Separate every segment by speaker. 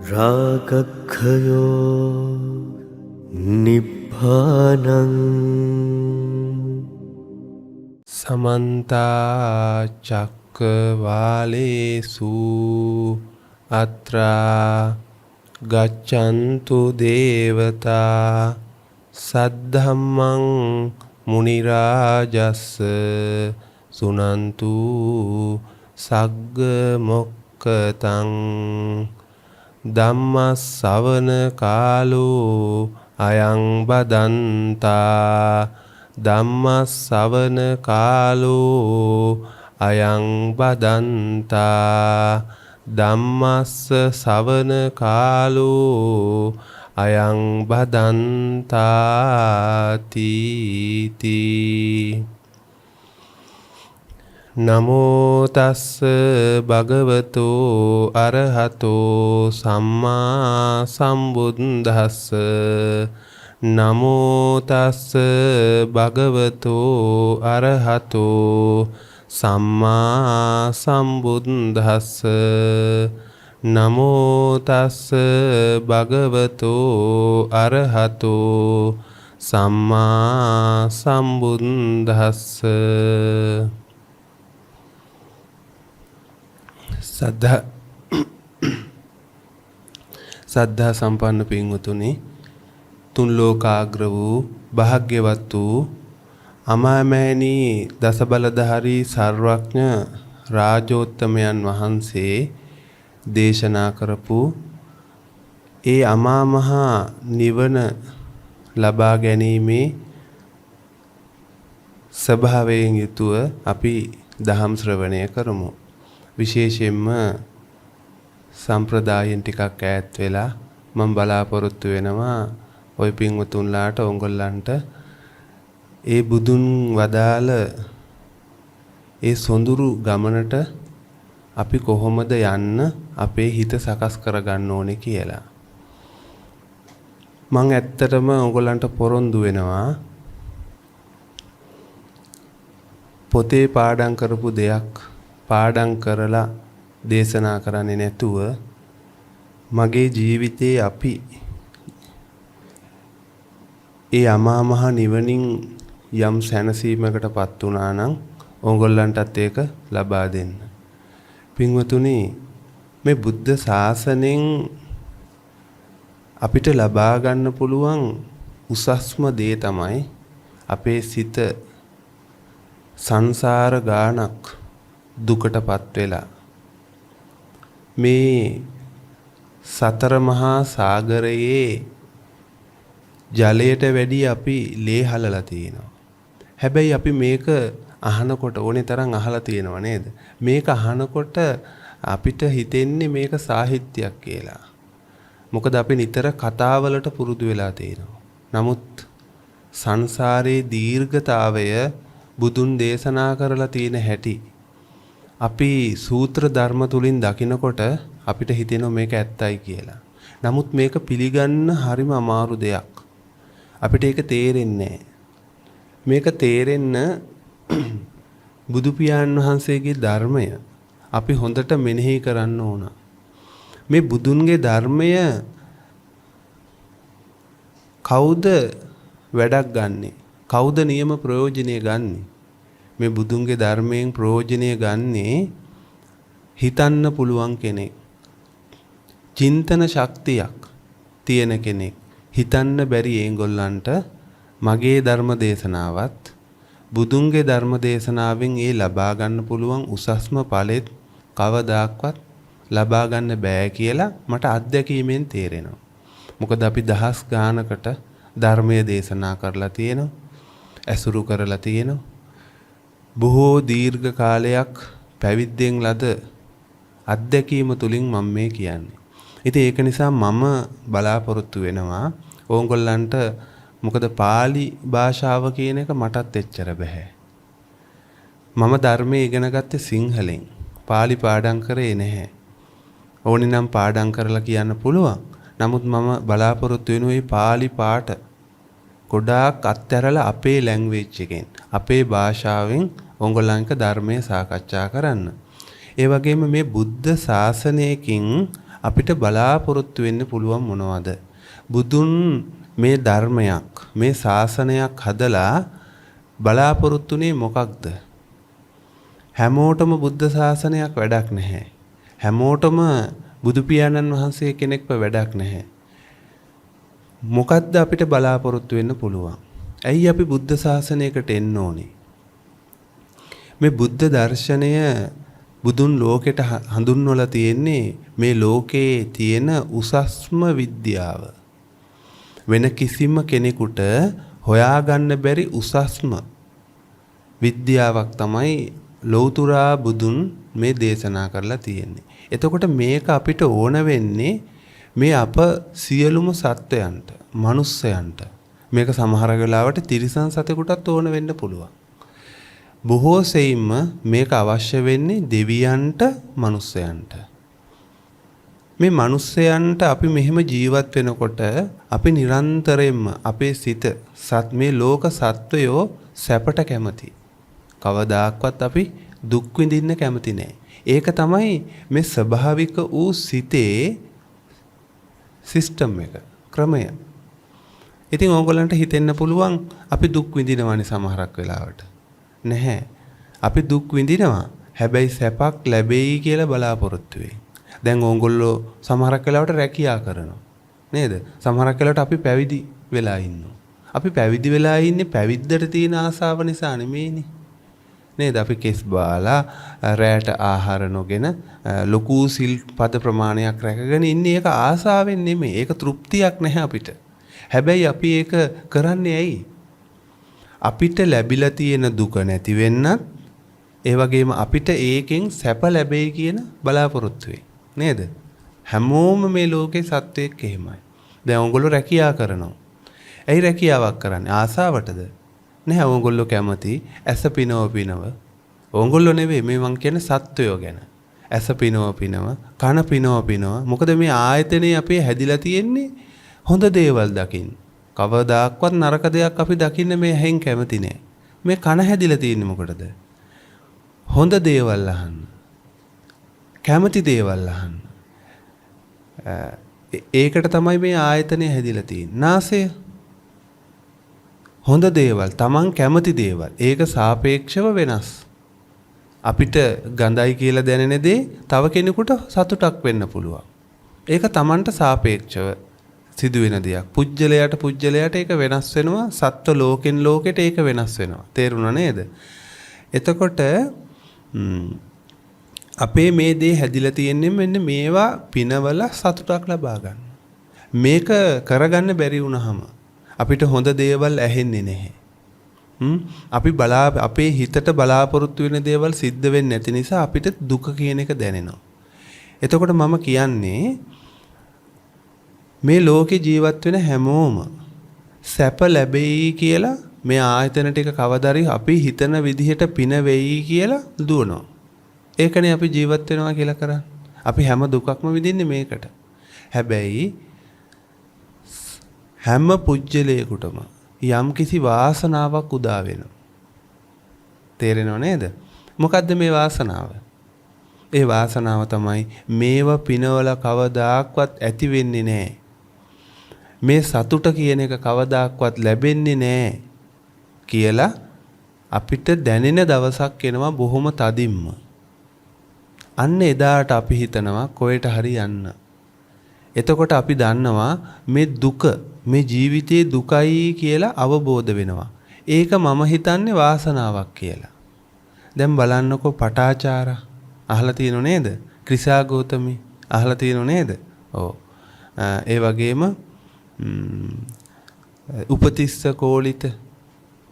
Speaker 1: රාගක්ඛයෝ නිබ්බානං
Speaker 2: සමන්ත චක්කවාලේසු අත්‍රා ගච්ඡන්තු දේවතා සද්ධම්මං මුනි රාජස්ස සුනන්තු සග්ග මොක්ඛතං ධම්ම ශ්‍රවණ කාලෝ අයං බදන්තා ධම්ම ශ්‍රවණ කාලෝ අයං බදන්තා ධම්මස්ස ශ්‍රවණ කාලෝ අයං බදන්තාති තී නමෝ තස්ස භගවතෝ අරහතෝ සම්මා සම්බුද්දස්ස නමෝ තස්ස භගවතෝ අරහතෝ සම්මා සම්බුද්දස්ස නමෝ තස්ස භගවතෝ අරහතෝ සම්මා සම්බුද්දස්ස සද්ධා සම්පන්න පින්වතුනි, තුන් ලෝකාග්‍ර වූ භාග්‍යවත් වූ අමාමෑණී දසබලධාරී සර්වඥ රාජෝත්තමයන් වහන්සේ දේශනා කරපු ඒ අමා මහ නිවන ලබා ගැනීමේ ස්වභාවයෙන් යුතුව අපි දහම් ශ්‍රවණය කරමු. විශේෂයෙන්ම සම්ප්‍රදායෙන් ටිකක් ඈත් වෙලා මම බලාපොරොත්තු වෙනවා ඔය පින්වතුන්ලාට ඕගොල්ලන්ට ඒ බුදුන් වදාළ ඒ සොඳුරු ගමනට අපි කොහොමද යන්න අපේ හිත සකස් කරගන්න ඕනේ කියලා. මම ඇත්තටම ඕගොල්ලන්ට පොරොන්දු වෙනවා පොතේ පාඩම් කරපු දෙයක් පාඩම් කරලා දේශනා කරන්නේ නැතුව මගේ ජීවිතේ අපි ඒ අමා මහ නිවනින් යම් සැනසීමකටපත් වුණා නම් ඕගොල්ලන්ටත් ඒක ලබා දෙන්න. පින්වතුනි, මේ බුද්ධ ශාසනයෙන් අපිට ලබා ගන්න පුළුවන් උසස්ම දේ තමයි අපේ සිත සංසාර ගානක් දුකටපත් වෙලා මේ සතර මහා සාගරයේ ජලයට වැඩි අපි ලේ හලලා තියෙනවා. හැබැයි අපි මේක අහනකොට ඕනේ තරම් අහලා තියෙනව නේද? මේක අහනකොට අපිට හිතෙන්නේ මේක සාහිත්‍යයක් කියලා. මොකද අපි නිතර කතාවලට පුරුදු වෙලා තියෙනවා. නමුත් සංසාරයේ දීර්ඝතාවය බුදුන් දේශනා කරලා තියෙන හැටි අපි සූත්‍ර ධර්ම තුලින් දකිනකොට අපිට හිතෙනවා මේක ඇත්තයි කියලා. නමුත් මේක පිළිගන්න හරිම අමාරු දෙයක්. අපිට ඒක තේරෙන්නේ මේක තේරෙන්න බුදු පියාණන් වහන්සේගේ ධර්මය අපි හොඳට මෙනෙහි කරන්න ඕන. මේ බුදුන්ගේ ධර්මය කවුද වැඩක් ගන්නෙ? කවුද නියම ප්‍රයෝජනෙ ගන්නෙ? මේ බුදුන්ගේ ධර්මයෙන් ප්‍රයෝජනය ගන්නේ හිතන්න පුළුවන් කෙනෙක්. චින්තන ශක්තියක් තියෙන කෙනෙක්. හිතන්න බැරි ඒගොල්ලන්ට මගේ ධර්ම දේශනාවත් බුදුන්ගේ ධර්ම දේශනාවෙන් ඒ ලබා ගන්න පුළුවන් උසස්ම ඵලෙත් කවදාක්වත් ලබා ගන්න බෑ කියලා මට අත්දැකීමෙන් තේරෙනවා. මොකද අපි දහස් ගානකට ධර්මයේ දේශනා කරලා තියෙනවා. ඇසුරු කරලා තියෙනවා. බොහෝ දීර්ඝ කාලයක් පැවිද්දෙන් ලද අත්දැකීම තුලින් මම මේ කියන්නේ. ඉතින් ඒක නිසා මම බලාපොරොත්තු වෙනවා ඕගොල්ලන්ට, මොකද pāli භාෂාව කියන එක මටත් එච්චර බෑ. මම ධර්මයේ ඉගෙන ගත්තේ සිංහලෙන්. pāli පාඩම් කරේ නැහැ. ඕනි නම් පාඩම් කරලා කියන්න පුළුවන්. නමුත් මම බලාපොරොත්තු වෙනවා මේ pāli පාට ගොඩාක් අත්හැරලා අපේ ලැන්ග්වේජ් එකෙන් අපේ භාෂාවෙන් ඕගොල්ලන්ක ධර්මයේ සාකච්ඡා කරන්න. ඒ වගේම මේ බුද්ධ ශාසනයකින් අපිට බලාපොරොත්තු වෙන්න පුළුවන් මොනවද? බුදුන් මේ ධර්මයක් මේ ශාසනයක් හදලා බලාපොරොත්තුනේ මොකක්ද? හැමෝටම බුද්ධ ශාසනයක් වැඩක් නැහැ. හැමෝටම බුදු පියාණන් වහන්සේ කෙනෙක්ව වැඩක් නැහැ. මොකද්ද අපිට බලාපොරොත්තු වෙන්න පුළුවන්? ඇයි අපි බුද්ධ ශාසනයකට එන්න ඕනේ? මේ බුද්ධ දර්ශනය බුදුන් ලෝකෙට හඳුන්වලා තියෙන්නේ මේ ලෝකයේ තියෙන උසස්ම විද්‍යාව. වෙන කිසිම කෙනෙකුට හොයාගන්න බැරි උසස්ම විද්‍යාවක් තමයි ලෞතුරා බුදුන් මේ දේශනා කරලා තියෙන්නේ. එතකොට මේක අපිට ඕන වෙන්නේ මේ අප සියලුම සත්වයන්ට, මනුස්සයන්ට. මේක සමහර වෙලාවට තිරිසන් සතෙකුටත් ඕන වෙන්න පුළුවන්. බොහෝ සෙයින්ම මේක අවශ්‍ය වෙන්නේ දෙවියන්ට, මනුස්සයන්ට. මේ මනුස්සයන්ට අපි මෙහෙම ජීවත් වෙනකොට අපි නිරන්තරයෙන්ම අපේ සිත මේ ලෝක සත්වයෝ සැපට කැමති. කවදාක්වත් අපි දුක් විඳින්න කැමති නෑ. ඒක තමයි මේ ස්වභාවික වූ සිතේ සිස්ටම් එක, ක්‍රමය. ඉතින් ඕගොල්ලන්ට හිතෙන්න පුළුවන් අපි දුක් විඳිනවානේ සමහරක් වෙලාවට. නැහැ. අපි දුක් විඳිනවා. හැබැයි සැපක් ලැබෙයි කියලා බලාපොරොත්තු වෙයි. දැන් ඕගොල්ලෝ සමහරක් වෙලාවට රැකියා කරනවා. නේද? සමහරක් වෙලාවට අපි පැවිදි වෙලා ඉන්නවා. අපි පැවිදි වෙලා ඉන්නේ පැවිද්දට තියෙන ආසාව නිසා නෙමෙයිනේ. නේද? අපි කෙස් බාලා රැට ආහාර නොගෙන ලොකු සිල් පද ප්‍රමාණයක් රැකගෙන ඉන්නේ ඒක ආසාවෙන් නෙමෙයි. ඒක තෘප්තියක් නැහැ අපිට. හැබැයි අපි ඒක කරන්නේ ඇයි? අපිට ලැබිලා තියෙන දුක නැති වෙන්නත් ඒ වගේම අපිට ඒකෙන් සැප ලැබෙයි කියන බලාපොරොත්තුවෙන්. නේද? හැමෝම මේ ලෝකේ සත්වයක් එහෙමයි. දැන් ඕගොල්ලෝ රැකියාව කරනවා. ඇයි රැකියාවක් කරන්නේ? ආසාවටද? නැහැ. ඕගොල්ලෝ කැමති ඇස පිනව. ඕගොල්ලෝ නෙවෙයි මේ මං කියන්නේ සත්වයෝ ගැන. ඇස පිනව, කන පිනව. මොකද මේ ආයතනේ අපේ හැදිලා තියෙන්නේ හොඳ දේවල් දකින්න. කවදාක්වත් නරක දෙයක් අපි දකින්න මේ ඇහෙන් කැමති නෑ. මේ කන හැදිලා තියෙන්නේ මොකටද? හොඳ දේවල් අහන්න. කැමති දේවල් අහන්න. ඒකට තමයි මේ ආයතනය හැදිලා තියෙන්නේ. නාසය හොඳ දේවල්, Taman කැමති දේවල්. ඒක සාපේක්ෂව වෙනස්. අපිට ගඳයි කියලා දැනෙන දේ තව කෙනෙකුට සතුටක් වෙන්න පුළුවන්. ඒක Tamanට සාපේක්ෂව සිදුවෙන දෙයක්. පුජ්‍යලයට ඒක වෙනස් වෙනවා. සත්ත්ව ලෝකෙන් ලෝකෙට ඒක වෙනස් වෙනවා. තේරුණා නේද? එතකොට අපේ මේ දේ හැදිලා තියෙන්නේ මෙන්න මේවා පිනවල සතුටක් ලබා ගන්න. මේක කරගන්න බැරි වුණාම අපිට හොඳ දේවල් ඇහෙන්නේ නැහැ. අපේ හිතට බලාපොරොත්තු වෙන දේවල් සිද්ධ වෙන්නේ නැති නිසා අපිට දුක කියන එක දැනෙනවා. එතකොට මම කියන්නේ මේ ලෝකේ ජීවත් වෙන හැමෝම සැප ලැබෙයි කියලා මේ ආයතන ටික කවදාරි අපි හිතන විදිහට පින වෙයි කියලා දුවනවා. ඒකනේ අපි ජීවත් වෙනවා කියලා කරන්නේ. අපි හැම දුකක්ම විඳින්නේ මේකට. හැබැයි හැම පුජ්‍යලයකටම යම් කිසි වාසනාවක් උදා වෙනවා. තේරෙනව නේද? මොකද්ද මේ වාසනාව? ඒ වාසනාව තමයි මේව පිනවල කවදාක්වත් ඇති වෙන්නේ නැහැ. මේ සතුට කියන එක කවදාක්වත් ලැබෙන්නේ නැහැ කියලා අපිට දැනෙන දවසක් එනවා බොහොම තදින්ම. අන්න එදාට අපි හිතනවා කොහෙට හරි යන්න. එතකොට අපි දන්නවා මේ දුක, මේ ජීවිතයේ දුකයි කියලා අවබෝධ වෙනවා. ඒක මම හිතන්නේ වාසනාවක් කියලා. දැන් බලන්නකෝ පටාචාරා අහලා තියෙනව නේද? ක්‍රිසා ගෞතමි අහලා තියෙනව නේද? ඔව්. ඒ වගේම උපතිස්ස කෝලිත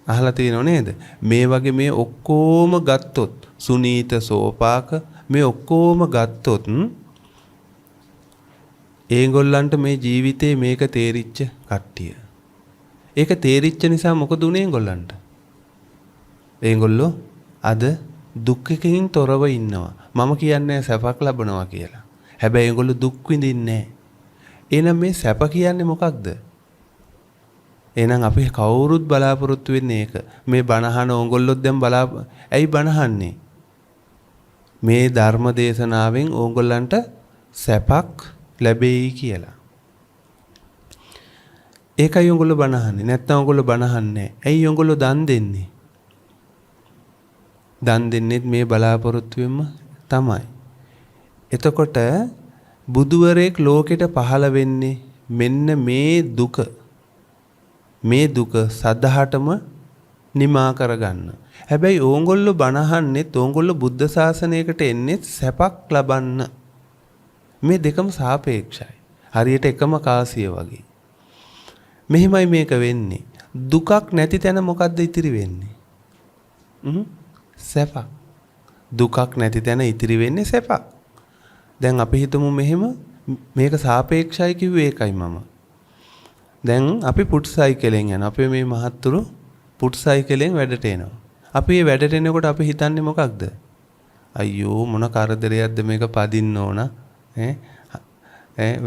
Speaker 2: අහලා තියෙනව නේද? මේ වගේ මේ ඔක්කොම ගත්තොත් සුනීත සෝපාක මේ ඔක්කොම ගත්තොත් ඒගොල්ලන්ට මේ ජීවිතේ මේක තේරිච්ච කට්ටිය. ඒක තේරිච්ච නිසා මොකද උනේ ඒගොල්ලන්ට? ඒගොල්ලෝ අද දුක්ඛකින් තොරව ඉන්නවා. මම කියන්නේ සැපක් ලබනවා කියලා. හැබැයි ඒගොල්ලෝ දුක් විඳින්නේ නැහැ. එහෙනම් මේ සැප කියන්නේ මොකක්ද? එහෙනම් අපි කවුරුත් බලාපොරොත්තු වෙන්නේ ඒක. මේ බණහන ඕගොල්ලොත් දැන් ඇයි බණහන්නේ? මේ ධර්ම දේශනාවෙන් ඕගොල්ලන්ට සැපක් ලැබෙයි කියලා. ඒකයි උඹලා බණ අහන්නේ. නැත්නම් උඹලා බණ අහන්නේ නැහැ. ඇයි උඹලා දන් දෙන්නේ? දන් දෙන්නෙත් මේ බලාපොරොත්තු වෙන්න තමයි. එතකොට බුදුවරයෙක් ලෝකෙට පහළ වෙන්නේ මෙන්න මේ දුක සදහටම නිමා කරගන්න. හැබැයි ඕගොල්ලෝ බණ අහන්නෙත් ඕගොල්ලෝ බුද්ධ ශාසනයකට එන්නේ සැපක් ලබන්න. මේ දෙකම සාපේක්ෂයි. හරියට එකම කාසිය වගේ. මෙහිමයි මේක වෙන්නේ. දුකක් නැති තැන මොකද්ද ඉතිරි වෙන්නේ? සැපක්. දුකක් නැති තැන ඉතිරි වෙන්නේ සැපක්. දැන් අපි හිතමු මෙහෙම මේක සාපේක්ෂයි කිව්වේ ඒකයි මම. දැන් අපි පුට් සයිකලෙන් යන අපේ මේ මහත්තුරු පුට් සයිකලෙන් වැඩට එනවා. අපි මේ වැඩට එනකොට අපි හිතන්නේ මොකක්ද? අයියෝ මොන කරදරයක්ද මේක පදින්න ඕන.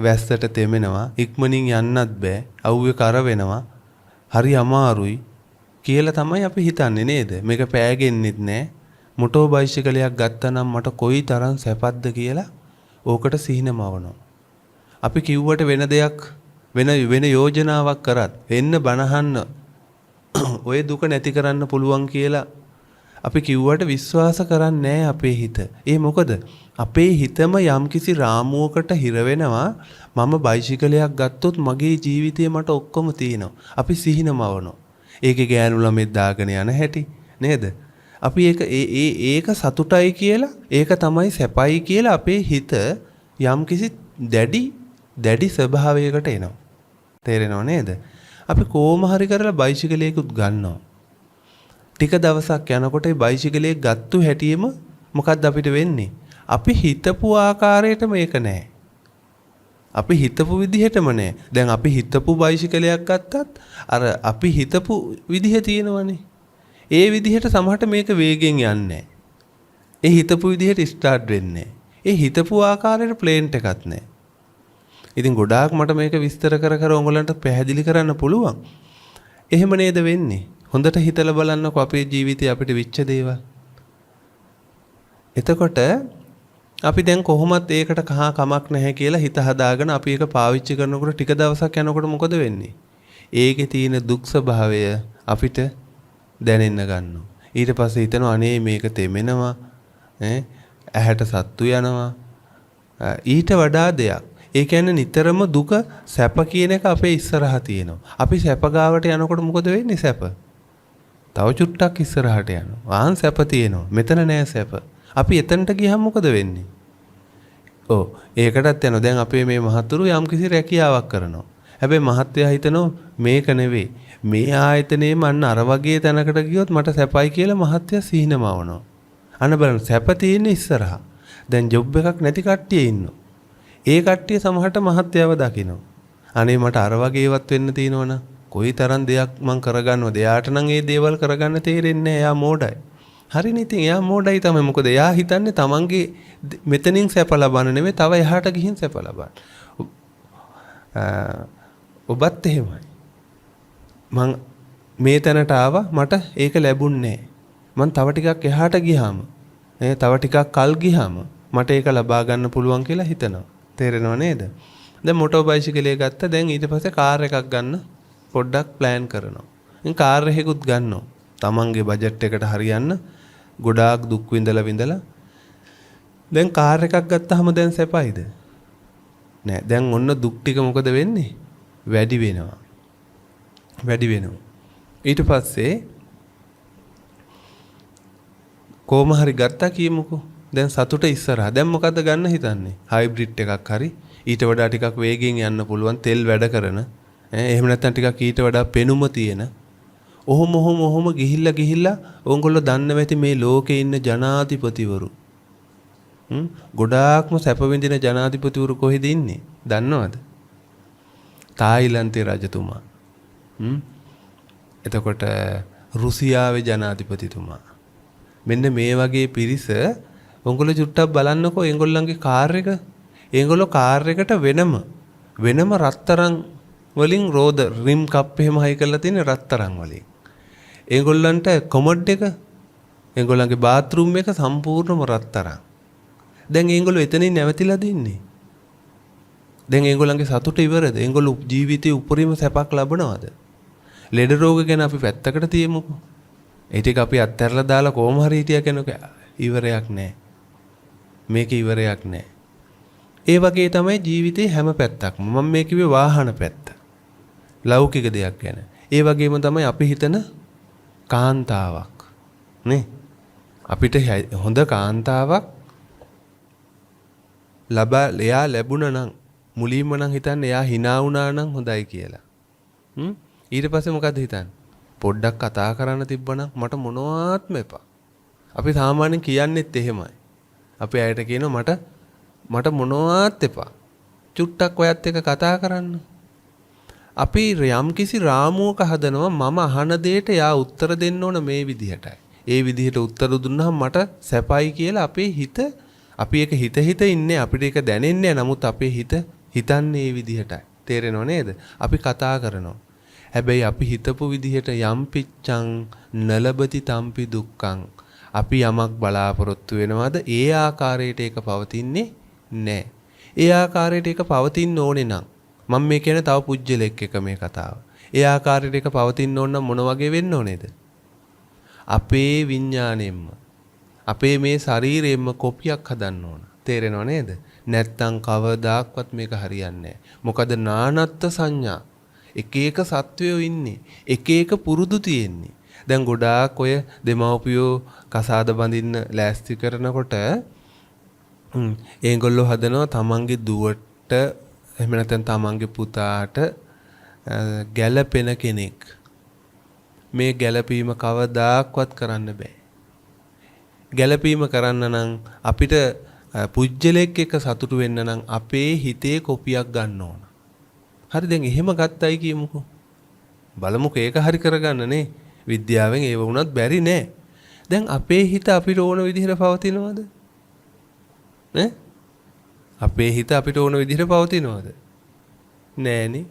Speaker 2: වැස්සට තෙමෙනවා. ඉක්මනින් යන්නත් බෑ. අවුවේ කර වෙනවා. හරි අමාරුයි කියලා තමයි අපි හිතන්නේ නේද? මේක පෑගෙන්නෙත් නෑ. මොටෝ බයිසිකලයක් ගත්තා නම් මට කොයි තරම් සැපද කියලා ඕකට සිහිනමවනවා. අපි කිව්වට වෙන දෙයක් වෙන යෝජනාවක් කරත් එන්න බනහන්න ඔය දුක නැති කරන්න පුළුවන් කියලා අපි කිව්වට විශ්වාස කරන්නේ නැහැ අපේ හිත. ඒ මොකද අපේ හිතම යම්කිසි රාමුවකට හිර වෙනවා. මම බයිසිකලයක් ගත්තොත් මගේ ජීවිතේ මට ඔක්කොම තියෙනවා. අපි සිහිනමවනවා. ඒකේ ගෑනු ළමෙක් දාගෙන යන හැටි නේද? අපි ඒක සතුටයි කියලා ඒක තමයි සැපයි කියලා අපේ හිත යම්කිසි දැඩි ස්වභාවයකට එනවා. තේරෙනව නේද? අපි කොහොම හරි කරලා බයිසිකලයකුත් ගන්නවා. ටික දවසක් යනකොට ඒ බයිසිකලේ ගත්තු හැටියෙම මොකක්ද අපිට වෙන්නේ? අපි හිතපු ආකාරයට මේක නැහැ. අපි හිතපු විදිහටම නැහැ. දැන් අපි හිතපු බයිසිකලයක් ගත්තත් අර අපි හිතපු විදිහ තියෙනවනේ. ඒ විදිහට සමහරට මේක වේගෙන් යන්නේ නැහැ. ඒ හිතපු විදිහට ස්ටාර්ට් වෙන්නේ නැහැ. ඒ හිතපු ආකාරයට ප්ලේන්ට් එකක් නැහැ. ඉතින් ගොඩාක් මට මේක විස්තර කර ඔයගොල්ලන්ට පැහැදිලි කරන්න පුළුවන්. එහෙම නේද වෙන්නේ? හොඳට හිතලා බලන්නකෝ අපේ ජීවිතේ අපිට වෙච්ච දේවල්. එතකොට අපි දැන් කොහොමත් ඒකට කමක් නැහැ කියලා හිත හදාගෙන අපි ඒක පාවිච්චි කරනකොට ටික දවසක් යනකොට මොකද වෙන්නේ? ඒකේ තියෙන දුක් ස්වභාවය අපිට දැනෙන්න ගන්නවා. ඊට පස්සේ හිතනවා අනේ මේක තෙමෙනවා. ඇහැට සත්තු යනවා. ඊට වඩා දෙයක්. ඒ කියන්නේ නිතරම දුක සැප කියන එක අපේ ඉස්සරහා තියෙනවා. අපි සැප ගාවට යනකොට මොකද වෙන්නේ සැප? තව චුට්ටක් ඉස්සරහට යනවා. ආන් සැප තියෙනවා. මෙතන නෑ සැප. අපි එතනට ගියහම මොකද වෙන්නේ? ඒකටත් යනවා. දැන් අපේ මේ මහතුරු යම්කිසි රැකියාවක් කරනවා. හැබැයි මහත්යා හිතනවා මේක නෙවෙයි. මේ ආයතනයේම අන්න අර වගේ තැනකට ගියොත් මට සැපයි කියලා මහත්යා සිහිනමවනවා. අන්න බලන්න සැප තියෙන ඉස්සරහා. දැන් ජොබ් එකක් නැති කට්ටිය ඉන්නවා. ඒ කට්ටිය සමහරට මහත්යව දකිනවා. අනේ මට අර වගේවත් වෙන්න තියෙනවනම් කොයි තරම් දෙයක් මං කරගන්නවද? එයාට නම් ඒ දේවල් කරගන්න තේරෙන්නේ නැහැ. එයා මෝඩයි. හරිනේ ඉතින් එයා මෝඩයි තමයි. මොකද එයා හිතන්නේ තමන්ගේ මෙතනින් සැප ලබන්න නෙමෙයි තව එහාට ගිහින් සැප ලබන්න. ඔබත් එහෙමයි. මං මේ තැනට ආවා මට ඒක ලැබුණේ නැහැ. මං තව ටිකක් එහාට ගියාම තව ටිකක් කල් ගියාම මට ඒක ලබා ගන්න පුළුවන් කියලා හිතනවා. තේරෙනව නේද? දැන් මොටෝ බයිසිකලය ගත්තා. දැන් ඊට පස්සේ කාර් එකක් ගන්න පොඩ්ඩක් ප්ලෑන් කරනවා. ඉතින් කාර් එකකුත් ගන්නවා. තමන්ගේ බජට් එකට හරියන්න ගොඩාක් දුක් විඳලා දැන් කාර් එකක් ගත්තාම දැන් සැපයිද? නෑ. දැන් ඔන්න දුක් ටික මොකද වෙන්නේ? වැඩි වෙනවා. ඊට පස්සේ කොහොම හරි ගත්තා කියමුකෝ. දැන් සතුට ඉස්සරහා. දැන් මොකද්ද ගන්න හිතන්නේ? හයිබ්‍රිඩ් එකක් හරි ඊට වඩා ටිකක් වේගෙන් යන්න පුළුවන් තෙල් වැඩ කරන. එහෙම නැත්නම් ටිකක් ඊට වඩා පෙනුම තියෙන. ඔහොම ගිහිල්ලා ඕගොල්ලෝ දන්නව ඇති මේ ලෝකේ ඉන්න ජනාධිපතිවරු. ගොඩාක්ම සැප විඳින ජනාධිපතිවරු කොහෙද ඉන්නේ? දන්නවද? තායිලන්තේ රජතුමා. එතකොට රුසියාවේ ජනාධිපතිතුමා. මෙන්න මේ වගේ පිරිස ඔයගොල්ලෝ චුට්ටක් බලන්නකෝ ඒගොල්ලන්ගේ කාර් එක. ඒගොල්ලෝ කාර් එකට වෙනම රත්තරන් වලින් රෝද රිම් කප් එහෙම හයි කරලා තියෙන රත්තරන් වලින්. ඒගොල්ලන්ට කොමඩ් එක ඒගොල්ලන්ගේ බාත්රූම් එක සම්පූර්ණම රත්තරන්. දැන් ඒගොල්ලෝ එතනින් නැවතිලා දින්නේ. දැන් ඒගොල්ලන්ගේ සතුට ඉවරද? ඒගොල්ලෝ ජීවිතේ උපරිම සැපක් ලබනවද? ලෙඩ රෝග ගැන අපි පැත්තකට තියමුකෝ. ඒ ටික අපි අත්හැරලා දාලා කොහොම හරි හිටියා කෙනෙක් ඉවරයක් නැහැ. මේක ඉවරයක් නැහැ. ඒ වගේ තමයි ජීවිතේ හැම පැත්තක්ම. මම මේ කිව්වේ වාහන පැත්ත. ලෞකික දෙයක් ගැන. ඒ වගේම තමයි අපි හිතන කාන්තාවක්. නේ? අපිට හොඳ කාන්තාවක් එයා ලැබුණා නම් මුලින්ම නම් හිතන්නේ එයා hina වුණා නම් හොඳයි කියලා. ඊට පස්සේ මොකද හිතන්නේ? පොඩ්ඩක් කතා කරන්න තිබ්බනම් මට මොනවත්ම එපා. අපි සාමාන්‍යයෙන් කියන්නේත් එහෙමයි. අපි අයට කියනවා මට මොනවත් එපා. චුට්ටක් ඔයත් එක්ක කතා කරන්න. අපි යම්කිසි රාමුවක හදනවා මම අහන දෙයට යා උත්තර දෙන්න ඕන මේ විදිහටයි. ඒ විදිහට උත්තර දුන්නාම මට සැපයි කියලා අපේ හිත අපි ඒක හිත ඉන්නේ අපිට ඒක දැනෙන්නේ නමුත් අපේ හිත හිතන්නේ ඒ විදිහටයි. තේරෙනව නේද? අපි කතා කරනවා. හැබැයි අපි හිතපු විදිහට යම් පිච්ඡං නලබති තම්පි දුක්ඛං අපි යමක් බලාපොරොත්තු වෙනවද ඒ ආකාරයට ඒක පවතින්නේ නැහැ. ඒ ආකාරයට ඒක පවතින්න ඕනේ නම් මම මේ කියන්නේ තව පුජ්‍යලෙක් එක මේ කතාව. ඒ ආකාරයට ඒක පවතින්න ඕන නම් මොන වගේ වෙන්න ඕනේද? අපේ විඥාණයෙන්ම අපේ මේ ශරීරයෙන්ම කොපියක් හදන්න ඕන. තේරෙනව නේද? නැත්තම් කවදාක්වත් මේක හරියන්නේ නැහැ. මොකද නානත්ත් සංඥා එක එක සත්වයෝ ඉන්නේ. එක එක පුරුදු තියෙන්නේ. දැන් ගොඩාක් ඔය දෙමව්පියෝ කසාද බඳින්න ලෑස්ති කරනකොට ඒගොල්ලෝ හදනවා තමන්ගේ දුවට එහෙම නැත්නම් තමන්ගේ පුතාට ගැළපෙන කෙනෙක්. මේ ගැළපීම කවදාක්වත් කරන්න බෑ. ගැළපීම කරන්න නම් අපිට පුජ්‍යලෙක් එක්ක සතුටු වෙන්න නම් අපේ හිතේ කොපියක් ගන්න ඕන. හරි දැන් එහෙම ගත්තයි කියමුකෝ. බලමුකෝ ඒක හරි කරගන්න නේ. විද්‍යාවෙන් ඒව වුණත් බැරි නෑ. දැන් අපේ හිත අපිට ඕන විදිහට පවතිනවද? ඈ? අපේ හිත අපිට ඕන විදිහට පවතිනවද? නෑනේ.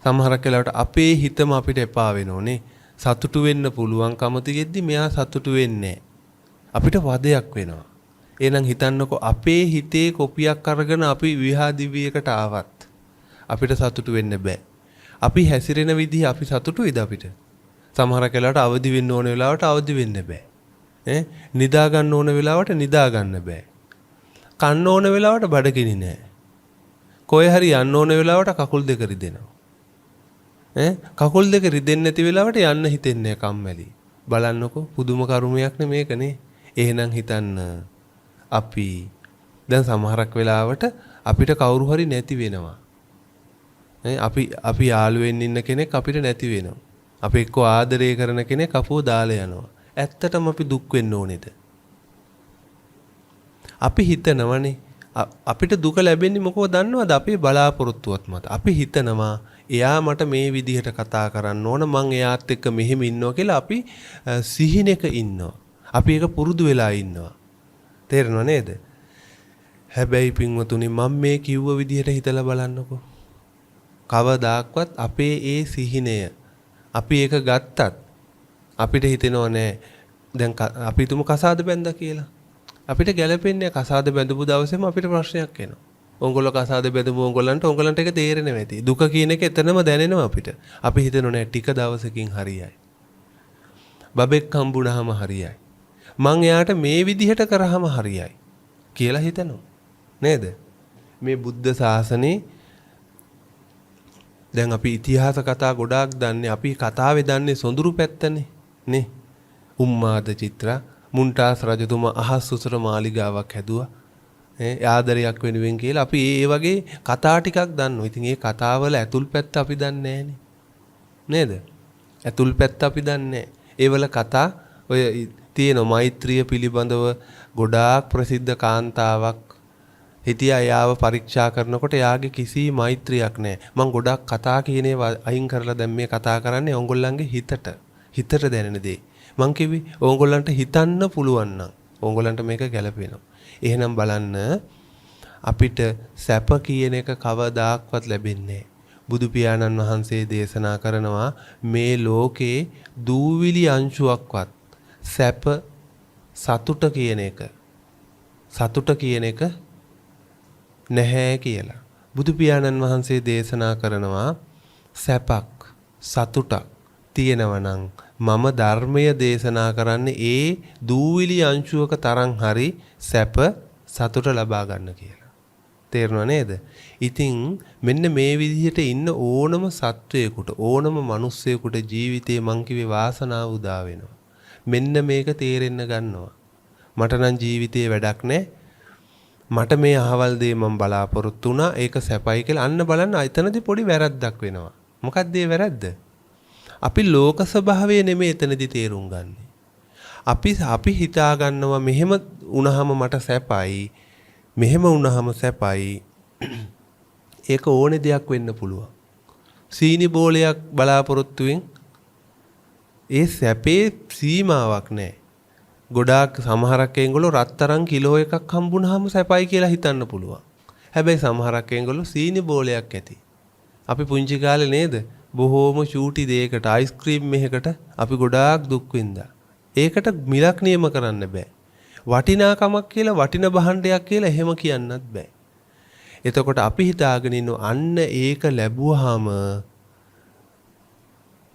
Speaker 2: සමහරක් වෙලාවට අපේ හිතම අපිට එපා වෙනෝනේ. සතුටු වෙන්න පුළුවන්කම තියෙද්දි මෙයා සතුටු වෙන්නේ අපිට වදයක් වෙනවා. එහෙනම් හිතන්නකෝ අපේ හිතේ කොපියක් අරගෙන අපි විහාදිවියකට ආවත් අපිට සතුටු වෙන්න බෑ. අපි හැසිරෙන විදිහ අපි සතුටුයිද අපිට? සමහරක් වෙලාවට අවදි වෙන්න ඕන වෙලාවට අවදි වෙන්න බෑ. නිදා ගන්න ඕන වෙලාවට නිදා ගන්න බෑ. කන්න ඕන වෙලාවට බඩගිනි නෑ. කොහේ හරි යන්න ඕන වෙලාවට කකුල් දෙක රිදෙනවා. කකුල් දෙක රිදෙන්නේ නැති වෙලාවට යන්න හිතෙන්නේ කම්මැලි. බලන්නකෝ පුදුම කරුමයක් නේ මේකනේ. එහෙනම් හිතන්න අපි දැන් සමහරක් වෙලාවට අපිට කවුරු හරි නැති වෙනවා. අපි යාළුවෙන් ඉන්න කෙනෙක් අපිට නැති වෙනවා. අපි එක්ක ආදරය කරන කෙනෙක් අපෝ දාලා යනවා. ඇත්තටම අපි දුක් වෙන්න ඕනේද? අපි හිතනවනේ අපිට දුක ලැබෙන්නේ මොකෝ දන්නවද? අපේ බලාපොරොත්තුවත් මත. අපි හිතනවා එයා මට මේ විදිහට කතා කරන්න ඕන මං එයාත් එක්ක මෙහෙම ඉන්නවා කියලා අපි සිහිනක ඉන්නවා. අපි ඒක පුරුදු වෙලා ඉන්නවා. තේරෙනව නේද? හැබැයි පින්වතුනි මම මේ කිව්ව විදිහට හිතලා බලන්නකෝ. කවදාක්වත් අපේ ඒ සිහිනය අපි ඒක ගත්තත් අපිට හිතෙනව නෑ දැන් අපි තුමු කසාද බැඳා කියලා. අපිට ගැළපෙන්නේ කසාද බැඳපු දවසේම අපිට ප්‍රශ්නයක් එනවා. ඕගොල්ලෝ කසාද බැඳපු ඕගොල්ලන්ට ඒක තේරෙන්නේ නැති. දුක කියන එක එතනම දැනෙනවා අපිට. අපි හිතනෝ නෑ ටික දවසකින් හරියයි. බබෙක් හම්බුනහම හරියයි. මං එයාට මේ විදිහට කරාම හරියයි කියලා හිතනවා. නේද? මේ බුද්ධ ශාසනේ දැන් අපි ඉතිහාස කතා ගොඩාක් දන්නේ. අපි කතාවේ දන්නේ සොඳුරු පැත්තනේ. නේ? උම්මාද චිත්‍ර මුන්ටාස් රජතුමා අහස් උසර මාලිගාවක් හැදුවා. ආදරයක් වෙනුවෙන් කියලා අපි ඒ වගේ කතා ටිකක් දන්නවා. ඉතින් ඒ කතාවල ඇතුල් පැත්ත අපි දන්නේ නේද? ඇතුල් පැත්ත අපි දන්නේ. ඒවල කතා ඔය තියෙන මෛත්‍රිය පිළිබඳව ගොඩාක් ප්‍රසිද්ධ කාන්තාවක් හිටියා. යාව පරීක්ෂා කරනකොට යාගේ කිසි මෛත්‍රියක් නැහැ. මම ගොඩක් කතා කියන ඒවා අයින් කරලා දැන් මේ කතා කරන්නේ ඕගොල්ලන්ගේ හිතට දැනෙන දේ. මං කිව්වේ ඕගොල්ලන්ට හිතන්න පුළුවන් නම් ඕගොල්ලන්ට මේක ගැලපෙනවා. එහෙනම් බලන්න අපිට සැප කියන එක කවදාක්වත් ලැබෙන්නේ නැහැ. බුදු පියාණන් වහන්සේ දේශනා කරනවා මේ ලෝකේ දූවිලි අංශුවක්වත් සැප සතුට කියන එක නැහැ කියලා. බුදු පියාණන් වහන්සේ දේශනා කරනවා සැපක් සතුටක් තියෙනවා නම් මම ධර්මය දේශනා කරන්නේ ඒ දූවිලි අංශුවක තරම් හරි සැප සතුට ලබා ගන්න කියලා. තේරුණා නේද? ඉතින් මෙන්න මේ විදිහට ඉන්න ඕනම සත්වයකට ඕනම මිනිස්සෙකුට ජීවිතේ මං කිව්වේ වාසනාව උදා වෙනවා. මෙන්න මේක තේරෙන්න ගන්නවා. මට නම් ජීවිතේ වැඩක් නැහැ. මට මේ අහවල් දේ මම බලාපොරොත්තු වුණා ඒක සැපයි කියලා අන්න බලන්න එතනදී පොඩි වැරද්දක් වෙනවා. මොකක්ද ඒ වැරද්ද? අපි ලෝක ස්වභාවය නෙමෙයි එතනදී තේරුම් ගන්නෙ. අපි හිතා ගන්නවා මෙහෙම වුණාම මට සැපයි. මෙහෙම වුණාම සැපයි. ඒක ඕනේ දෙයක් වෙන්න පුළුවන්. සීනි බෝලයක් බලාපොරොත්තුෙන් ඒ සැපේ සීමාවක් නැහැ. ගොඩාක් සමහරක් ඒගොල්ලෝ රත්තරන් කිලෝ එකක් හම්බුනහම සැපයි කියලා හිතන්න පුළුවන්. හැබැයි සමහරක් ඒගොල්ලෝ සීනි බෝලයක් ඇති. අපි පුංචි කාලේ නේද බොහෝම චූටි දෙයකට අයිස්ක්‍රීම් මෙහෙකට අපි ගොඩාක් දුක් විඳා. ඒකට මිලක් නියම කරන්න බෑ. වටිනාකමක් කියලා වටින භාණ්ඩයක් කියලා එහෙම කියන්නත් බෑ. එතකොට අපි හිතාගෙන ඉන්න අන්න ඒක ලැබුවාම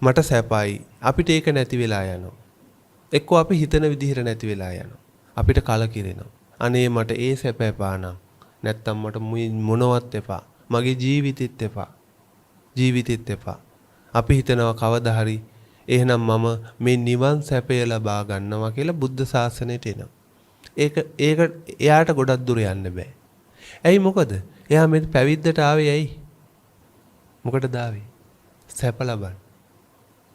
Speaker 2: මට සැපයි. අපිට ඒක නැති වෙලා යනවා. එක්කෝ අපි හිතන විදිහට නැති වෙලා යනවා. අපිට කලකිරෙනවා. අනේ මට ඒ සැප එපා නම් නැත්තම් මට මොනවත් එපා. මගේ ජීවිතෙත් එපා. ජීවිතෙත් එපා. අපි හිතනවා කවදා හරි එහෙනම් මම මේ නිවන් සැපය ලබා ගන්නවා කියලා බුද්ධ ශාසනයට එනවා. ඒක එයාට ගොඩක් දුර යන්න බෑ. ඇයි මොකද? එයා මේ පැවිද්දට ආවේ ඇයි? මොකටද ආවේ? සැප ලබන්න.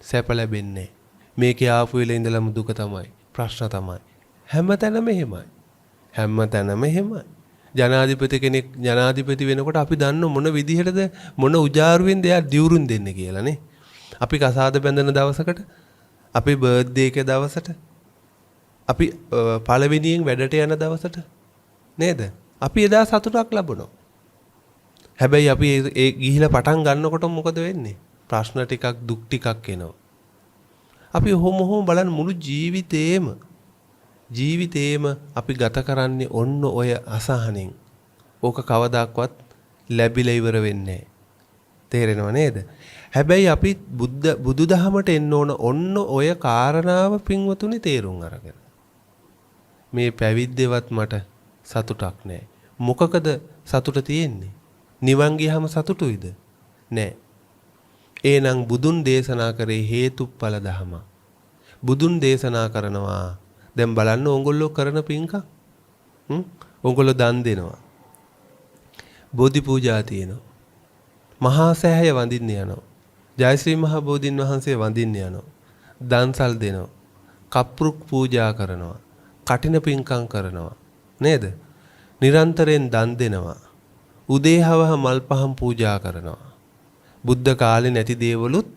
Speaker 2: සැප ලැබෙන්නේ මේකේ ආපු වෙලේ ඉඳලම දුක තමයි ප්‍රශ්න තමයි හැමතැනම එහෙමයි හැමතැනම එහෙමයි ජනාධිපති කෙනෙක් ජනාධිපති වෙනකොට අපි දන්න මොන විදිහටද මොන උජාරුවෙන්ද එයා දියුරුම් දෙන්නේ කියලා නේ අපි කසාද බැඳන දවසකට අපි බර්ත්ඩේ එක දවසට අපි පළවෙනියෙන් වැඩට යන දවසට නේද අපි එදා සතුටක් ලබනවා හැබැයි අපි ඒ ගිහිලා පටන් ගන්නකොට මොකද වෙන්නේ ප්‍රශ්න ටිකක් දුක් ටිකක් එනවා අපි හොම බලන්න මුළු ජීවිතේම අපි ගත කරන්නේ ඔන්න ඔය අසහනෙන්. ඕක කවදාක්වත් ලැබිලා ඉවර වෙන්නේ නැහැ. තේරෙනව නේද? හැබැයි අපි බුදුදහමට එන්න ඕන ඔන්න ඔය කාරණාව පින්වතුනි තේරුම් අරගෙන. මේ පැවිද්දේවත් මට සතුටක් නැහැ. මොකකද සතුට තියෙන්නේ? නිවන් ගියහම සතුටුයිද? නැහැ. එහෙනම් බුදුන් දේශනා කරේ හේතුඵල ධම. බුදුන් දේශනා කරනවා දැන් බලන්න ඕගොල්ලෝ කරන පින්කම්. ඕගොල්ලෝ දන් දෙනවා. බෝධි පූජා තියෙනවා. මහා සෑය වඳින්න යනවා. ජයශ්‍රී මහ බෝධින් වහන්සේ වඳින්න යනවා. දන්සල් දෙනවා. කප්රුක් පූජා කරනවා. කටින පින්කම් කරනවා. නේද? නිරන්තරයෙන් දන් දෙනවා. උදේහවහ මල් පහන් පූජා කරනවා. බුද්ධ කාලේ නැති දේවලුත්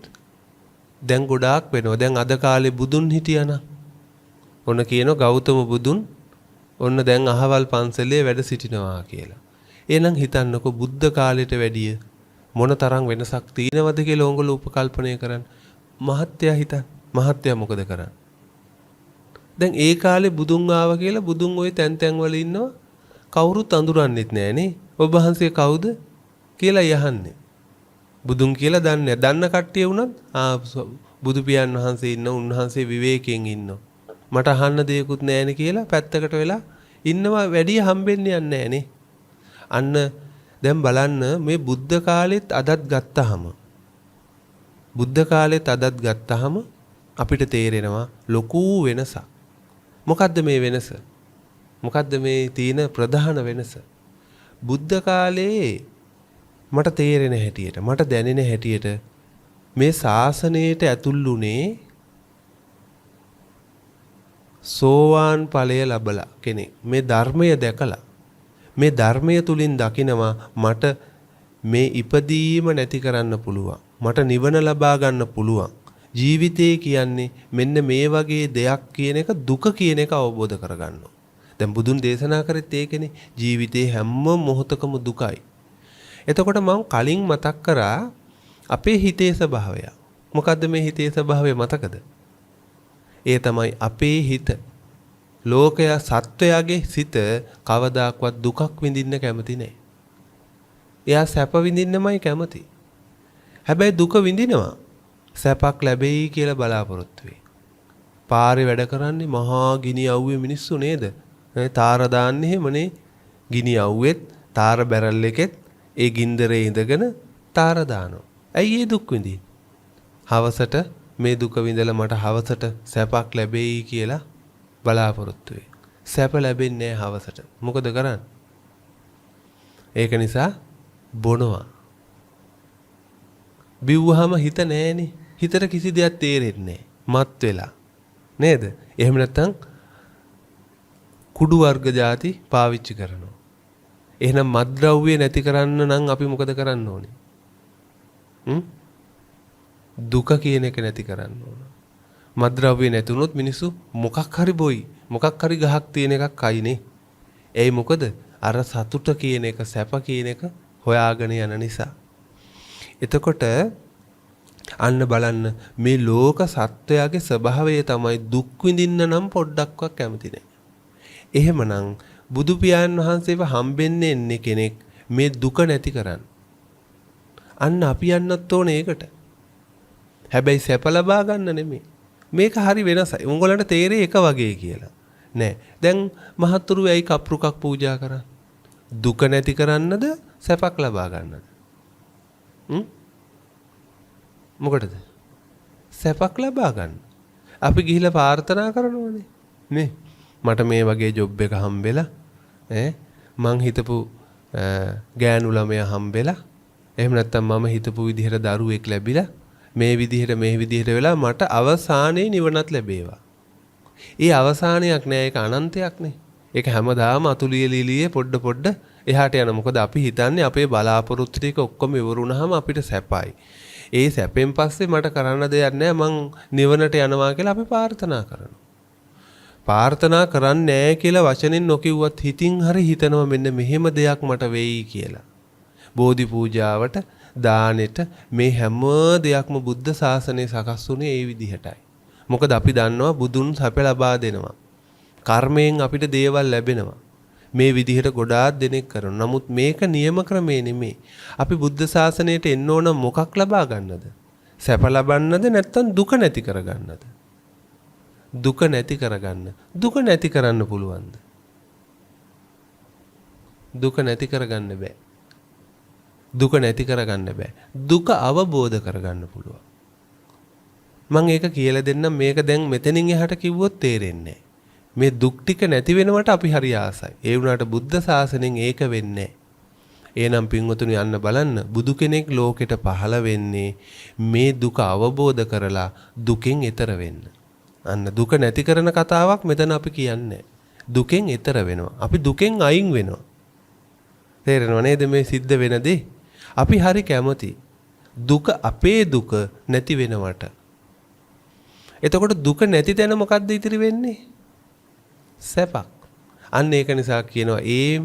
Speaker 2: දැන් ගොඩාක් වෙනවා. දැන් අද කාලේ බුදුන් හිටියානම් ඔන්න කියනවා ගෞතම බුදුන් ඔන්න දැන් අහවල් පන්සලේ වැඩ සිටිනවා කියලා. එහෙනම් හිතන්නකෝ බුද්ධ කාලයට වැඩිය මොන තරම් වෙනසක් තියෙනවද කියලා ඕගොල්ලෝ උපකල්පනය කරන්න. මහත්ය හිතන්න. මහත්ය මොකද කරන්නේ? දැන් ඒ කාලේ බුදුන් ආවා කියලා බුදුන් ওই තැන් වල ඉන්නවා කවුරුත් අඳුරන්නෙත් නෑ නේ. ඔබ වහන්සේ කවුද කියලා යහන්නේ. බුදුන් කියලා දන්නේ දන්න කට්ටිය වුණත් බුදු පියාණන් වහන්සේ ඉන්න උන්වහන්සේ විවේකයෙන් ඉන්නවා. මට අහන්න දෙයක්වත් නැහැනේ කියලා පැත්තකට වෙලා ඉන්නවා වැඩි හම්බෙන්නේ නැහැ නේ. අන්න දැන් බලන්න මේ බුද්ධ කාලෙත් අදත් ගත්තාම අපිට තේරෙනවා ලොකු වෙනසක්. මොකද්ද මේ වෙනස? මොකද්ද මේ තියෙන ප්‍රධාන වෙනස? බුද්ධ කාලේ මට තේරෙන හැටියට මට දැනෙන හැටියට මේ ශාසනයට ඇතුළුනේ සෝවාන් ඵලය ලැබලා කෙනෙක් මේ ධර්මය දැකලා මේ ධර්මය තුලින් දකිනවා මට මේ ඉපදීම නැති කරන්න පුළුවන් මට නිවන ලබා ගන්න පුළුවන් ජීවිතය කියන්නේ මෙන්න මේ වගේ දෙයක් කියන එක දුක කියන එක අවබෝධ කරගන්නවා දැන් බුදුන් දේශනා කරෙත් ඒකනේ ජීවිතේ හැම මොහොතකම දුකයි එතකොට මම කලින් මතක් කරා අපේ හිතේ ස්වභාවය මොකද්ද මේ හිතේ ස්වභාවය මතකද ඒ තමයි අපේ හිත ලෝකයා සත්වයාගේ සිත කවදාක්වත් දුකක් විඳින්න කැමති නැහැ. එයා සැප විඳින්නමයි කැමති. හැබැයි දුක විඳිනවා. සැපක් ලැබෙයි කියලා බලාපොරොත්තු වෙයි. පාරේ වැඩ කරන්නේ මහා ගිනි අවුවේ මිනිස්සු නේද? තාර දාන්නේ එහෙමනේ. ගිනි අවුවෙත් තාර බැරල් එකෙත් ඒ ගින්දරේ ඉඳගෙන තාර දානවා. ඇයි ඒ දුක් විඳින්නේ? හවසට මේ දුක විඳලා මට හවසට සැපක් ලැබෙයි කියලා බලාපොරොත්තු වෙයි. සැප ලැබෙන්නේ නැහැ හවසට. මොකද කරන්නේ? ඒක නිසා බොනවා. බිව්වහම හිත නැහෙනේ. හිතට කිසි දෙයක් තේරෙන්නේ නැහැ. මත් වෙලා. නේද? එහෙම නැත්නම් කුඩු වර්ග ಜಾති පාවිච්චි කරනවා. එහෙනම් මත්ද්‍රව්‍ය නැති කරන්න නම් අපි මොකද කරන්න ඕනේ? දුක කියන එක නැති කරන්න ඕන. මත්ද්‍රව්‍ය නැතුනොත් මිනිස්සු මොකක් හරි බොයි. මොකක් හරි ගහක් තියෙන එකක් කයිනේ. ඒයි මොකද? අර සතුට කියන එක සැප කියන එක හොයාගෙන යන නිසා. එතකොට අන්න බලන්න මේ ලෝක සත්වයාගේ ස්වභාවය තමයි දුක් විඳින්න නම් පොඩ්ඩක්වත් කැමති නැහැ. එහෙමනම් බුදු පියාණන් වහන්සේව හම්බෙන්නේ එන්නේ කෙනෙක් මේ දුක නැති කරන්න. අන්න අපි යන්නත් ඕනේ ඒකට. හැබැයි සැප ලබා ගන්න නෙමෙයි. මේක හරි වෙනසයි. උංගලන්ට තේරෙයි එක වගේ කියලා. නෑ. දැන් මහතුරු ඇයි කප්රුකක් පූජා කරන්නේ? දුක නැති කරන්නද සැපක් ලබා ගන්නද? මොකටද? සැපක් ලබා ගන්න. අපි ගිහිල්ලා ප්‍රාර්ථනා කරනවානේ. නේ? මට මේ වගේ ජොබ් එක හම්බෙලා මං හිතපු ගෑනු ළමයා හම්බෙලා එහෙම නැත්නම් මම හිතපු විදිහට දරුවෙක් ලැබිලා මේ විදිහට වෙලා මට අවසානයේ නිවනත් ලැබේවා. ඒ අවසානයක් නෑ, ඒක අනන්තයක් නේ. ඒක හැමදාම අතුලියලිලියේ පොඩ එහාට යන. මොකද අපි හිතන්නේ අපේ බලාපොරොත්තු ටික ඔක්කොම ඉවරුනහම අපිට සැපයි. ඒ සැපෙන් පස්සේ මට කරන්න දෙයක් නෑ, මං නිවනට යනවා කියලා අපි ප්‍රාර්ථනා කරනවා. ප්‍රාර්ථනා කරන්නේ නැහැ කියලා වචනෙන් නොකියුවත් හිතින් හරි හිතනවා මෙන්න මෙහෙම දෙයක් මට වෙයි කියලා. බෝධි පූජාවට, දානෙට මේ හැම දෙයක්ම බුද්ධ ශාසනය සකස් වුණේ ඒ විදිහටයි. මොකද අපි දන්නවා බුදුන් සැප ලබා දෙනවා. කර්මයෙන් අපිට දේවල් ලැබෙනවා. මේ විදිහට ගොඩාක් දෙනෙක් කරනවා. නමුත් මේක නියම ක්‍රමේ නෙමෙයි. අපි බුද්ධ ශාසනයට එන්න ඕන මොකක් ලබා ගන්නද? සැප ලබන්නද නැත්නම් දුක නැති කරගන්නද? දුක නැති කරගන්න. දුක නැති කරන්න පුළුවන්ද? දුක නැති කරගන්න බෑ. දුක නැති කරගන්න බෑ. දුක අවබෝධ කරගන්න පුළුවන්. මම ඒක කියලා දෙන්නම්. මේක දැන් මෙතනින් එහාට කිව්වොත් තේරෙන්නේ නැහැ. මේ දුක් ටික නැති වෙනවට අපි හරි ආසයි. ඒ වුණාට බුද්ධ ශාසනයෙන් ඒක වෙන්නේ නැහැ. එහෙනම් පින්වතුනි යන්න බලන්න බුදු කෙනෙක් ලෝකෙට පහළ වෙන්නේ මේ දුක අවබෝධ කරලා දුකෙන් එතර වෙන්න. අන්න දුක නැති කරන කතාවක් මෙතන අපි කියන්නේ. දුකෙන් එතර වෙනවා. අපි දුකෙන් අයින් වෙනවා. තේරෙනව නේද මේ සිද්ධ වෙන දේ? අපි හරි කැමති දුක අපේ දුක නැති වෙනවට. එතකොට දුක නැති තැන මොකද්ද ඉතිරි වෙන්නේ? සැපක්. අන්න ඒක නිසා කියනවා ඒ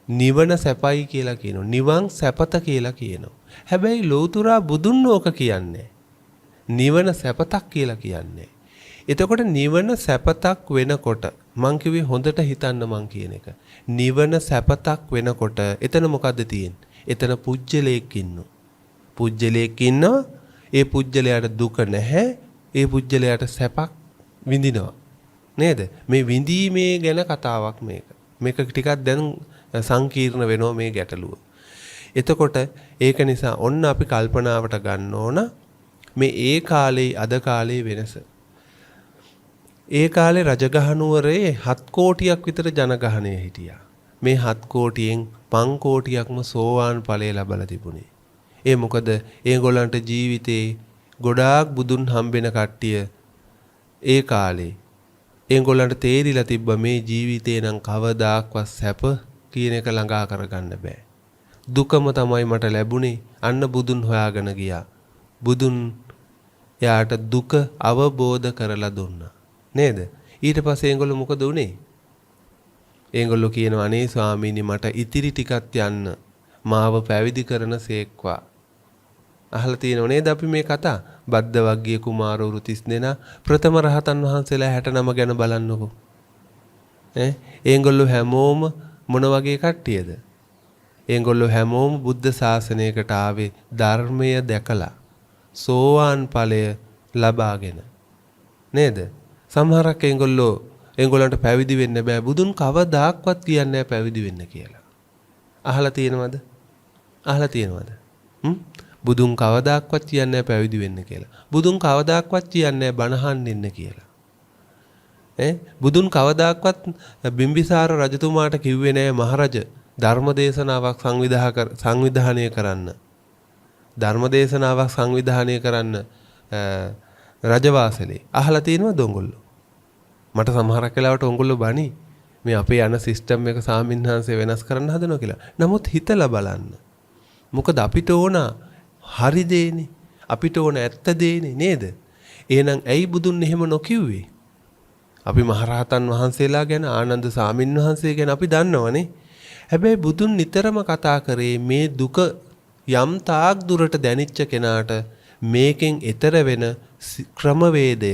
Speaker 2: නිවන සැපයි කියලා කියනවා. නිවන් සැපත කියලා කියනවා. හැබැයි ලෝතුරා බුදුන් ඕක කියන්නේ නිවන සැපතක් කියලා කියන්නේ. එතකොට නිවන සැපතක් වෙනකොට මං කිව්වේ හොඳට හිතන්න මං කියන එක. නිවන සැපතක් වෙනකොට එතන මොකද්ද තියෙන්නේ? එතන පුජ්‍යලයක් ඉන්නවා. පුජ්‍යලයක් ඉන්නවා. ඒ පුජ්‍යලයට දුක නැහැ. ඒ පුජ්‍යලයට සැපක් විඳිනවා. නේද? මේ විඳීමේ ගැන කතාවක් මේක. මේක ටිකක් දැන් සංකීර්ණ වෙනවා මේ ගැටලුව. එතකොට ඒක නිසා ඔන්න අපි කල්පනාවට ගන්න ඕන මේ ඒ කාලේ අද කාලේ වෙනස. ඒ කාලේ රජගහ නුවරේ 7 කෝටියක් විතර ජනගහනය හිටියා. මේ 7 කෝටියෙන් 5 කෝටියක්ම සෝවාන් ඵලය ලැබලා තිබුණේ. ඒ මොකද ඒගොල්ලන්ට ජීවිතේ ගොඩාක් බුදුන් හම්බෙන කට්ටිය ඒ කාලේ ඒගොල්ලන්ට තේරිලා තිබ්බ මේ ජීවිතේ නම් කවදාක්වත් සැප කියන එක ළඟා කරගන්න බෑ. දුකම තමයි මට ලැබුණේ. අන්න බුදුන් හොයාගෙන ගියා. බුදුන් යාට දුක අවබෝධ කරලා දුන්නා. නේද? ඊට පස්සේ ඒගොල්ලෝ මොකද උනේ? ඒගොල්ලෝ කියනවා අනේ ස්වාමීනි මට ඉතිරි ටිකක් යන්න මාව පැවිදි කරන සේක්වා. අහලා තියෙනව නේද අපි මේ කතා? බද්දවග්ගිය කුමාරවරු 30 දෙනා ප්‍රථම රහතන් වහන්සේලා 69 ගැන බලන්නකෝ. ඒගොල්ලෝ හැමෝම මොන වගේ කට්ටියද? ඒගොල්ලෝ හැමෝම බුද්ධ ශාසනයකට ආවේ ධර්මය දැකලා සෝවාන් ඵලය ලබාගෙන. නේද? සමහරක් ඒගොල්ලන්ට පැවිදි වෙන්න බෑ. බුදුන් කවදාක්වත් කියන්නේ නැහැ පැවිදි වෙන්න කියලා. අහලා තියෙනවද? අහලා තියෙනවද? බුදුන් කවදාක්වත් කියන්නේ නැහැ පැවිදි වෙන්න කියලා. බුදුන් කවදාක්වත් කියන්නේ නැහැ බණ අහන්න ඉන්න කියලා. බුදුන් කවදාක්වත් බිම්බිසාර රජතුමාට කිව්වේ නැහැ මහරජ ධර්මදේශනාවක් සංවිධානය කරන්න. ධර්මදේශනාවක් සංවිධානය කරන්න රජවාසලේ. අහලා තියෙනවද ඔයගොල්ලෝ? මට සමහරක් වෙලාවට ඔයගොල්ලෝ බණි මේ අපේ යන සිස්ටම් එක සාමින්හන්සේ වෙනස් කරන්න හදනවා කියලා. නමුත් හිතලා බලන්න. මොකද අපිට ඕන හරි දේනේ. අපිට ඕන ඇත්ත දේනේ නේද? එහෙනම් ඇයි බුදුන් එහෙම නොකිව්වේ? අපි මහරහතන් වහන්සේලා ගැන ආනන්ද සාමින් වහන්සේ ගැන අපි දන්නවනේ. හැබැයි බුදුන් නිතරම කතා කරේ මේ දුක යම් තාක් දුරට දැනෙච්ච කෙනාට මේකෙන් එතර වෙන ක්‍රමවේදය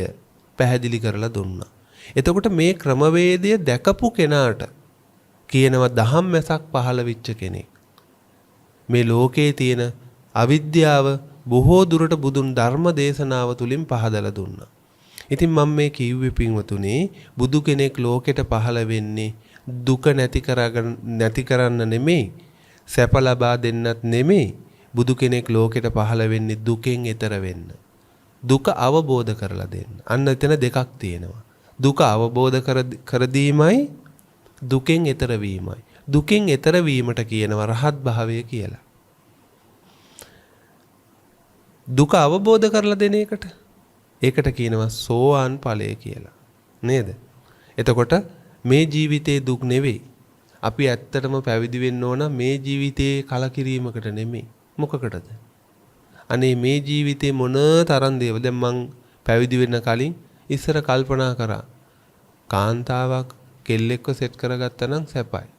Speaker 2: පැහැදිලි කරලා දුන්නා. එතකොට මේ ක්‍රමවේදය දැකපු කෙනාට කියනවා දහම් මැසක් පහළ වෙච්ච කෙනෙක්. මේ ලෝකේ තියෙන අවිද්‍යාව බොහෝ දුරට බුදුන් ධර්ම දේශනාව තුලින් පහදලා දුන්නා. ඉතින් මම මේ කිව්වේ පින්වතුනි බුදු කෙනෙක් ලෝකෙට පහළ වෙන්නේ දුක නැති කරන්න නෙමෙයි, සැප ලබා දෙන්නත් නෙමෙයි. බුදු කෙනෙක් ලෝකෙට පහළ වෙන්නේ දුකෙන් එතර වෙන්න. දුක අවබෝධ කරලා දෙන්න. අන්න එතන දෙකක් තියෙනවා. දුක අවබෝධ කර දීමයි දුකෙන් එතර වීමයි. දුකෙන් එතර වීමට කියනවා රහත් භාවය කියලා. දුක අවබෝධ කරලා දෙන ඒකට කියනවා සෝවාන් ඵලය කියලා. නේද? එතකොට මේ ජීවිතේ දුක් නෙවෙයි. අපි ඇත්තටම පැවිදි වෙන්න ඕන මේ ජීවිතේ කලකිරීමකට නෙමෙයි. මොකකටද? අනේ මේ ජීවිතේ මොන තරම් දේව දැන් මං පැවිදි වෙන්න කලින් ඉස්සර කල්පනා කරා. කාන්තාවක් කෙල්ලෙක්ව සෙට් කරගත්තා නම් සැපයි.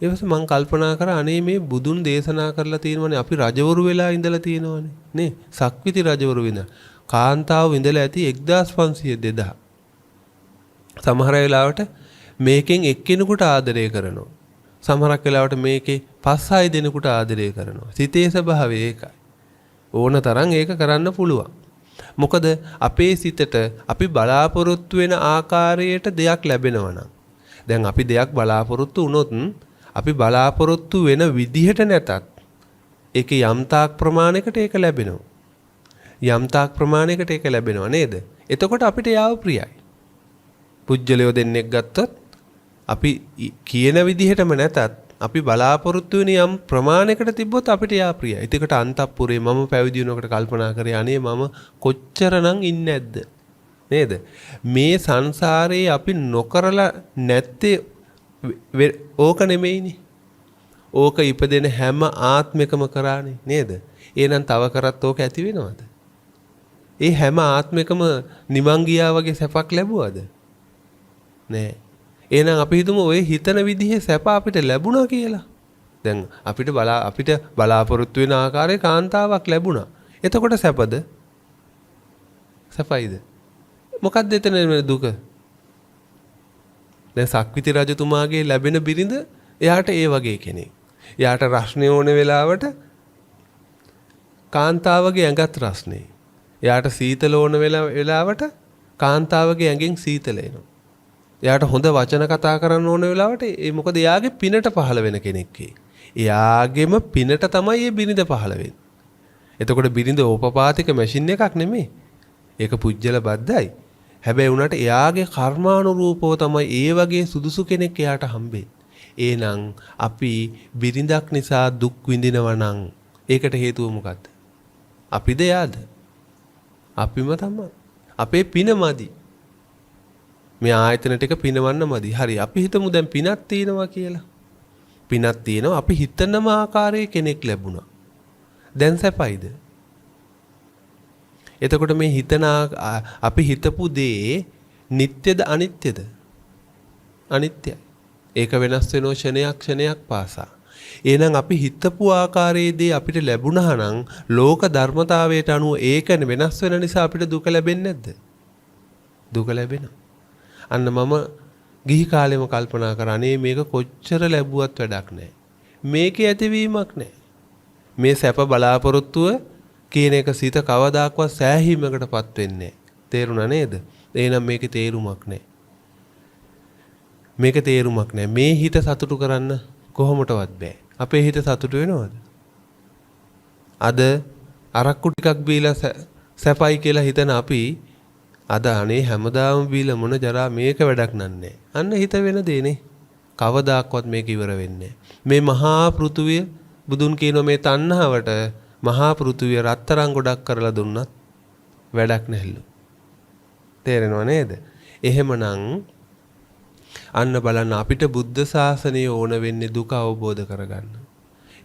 Speaker 2: ඊපස්සේ මං කල්පනා කරා අනේ මේ බුදුන් දේශනා කරලා තියෙනවනේ අපි රජවරු වෙලා ඉඳලා තියෙනවනේ නේ සක්විති රජවරු විඳ කාන්තාව විඳලා ඇති 1500 2000 සමහර වෙලාවට මේකෙන් එක්කෙනෙකුට ආදරය කරනවා සමහරක් වෙලාවට මේකේ 5-6 දෙනෙකුට ආදරය කරනවා සිතේ ස්වභාවය ඒකයි ඕන තරම් ඒක කරන්න පුළුවන් මොකද අපේ සිතට අපි බලාපොරොත්තු වෙන ආකාරයට දෙයක් ලැබෙනවා නම් දැන් අපි දෙයක් බලාපොරොත්තු වුණොත් අපි බලාපොරොත්තු වෙන විදිහට නැතත් ඒක යම්තාක් ප්‍රමාණයකට ඒක ලැබෙනවා. යම්තාක් ප්‍රමාණයකට ඒක ලැබෙනවා නේද? එතකොට අපිට යාව ප්‍රියයි. පුජ්‍යලයෝ දෙන්නෙක් ගත්තොත් අපි කියන විදිහටම නැතත් අපි බලාපොරොත්තු වෙන යම් ප්‍රමාණයකට තිබ්බොත් අපිට යා ප්‍රියයි. ඒකට අන්තපුරේ මම පැවිදි වෙනකොට කල්පනා කරේ අනේ මම කොච්චරනම් ඉන්නේ නැද්ද? නේද? මේ සංසාරේ අපි නොකරලා නැත්තේ ඕක නෙමෙයිනේ. ඕක ඉපදෙන හැම ආත්මයකම කරානේ නේද? එහෙනම් තව කරත් ඕක ඇති වෙනවද? ඒ හැම ආත්මයකම නිවන් ගියා වගේ සැපක් ලැබුවද? නෑ. එහෙනම් අපි හිතමු ඔය හිතන විදිහේ සැප අපිට ලැබුණා කියලා. දැන් අපිට බලාපොරොත්තු වෙන ආකාරයේ කාන්තාවක් ලැබුණා. එතකොට සැපද? සැපයිද? මොකක්ද එතන දුක? දැන් සක්විති රජතුමාගේ ලැබෙන බිරිඳ එයාට ඒ වගේ කෙනෙක්. එයාට රස්නේ ඕන වෙලාවට කාන්තාවගේ ඇඟත් රස්නේ. එයාට සීතල ඕන වෙලාවට කාන්තාවගේ ඇඟෙන් සීතල එනවා. එයාට හොඳ වචන කතා කරන්න ඕන වෙලාවට ඒ මොකද එයාගේ පිනට පහළ වෙන කෙනෙක්. එයාගේම පිනට තමයි මේ බිරිඳ පහළ වෙන්නේ. එතකොට බිරිඳ ඕපපාතික මැෂින් එකක් නෙමෙයි. ඒක පුජ්‍යල බද්දයි. හැබැයි උනාට එයාගේ කර්මානුරූපව තමයි ඒ වගේ සුදුසු කෙනෙක් එයාට හම්බෙන්නේ. එහෙනම් අපි බිරිඳක් නිසා දුක් විඳිනවා නම් ඒකට හේතුව මොකද්ද? අපිද යාද? අපිම තමයි. අපේ පිනමදි. මේ ආයතන ටික පිනවන්න මදි. හරි අපි හිතමු දැන් පිනක් තියෙනවා කියලා. පිනක් තියෙනවා අපි හිතනම ආකාරයේ කෙනෙක් ලැබුණා. දැන් සැපයිද? එතකොට මේ අපි හිතපු දේ නිට්ටයද අනිත්‍යද? අනිත්‍යයි. ඒක වෙනස් වෙනෝ ක්ෂණයක් පාසා. එහෙනම් අපි හිතපු ආකාරයේ දේ අපිට ලැබුණා නම් ලෝක ධර්මතාවයට අනුව ඒක වෙනස් වෙන නිසා අපිට දුක ලැබෙන්නේ නැද්ද? දුක ලැබෙනවා. අන්න මම ගිහි කාලෙම කල්පනා කරා අනේ මේක කොච්චර ලැබුවත් වැඩක් නැහැ. මේකේ ඇතිවීමක් නැහැ. මේ සැප බලාපොරොත්තුව කියන එක සිත කවදාකවත් සෑහීමකටපත් වෙන්නේ නැහැ. තේරුණා නේද? එහෙනම් මේකේ තේරුමක් නැහැ. මේක තේරුමක් නැහැ. මේ හිත සතුටු කරන්න කොහොමටවත් බෑ. අපේ හිත සතුටු වෙනවද? අද අරක්කු ටිකක් බීලා සැපයි කියලා හිතන අපි අද අනේ හැමදාම බීලා මොන ජරා මේක වැඩක් නන්නේ. අන්න හිත වෙන දේනේ. කවදාක්වත් මේක ඉවර වෙන්නේ මේ මහා පෘථුවිය බුදුන් කියන මේ තණ්හාවට මහා පෘථුවිය රත්තරන් ගොඩක් කරලා දුන්නත් වැඩක් නැහැලු. තේරෙනව නේද? එහෙමනම් අන්න බලන්න අපිට බුද්ධ ශාසනය ඕන වෙන්නේ දුක අවබෝධ කරගන්න.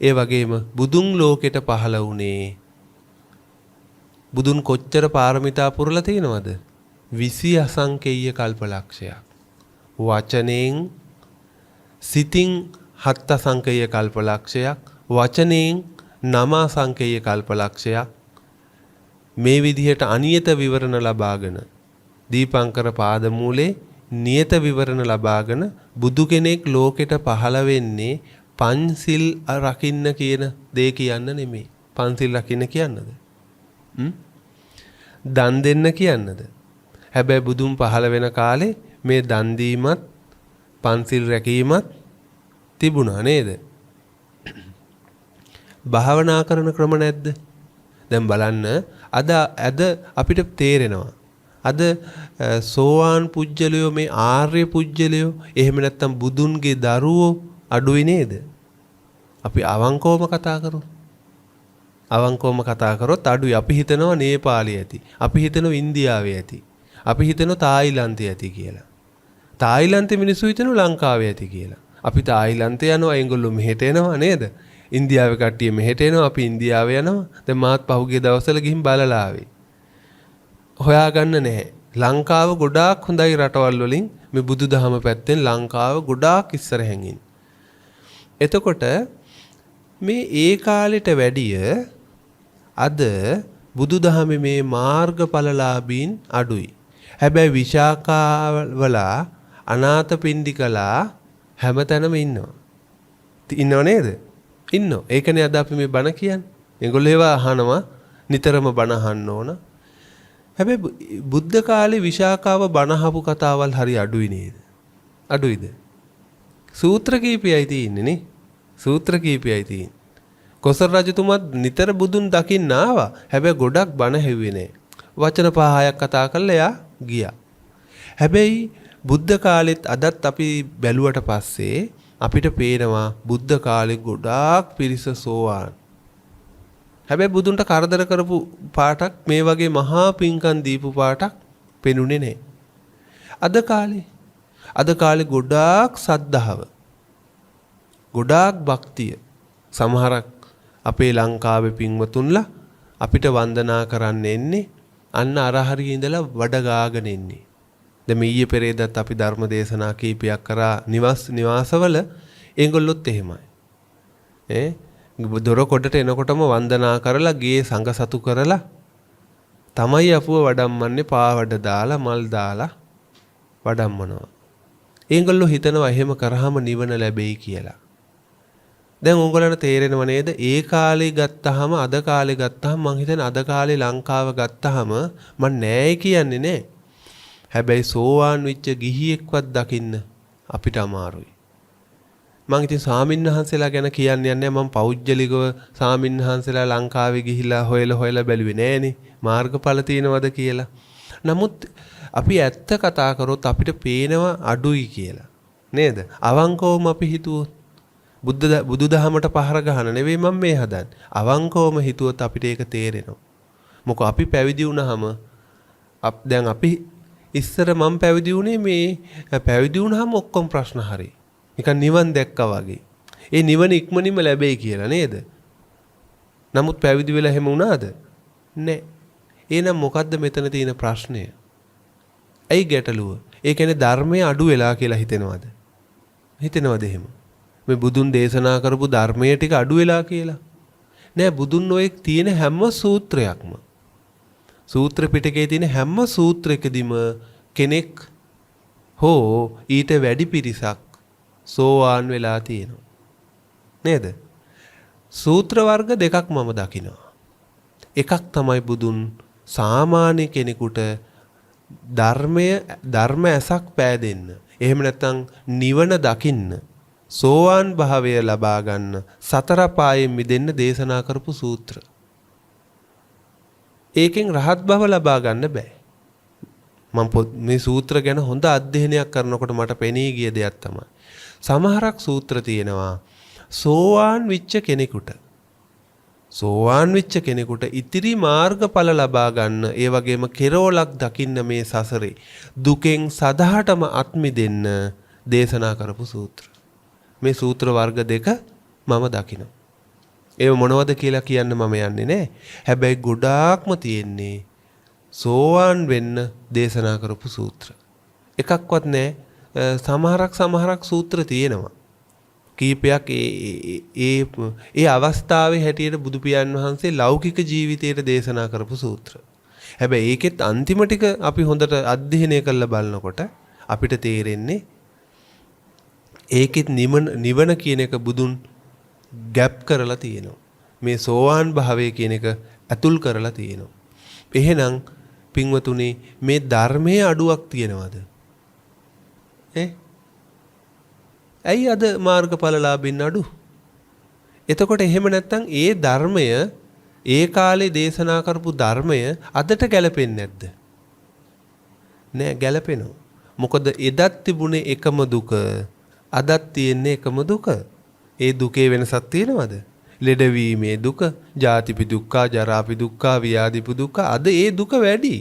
Speaker 2: ඒ වගේම බුදුන් ලෝකෙට පහළ වුණේ බුදුන් කොච්චර පාරමිතා පුරලා තියෙනවද? 20 අසංකේය කල්පලක්ෂයක්. වචනෙන් සිතින් 7 අසංකේය කල්පලක්ෂයක්, වචනෙන් 9 අසංකේය කල්පලක්ෂයක්. මේ විදිහට අනියත විවරණ ලබාගෙන දීපංකර පාදමූලේ නියත විවරණ ලබාගෙන බුදු කෙනෙක් ලෝකෙට පහළ වෙන්නේ පන්සිල් රකින්න කියන දේ කියන්න නෙමෙයි. පන්සිල් රකින්න කියන්නද? දන් දෙන්න කියන්නද? හැබැයි බුදුන් පහළ වෙන කාලේ මේ දන් දීමත් පන්සිල් රැකීමත් තිබුණා නේද? භාවනා කරන ක්‍රම නැද්ද? දැන් බලන්න අද අපිට තේරෙනවා. අද සෝවාන් පුජ්‍යලයෝ මේ ආර්ය පුජ්‍යලයෝ එහෙම නැත්නම් බුදුන්ගේ දරුවෝ අඩුයි නේද? අපි අවංකවම කතා කරමු. අවංකවම කතා කරොත් අඩුයි. අපි හිතනවා නේපාලයේ ඇති. අපි හිතනවා ඉන්දියාවේ ඇති. අපි හිතනවා තායිලන්තයේ ඇති කියලා. තායිලන්තේ මිනිස්සු හිතනවා ලංකාවේ ඇති කියලා. අපි තායිලන්තේ යනවා ඒගොල්ලෝ මෙහෙට එනවා නේද? ඉන්දියාවේ කට්ටිය මෙහෙට එනවා අපි ඉන්දියාවේ යනවා. දැන් මාත් පහුගිය දවස්වල ගිහින් බලලා ආවේ. හොයාගන්න නැහැ. ලංකාව ගොඩාක් හොඳයි රටවල් වලින් මේ බුදුදහම පැත්තෙන් ලංකාව ගොඩාක් ඉස්සරහින් ඉන්නේ. එතකොට මේ ඒ කාලෙට වැඩිය අද බුදුදහමේ මේ මාර්ගඵලලාභීන් අඩුයි. හැබැයි විශාකාවල අනාථපිණ්ඩිකලා හැමතැනම ඉන්නවා. ඉන්නව නේද? ඉන්නෝ. ඒකනේ අද අපි මේ බණ කියන්නේ. ඒගොල්ලෝ ඒවා අහනවා නිතරම බණ අහන්න ඕන. හැබැයි බුද්ධ කාලේ විශාකාව බණහපු කතාවල් හරි අඩුයි නේද? අඩුයිද? සූත්‍ර කීපයයි තියෙන්නේ නේ. සූත්‍ර කීපයයි තියෙන්නේ. කොසල් රජතුමත් නිතර බුදුන් දකින්න ආවා. හැබැයි ගොඩක් බණ හෙව්වේ නෑ. වචන 5-6ක් කතා කරලා එයා ගියා. හැබැයි බුද්ධ කාලෙත් අදත් අපි බැලුවට පස්සේ අපිට පේනවා බුද්ධ කාලේ ගොඩාක් පිරිස සෝවාන්. හැබැයි බුදුන්ට කරදර කරපු පාටක් මේ වගේ මහා පිංකම් දීපු පාටක් පෙනුනේ නැහැ. අද කාලේ ගොඩාක් සද්ධාව. ගොඩාක් භක්තිය. සමහරක් අපේ ලංකාවේ පින්වතුන්ලා අපිට වන්දනා කරන්න එන්නේ අන්න අර හරිය ඉඳලා වඩ ගාගෙන එන්නේ. දැන් මේ ඊයේ පෙරේදත් අපි ධර්ම දේශනා කීපයක් කරා නිවාසවල ඒගොල්ලොත් එහෙමයි. දොර කොටට එනකොටම වන්දනා කරලා ගේ සංඝ සතු කරලා තමයි අපුව වඩම්මන්නේ පාවඩ දාලා මල් දාලා වඩම්මනවා. ඒගොල්ලෝ හිතනවා එහෙම කරාම නිවන ලැබෙයි කියලා. දැන් ඕගොල්ලන්ට තේරෙනව නේද? ඒ කාලේ ගත්තාම අද කාලේ ගත්තාම මං හිතන්නේ අද කාලේ ලංකාව ගත්තාම මං නෑ කියන්නේ නෑ. හැබැයි සෝවාන් වෙච්ච ගිහියෙක්වත් දකින්න අපිට අමාරුයි. මං ඉතින් සාමින්හන්සලා ගැන කියන්නේ නැහැ. මං පෞද්ගලිකව සාමින්හන්සලා ලංකාවේ ගිහිලා හොයලා බැලුවේ නෑනේ මාර්ගඵල තියෙනවද කියලා. නමුත් අපි ඇත්ත කතා කරොත් අපිට පේනවා අඩුයි කියලා. නේද? අවංකවම අපි හිතුවොත් බුදුදහමට පහර ගහන නෙවෙයි මම මේ හදන්නේ. අවංකවම හිතුවොත් අපිට ඒක තේරෙනවා. මොකද අපි පැවිදි වුණාම දැන් අපි ඉස්සර මම පැවිදි වුණේ මේ පැවිදි වුණාම ඔක්කොම ප්‍රශ්න හරි. නිකන් නිවන් දැක්කා වගේ. ඒ නිවන ඉක්මනින්ම ලැබෙයි කියලා නේද? නමුත් පැවිදි වෙලා එහෙම වුණාද? නෑ. එහෙනම් මොකද්ද මෙතන තියෙන ප්‍රශ්නය? ඇයි ගැටලුව? ඒ කියන්නේ ධර්මයේ අඩු වෙලා කියලා හිතෙනවද? හිතෙනවද එහෙම? මේ බුදුන් දේශනා කරපු ධර්මයේ ටික අඩු වෙලා කියලා? නෑ, බුදුන් ඔය තියෙන හැම සූත්‍රයක්ම සූත්‍ර පිටකයේ තියෙන හැම සූත්‍රයකදීම කෙනෙක් හෝ ඊට වැඩි පිරිසක් සෝවාන් වෙලා තියෙනවා. නේද? සූත්‍ර වර්ග දෙකක් මම දකිනවා. එකක් තමයි බුදුන් සාමාන්‍ය කෙනෙකුට ධර්ම ඇසක් පෑදෙන්න. එහෙම නැත්නම් නිවන දකින්න, සෝවාන් භාවය ලබා ගන්න, සතර පායෙන් මිදෙන්න දේශනා කරපු සූත්‍ර. ඒකෙන් රහත් භව ලබා ගන්න බෑ. මම මේ සූත්‍ර ගැන හොඳ අධ්‍යයනයක් කරනකොට මට පෙනී ගිය දෙයක් තමයි. සමහරක් සූත්‍ර තියෙනවා සෝවාන් වෙච්ච කෙනෙකුට ඉතිරි මාර්ගඵල ලබා ගන්න, ඒ වගේම කෙරෝලක් දකින්න මේ සසරේ දුකෙන් සදාටම අත් මිදෙන්න දේශනා කරපු සූත්‍ර. මේ සූත්‍ර වර්ග දෙක මම දකිනවා. ඒව මොනවද කියලා කියන්න මම යන්නේ නැහැ. හැබැයි ගොඩාක්ම තියෙන්නේ සෝවාන් වෙන්න දේශනා කරපු සූත්‍ර. එකක්වත් නැහැ. සමහරක් සූත්‍ර තියෙනවා. කීපයක් ඒ අවස්ථාවේ හැටියට බුදු පියාණන් වහන්සේ ලෞකික ජීවිතයට දේශනා කරපු සූත්‍ර. හැබැයි ඒකෙත් අන්තිම ටික අපි හොඳට අධ්‍යයනය කරලා බලනකොට අපිට තේරෙන්නේ ඒකෙත් නිවන කියන එක බුදුන් ගැප් කරලා තියෙනවා. මේ සෝවාන් භාවය කියන එක ඇතුල් කරලා තියෙනවා. එහෙනම් පින්වතුනි මේ ධර්මයේ අඩුවක් තියනවද? ඇයි අද මාර්ගඵලලාභින් අඩු? එතකොට එහෙම නැත්නම් ඒ ධර්මය ඒ කාලේ දේශනා කරපු ධර්මය අදට ගැලපෙන්නේ නැද්ද? නෑ, ගැලපෙනවා. මොකද එදත් තිබුණේ එකම දුක, අදත් තියෙන්නේ එකම දුක. ඒ දුකේ වෙනසක් තියෙනවද? ලෙඩවීමේ දුක, ජාතිපි දුක්ඛ, ජරාපි දුක්ඛ, ව්‍යාධිපි දුක්ඛ. අද ඒ දුක වැඩි.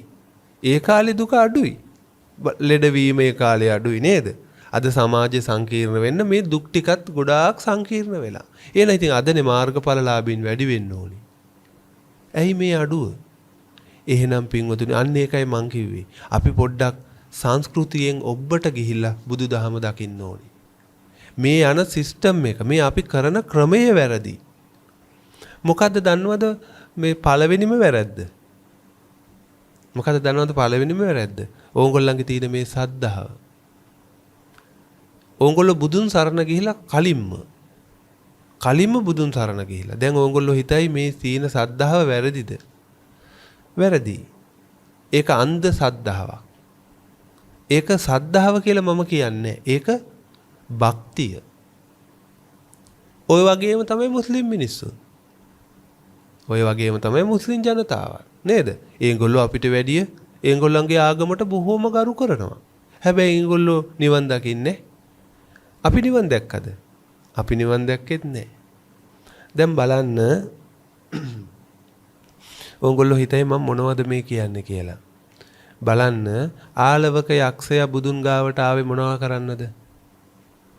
Speaker 2: ඒ කාලේ දුක අඩුයි. ලෙඩවීම ඒ කාලේ අඩුයි නේද? අද සමාජය සංකීර්ණ වෙන්න මේ දුක් ටිකත් ගොඩාක් සංකීර්ණ වෙලා. එහෙනම් ඉතින් අදනේ මාර්ගඵලලාභින් වැඩි වෙන්න ඕනේ. ඇයි මේ අඩුව? එහෙනම් පින්වතුනි අන්න ඒකයි මං කිව්වේ. අපි පොඩ්ඩක් සංස්කෘතියෙන් ඔබට ගිහිල්ලා බුදුදහම දකින්න ඕනේ. මේ යන සිස්ටම් එක, මේ අපි කරන ක්‍රමය වැරදි. මොකද්ද දන්නවද මේ පළවෙනිම වැරද්ද? මොකද්ද දන්නවද පළවෙනිම වැරද්ද? ඕගොල්ලන්ගේ තියෙන මේ සද්ධාව. ඕගොල්ලෝ බුදුන් සරණ ගිහිලා කලින්ම බුදුන් සරණ ගිහිලා. දැන් ඕගොල්ලෝ හිතයි මේ සීන සද්ධාව වැරදිද? වැරදි. ඒක අන්ධ සද්ධාවක්. ඒක සද්ධාව කියලා මම කියන්නේ. ඒක භක්තිය. ඔය වගේම තමයි මුස්ලිම් මිනිස්සු. ඔය වගේම තමයි මුස්ලිම් ජනතාව. නේද? ඒගොල්ලෝ අපිට වැඩිය ඒගොල්ලන්ගේ ආගමට බොහෝම ගරු කරනවා. හැබැයි ඒගොල්ලෝ නිවන් දකින්නේ. අපි නිවන් දැක්කද? අපි නිවන් දැක්කෙත් නැහැ. දැන් බලන්න ඕගොල්ලෝ හිතයි මම මොනවද මේ කියන්නේ කියලා. බලන්න ආලවක යක්ෂයා බුදුන් ගාවට ආවේ මොනවා කරන්නද?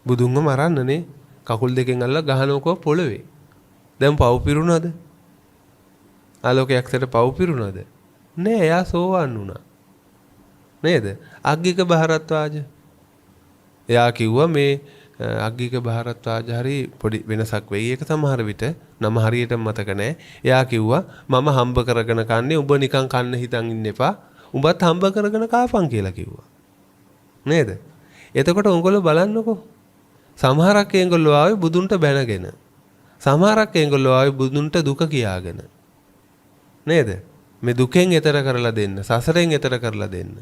Speaker 2: බුදුන්ව මරන්නනේ. කකුල් දෙකෙන් අල්ලලා ගහනකො පොළවේ. දැන් පව් පිරුණාද? ආලවක යක්ෂයට පව් පිරුණාද? නෑ, එයා සෝවන් වුණා. නේද? අග්ගික බහරත්වාජ. එයා කිව්වා මේ අග්ගික බහරත්වාජ හරි පොඩි වෙනසක් වෙයි. ඒක සමහර විට නම හරියට මතක නෑ. එයා කිව්වා මම හම්බ කරගෙන කන්නේ, උඹ නිකන් කන්න හිතන් ඉන්න එපා. උඹත් හම්බ කරගෙන කාපන් කියලා කිව්වා. නේද? එතකොට උංගොල්ලෝ බලන්නකෝ. සමහරක් ඒගොල්ලෝ ආවේ බුදුන්ට බැනගෙන. සමහරක් ඒගොල්ලෝ ආවේ බුදුන්ට දුක කියාගෙන. නේද? මේ දුකෙන් එතර කරලා දෙන්න, සසරෙන් එතර කරලා දෙන්න.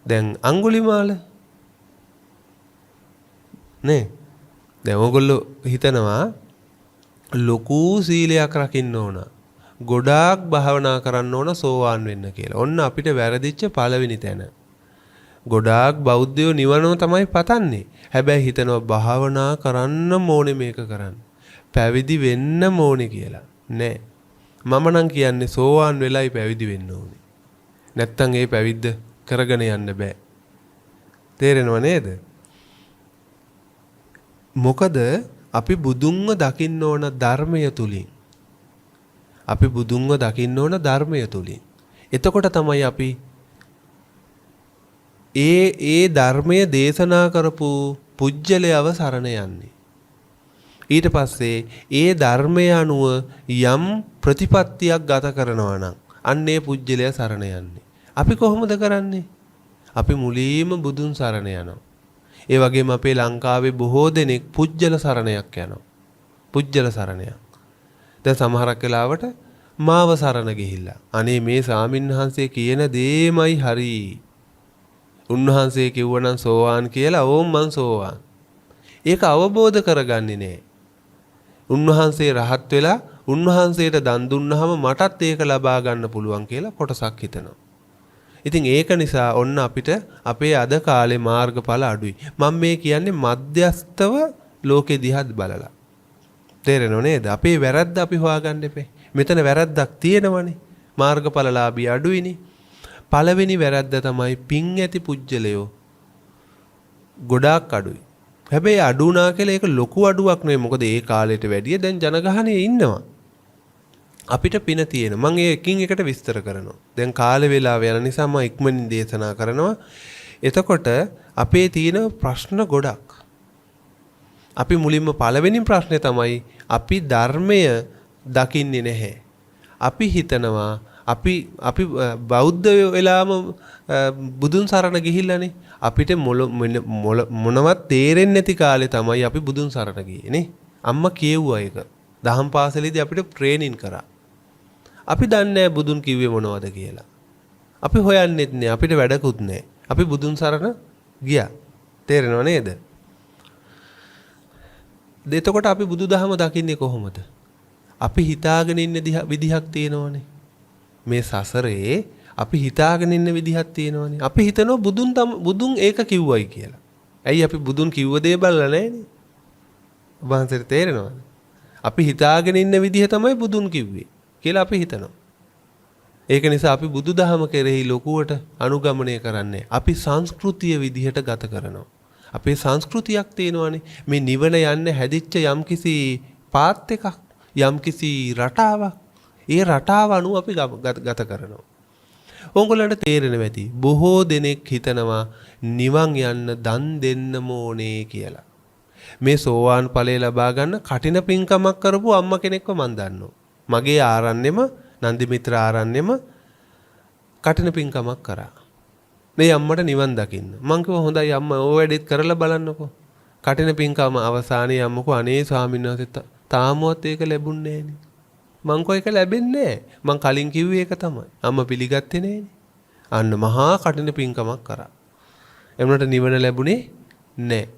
Speaker 2: දැන් අඟුලිමාල නේ. දැන් ඕගොල්ලෝ හිතනවා ලොකු සීලයක් රකින්න ඕන, ගොඩාක් භාවනා කරන්න ඕන සෝවාන් වෙන්න කියලා. ඔන්න අපිට වැරදිච්ච පළවෙනි තැන. ගොඩාක් බෞද්ධයෝ නිවනම තමයි පතන්නේ. හැබැයි හිතනවා භාවනා කරන්න ඕනේ මේක කරන්න. පැවිදි වෙන්න ඕනේ කියලා. නෑ. මම නම් කියන්නේ සෝවාන් වෙලයි පැවිදි වෙන්න ඕනේ. නැත්තම් ඒ පැවිද්ද කරගෙන යන්න බෑ. තේරෙනව නේද? මොකද අපි බුදුන්ව දකින්න ඕන ධර්මය තුලින්. අපි බුදුන්ව දකින්න ඕන ධර්මය තුලින්. එතකොට තමයි අපි ඒ ධර්මය දේශනා කරපු පුජ්‍යලයව සරණ යන්නේ. ඊට පස්සේ ඒ ධර්මය අනුව යම් ප්‍රතිපත්තියක් ගත කරනවා නම් අන්නේ පුජ්‍යලය සරණ යන්නේ. අපි කොහොමද කරන්නේ? අපි මුලින්ම බුදුන් සරණ යනවා. ඒ වගේම අපේ ලංකාවේ බොහෝ දෙනෙක් පුජ්‍යල සරණයක් යනවා. පුජ්‍යල සරණයක්. දැන් සමහරක් වෙලාවට මාව සරණ ගිහිල්ලා අනේ මේ ස්වාමින්වහන්සේ කියන දේමයි හරි. උන්වහන්සේ කිව්වනම් සෝවාන් කියලා ඕම් මං සෝවාන්. ඒක අවබෝධ කරගන්නේ නැහැ. උන්වහන්සේ රහත් වෙලා උන්වහන්සේට දන් දුන්නාම මටත් ඒක ලබා ගන්න පුළුවන් කියලා කොටසක් හිතනවා. ඉතින් ඒක නිසා ඔන්න අපිට අපේ අද කාලේ මාර්ගඵල අඩුයි. මම මේ කියන්නේ මධ්‍යස්තව ලෝකෙ දිහාත් බලලා. තේරෙනව නේද? අපේ වැරද්ද අපි හොයාගන්න එපේ. මෙතන වැරද්දක් තියෙනවනේ. මාර්ගඵලලාභී අඩුයිනේ. පළවෙනි වැරද්ද තමයි පිං ඇති පුජ්‍යලයෝ ගොඩාක් අඩුයි. හැබැයි අඩු වුණා කියලා ඒක ලොකු අඩුවක් නෙවෙයි. මොකද ඒ කාලයට වැඩිය දැන් ජනගහනයේ ඉන්නවා. අපිට පින තියෙන. මම එකින් එකට විස්තර කරනවා. දැන් කාලේ වෙලාව යන නිසා මම ඉක්මනින් දේශනා කරනවා. එතකොට අපේ තියෙන ප්‍රශ්න ගොඩක්. අපි මුලින්ම පළවෙනි ප්‍රශ්නේ තමයි අපි ධර්මය දකින්නේ නැහැ. අපි හිතනවා අපි බෞද්ධ වෙලාම බුදුන් සරණ ගිහිල්ලානේ. අපිට මොනවත් තේරෙන්නේ නැති කාලේ තමයි අපි බුදුන් සරණ ගියේ නේ. අම්මා කියෙව්වා ඒක. දහම් පාසලේදී අපිට ට්‍රේනින් කරා. අපි දන්නේ නැහැ බුදුන් කිව්වේ මොනවද කියලා. අපි හොයන්නෙත් නෑ. අපිට වැඩකුත් නෑ. අපි බුදුන් සරණ ගියා. තේරෙනව නේද? එතකොට අපි බුදුදහම දකින්නේ කොහොමද? අපි හිතාගෙන ඉන්න විදිහක් තියෙනවනේ. මේ සසරේ අපි හිතාගෙන ඉන්න විදිහක් තියෙනවනේ. අපි හිතනවා බුදුන් ඒක කිව්වයි කියලා. ඇයි අපි බුදුන් කිව්ව දේ බලලා නැහැනේ? වහන්සේට තේරෙනවද? අපි හිතාගෙන ඉන්න විදිහ තමයි බුදුන් කිව්වේ කියලා අපි හිතනවා. ඒක නිසා අපි බුදුදහම කෙරෙහි ලොකුවට අනුගමනය කරන්නේ. අපි සංස්කෘතිය විදිහට ගත කරනවා. අපේ සංස්කෘතියක් තියෙනවානේ. මේ නිවන යන්නේ හැදිච්ච යම්කිසි පාත් එකක්, යම්කිසි රටාවක්. ඒ රටාව අනුව අපි ගත කරනවා. ඕගොල්ලන්ට තේරෙනවා ඇති. බොහෝ දෙනෙක් හිතනවා නිවන් යන්න දන් දෙන්න ඕනේ කියලා. මේ සෝවාන් ඵලය ලබා ගන්න කටින පින්කමක් කරපු අම්මා කෙනෙක්ව මම දන්නවා. මගේ ආරණ්‍යෙම නන්දිමිත්‍ර ආරණ්‍යෙම කටින පින්කමක් කරා. මේ අම්මට නිවන් දකින්න. මං කිව්වා හොඳයි අම්මා ඔය වැඩේත් කරලා බලන්නකෝ. කටින පින්කම අවසානයේ අම්මකෝ අනේ ස්වාමීන් වහන්සේ තාමවත් ඒක ලැබුණේ නෑනේ. මං කෝ ඒක ලැබෙන්නේ නෑ. මං කලින් කිව්වේ ඒක තමයි. අම්මා පිළිගත්තේ නෑනේ. අන්න මහා කටින පින්කමක් කරා. එමුණට නිවන ලැබුණේ නෑ.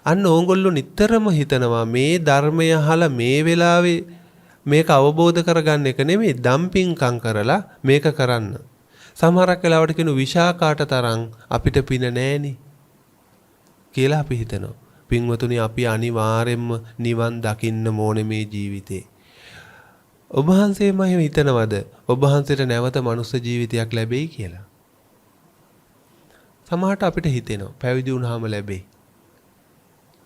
Speaker 2: අන්න ඕගොල්ලෝ නිතරම හිතනවා මේ ධර්මය අහලා මේ වෙලාවේ මේක අවබෝධ කරගන්න එක නෙමෙයි දම්පින්කම් කරලා මේක කරන්න. සමහරක් වෙලාවට කියන විශාකාට තරම් අපිට පින නැහෙනි කියලා අපි හිතනවා. පින්වතුනි අපි අනිවාර්යෙන්ම නිවන් දකින්න ඕනේ මේ ජීවිතේ. ඔබ වහන්සේම එහෙම හිතනවද? ඔබ වහන්සේට නැවත මනුස්ස ජීවිතයක් ලැබෙයි කියලා? සමහරට අපිට හිතෙනවා පැවිදි වුණාම ලැබෙයි.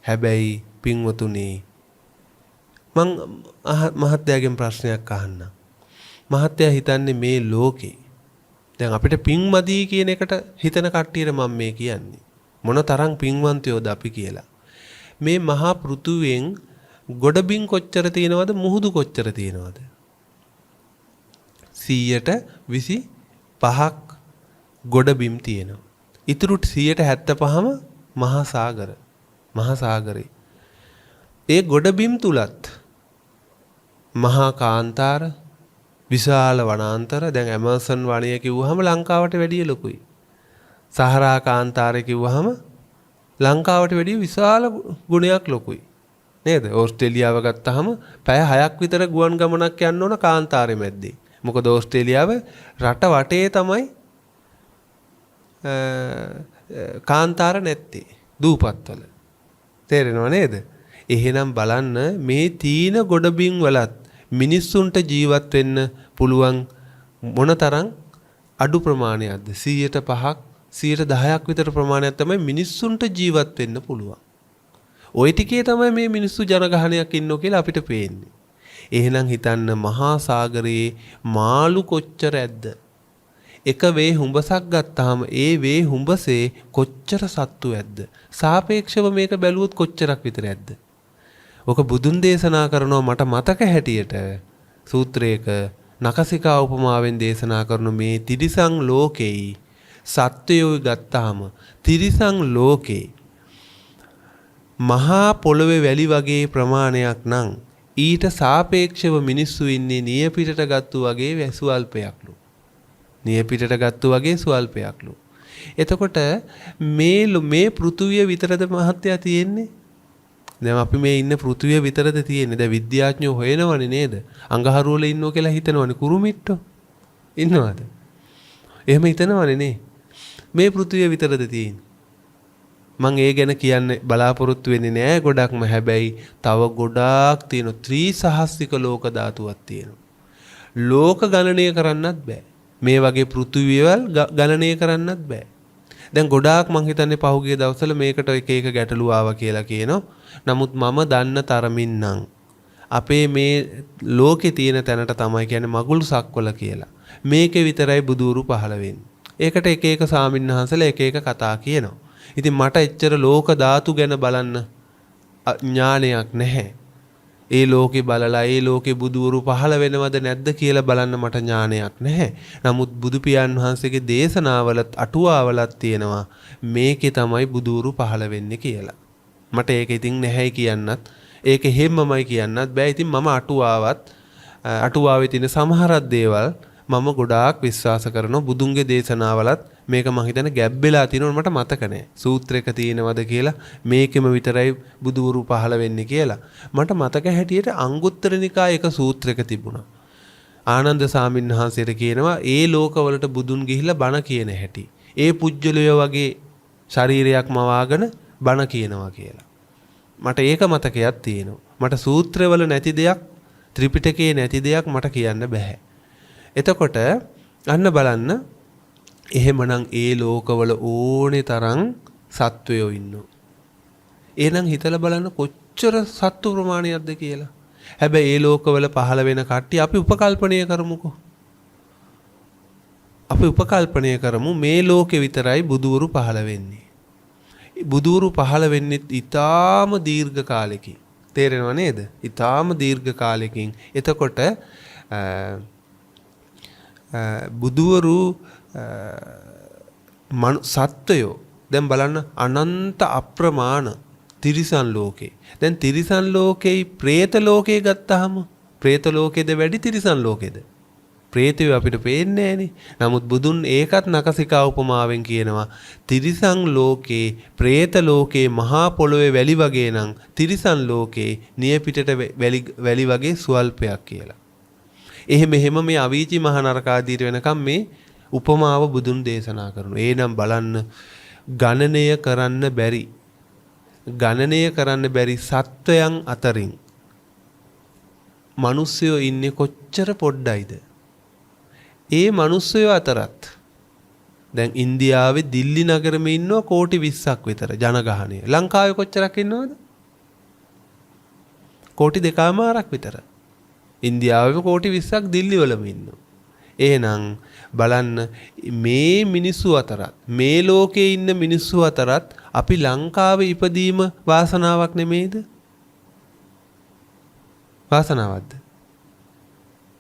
Speaker 2: හැබැයි පින්වතුනි මං මහත්තයාගෙන් ප්‍රශ්නයක් අහන්නම්. මහත්තයා හිතන්නේ මේ ලෝකේ දැන් අපිට පින්මදී කියන එකට හිතන කට්ටියට මම මේ කියන්නේ. මොන තරම් පින්වන්තයෝද අපි කියලා. මේ මහා පෘථුවියෙන් ගොඩබිම් කොච්චර තියෙනවද? මුහුදු කොච්චර තියෙනවද? 125ක් ගොඩබිම් තියෙනවා. ඉතුරු 175ම මහා සාගර. මහා සාගරේ. ඒ ගොඩබිම් තුලත් මහා කාන්තාර විශාල වනාන්තර දැන් ඇමසන් වනය කිව්වහම ලංකාවට වැඩිය ලොකුයි. සහරා කාන්තාරය කිව්වහම ලංකාවට වැඩිය විශාල ගුණයක් ලොකුයි. නේද? ඕස්ට්‍රේලියාව ගත්තාම පැය 6ක් විතර ගුවන් ගමනක් යන්න ඕන කාන්තාරෙ මැද්දේ. මොකද ඕස්ට්‍රේලියාව රට වටේ තමයි කාන්තාර නැත්තේ. දූපත්වල. තේරෙනව නේද? එහෙනම් බලන්න මේ තීන ගොඩබිම් වලත් මිනිස්සුන්ට ජීවත් වෙන්න පුළුවන් මොනතරම් අඩු ප්‍රමාණයක්ද? 105ක් 110ක් විතර ප්‍රමාණයක් තමයි මිනිස්සුන්ට ජීවත් වෙන්න පුළුවන්. ওই ටිකේ තමයි මේ මිනිස්සු ජනගහනයක් ඉන්නෝ කියලා අපිට පේන්නේ. එහෙනම් හිතන්න මහා සාගරයේ මාළු කොච්චර ඇද්ද? එක වේ හුඹසක් ගත්තාම ඒ වේ හුඹසේ කොච්චර සත්තු ඇද්ද? සාපේක්ෂව මේක බැලුවොත් කොච්චරක් විතර ඇද්ද? ඔක බුදුන් දේශනා කරනවා මට මතක හැටියට සූත්‍රයක නකසිකා උපමාවෙන් දේශනා කරන මේ තිරිසන් ලෝකෙයි සත්වයෝ ගත්තාම තිරිසන් ලෝකේ මහා පොළොවේ වැලි වගේ ප්‍රමාණයක් නම් ඊට සාපේක්ෂව මිනිස්සු ඉන්නේ නියපිටට ගත්තු වගේ වැසුවල්පයක්ලු. නියපිටට ගත්තු වගේ සුවල්පයක්ලු. එතකොට මේ පෘථුවිය විතරද මහත්තයා තියෙන්නේ? දැන් අපි මේ ඉන්න පෘථුවිය විතරද තියෙන්නේ? දැන් විද්‍යාඥයෝ හොයනවනේ නේද? අඟහරු වල ඉන්නෝ කියලා හිතනවනේ කුරුමිට්ටෝ. ඉන්නවද? එහෙම හිතනවනේ නේ. මේ පෘථුවිය විතරද තියෙන්නේ? මම ඒ ගැන කියන්න බලාපොරොත්තු වෙන්නේ නෑ ගොඩක්ම. හැබැයි තව ගොඩාක් තියෙනවා. ත්‍රිසහස්තික ලෝක ධාතුවක් තියෙනවා. ලෝක ගණනය කරන්නත් බෑ. මේ වගේ පෘථුවියවල් ගණනය කරන්නත් බෑ. දැන් ගොඩාක් මං හිතන්නේ පහුගිය දවස්වල මේකට එක එක ගැටලු ආවා කියලා කියනවා. නමුත් මම දන්න තරමින් නම් අපේ මේ ලෝකේ තියෙන තැනට තමයි කියන්නේ මගුල් සක්වල කියලා. මේකේ විතරයි බුදුරු පහළ වෙන්නේ. ඒකට එක එක සාමින්හන්සලා එක එක කතා කියනවා. ඉතින් මට එච්චර ලෝක ධාතු ගැන බලන්න ඥානයක් නැහැ. ඒ ලෝකේ බලලා ඒ ලෝකේ බුදුවරු පහළ වෙනවද නැද්ද කියලා බලන්න මට ඥානයක් නැහැ. නමුත් බුදු පියාණන් වහන්සේගේ දේශනාවලත් අටුවාවලත් තියෙනවා මේකේ තමයි බුදුවරු පහළ වෙන්නේ කියලා. මට ඒක ඉතින් නැහැයි කියන්නත් ඒක හැමමයි කියන්නත් බෑ. ඉතින් මම අටුවාවේ තියෙන සමහරක් දේවල් මම ගොඩාක් විශ්වාස කරනවා. බුදුන්ගේ දේශනාවලත් මේක මම හිතන්නේ ගැබ් වෙලා තියෙනවනේ මට මතක නැහැ. සූත්‍රයක තියෙනවද කියලා මේකෙම විතරයි බුදුවරු පහළ වෙන්නේ කියලා. මට මතක හැටියට අංගුත්තර නිකායේ එක සූත්‍රයක තිබුණා. ආනන්ද සාමින්හන්සේට කියනවා ඒ ලෝකවලට බුදුන් ගිහිල්ලා බණ කියන හැටි. ඒ පුජ්‍යලය වගේ ශරීරයක් මවාගෙන බණ කියනවා කියලා. මට ඒක මතකයක් තියෙනවා. මට සූත්‍රවල නැති දෙයක් ත්‍රිපිටකයේ නැති දෙයක් මට කියන්න බෑ. එතකොට අන්න බලන්න එහෙමනම් ඒ ලෝකවල ඕනේ තරම් සත්වයෝ ඉන්නවා. එහෙනම් හිතලා බලන්න කොච්චර සත්ව ප්‍රමාණයක්ද කියලා. හැබැයි ඒ ලෝකවල පහළ වෙන කට්ටිය අපි උපකල්පනය කරමුකෝ. අපි උපකල්පනය කරමු මේ ලෝකෙ විතරයි බුදුවරු පහළ වෙන්නේ. බුදුවරු පහළ වෙන්නේ ඊටාම දීර්ඝ කාලෙකින්. තේරෙනව නේද? ඊටාම දීර්ඝ කාලෙකින්. එතකොට බුදුවරු සත්වයෝ දැන් බලන්න අනන්ත අප්‍රමාණ තිරිසන් ලෝකේ. දැන් තිරිසන් ලෝකේ പ്രേත ලෝකේ ගත්තාම പ്രേත ලෝකේද වැඩි තිරිසන් ලෝකේද? പ്രേතයෝ අපිට පේන්නේ නැහනේ. නමුත් බුදුන් ඒකත් නකසිකා උපමාවෙන් කියනවා තිරිසන් ලෝකේ പ്രേත ලෝකේ මහා පොළොවේ වැලි වගේ නම් තිරිසන් ලෝකේ නියපිටට වැලි වගේ සුවල්පයක් කියලා. එහෙම මේ අවීචි මහ නරකාදීට වෙනකම් මේ උපමාව බුදුන් දේශනා කරනවා. එහෙනම් බලන්න ගණනය කරන්න බැරි සත්වයන් අතරින් මිනිස්සුયો ඉන්නේ කොච්චර පොඩ්ඩයිද? ඒ මිනිස්සුયો අතරත් දැන් ඉන්දියාවේ දිල්ලි නගරෙම ඉන්නවා කෝටි 20ක් විතර ජනගහනය. ලංකාවේ කොච්චරක් ඉන්නවද? කෝටි 2මාරක් විතර. ඉන්දියාවේ කෝටි 20ක් දිල්ලි වලම ඉන්නවා. එහෙනම් බලන්න මේ මිනිස්සු අතරත් මේ ලෝකේ ඉන්න මිනිස්සු අතරත් අපි ලංකාවේ ඉපදීම වාසනාවක් නෙමෙයිද? වාසනාවක්ද?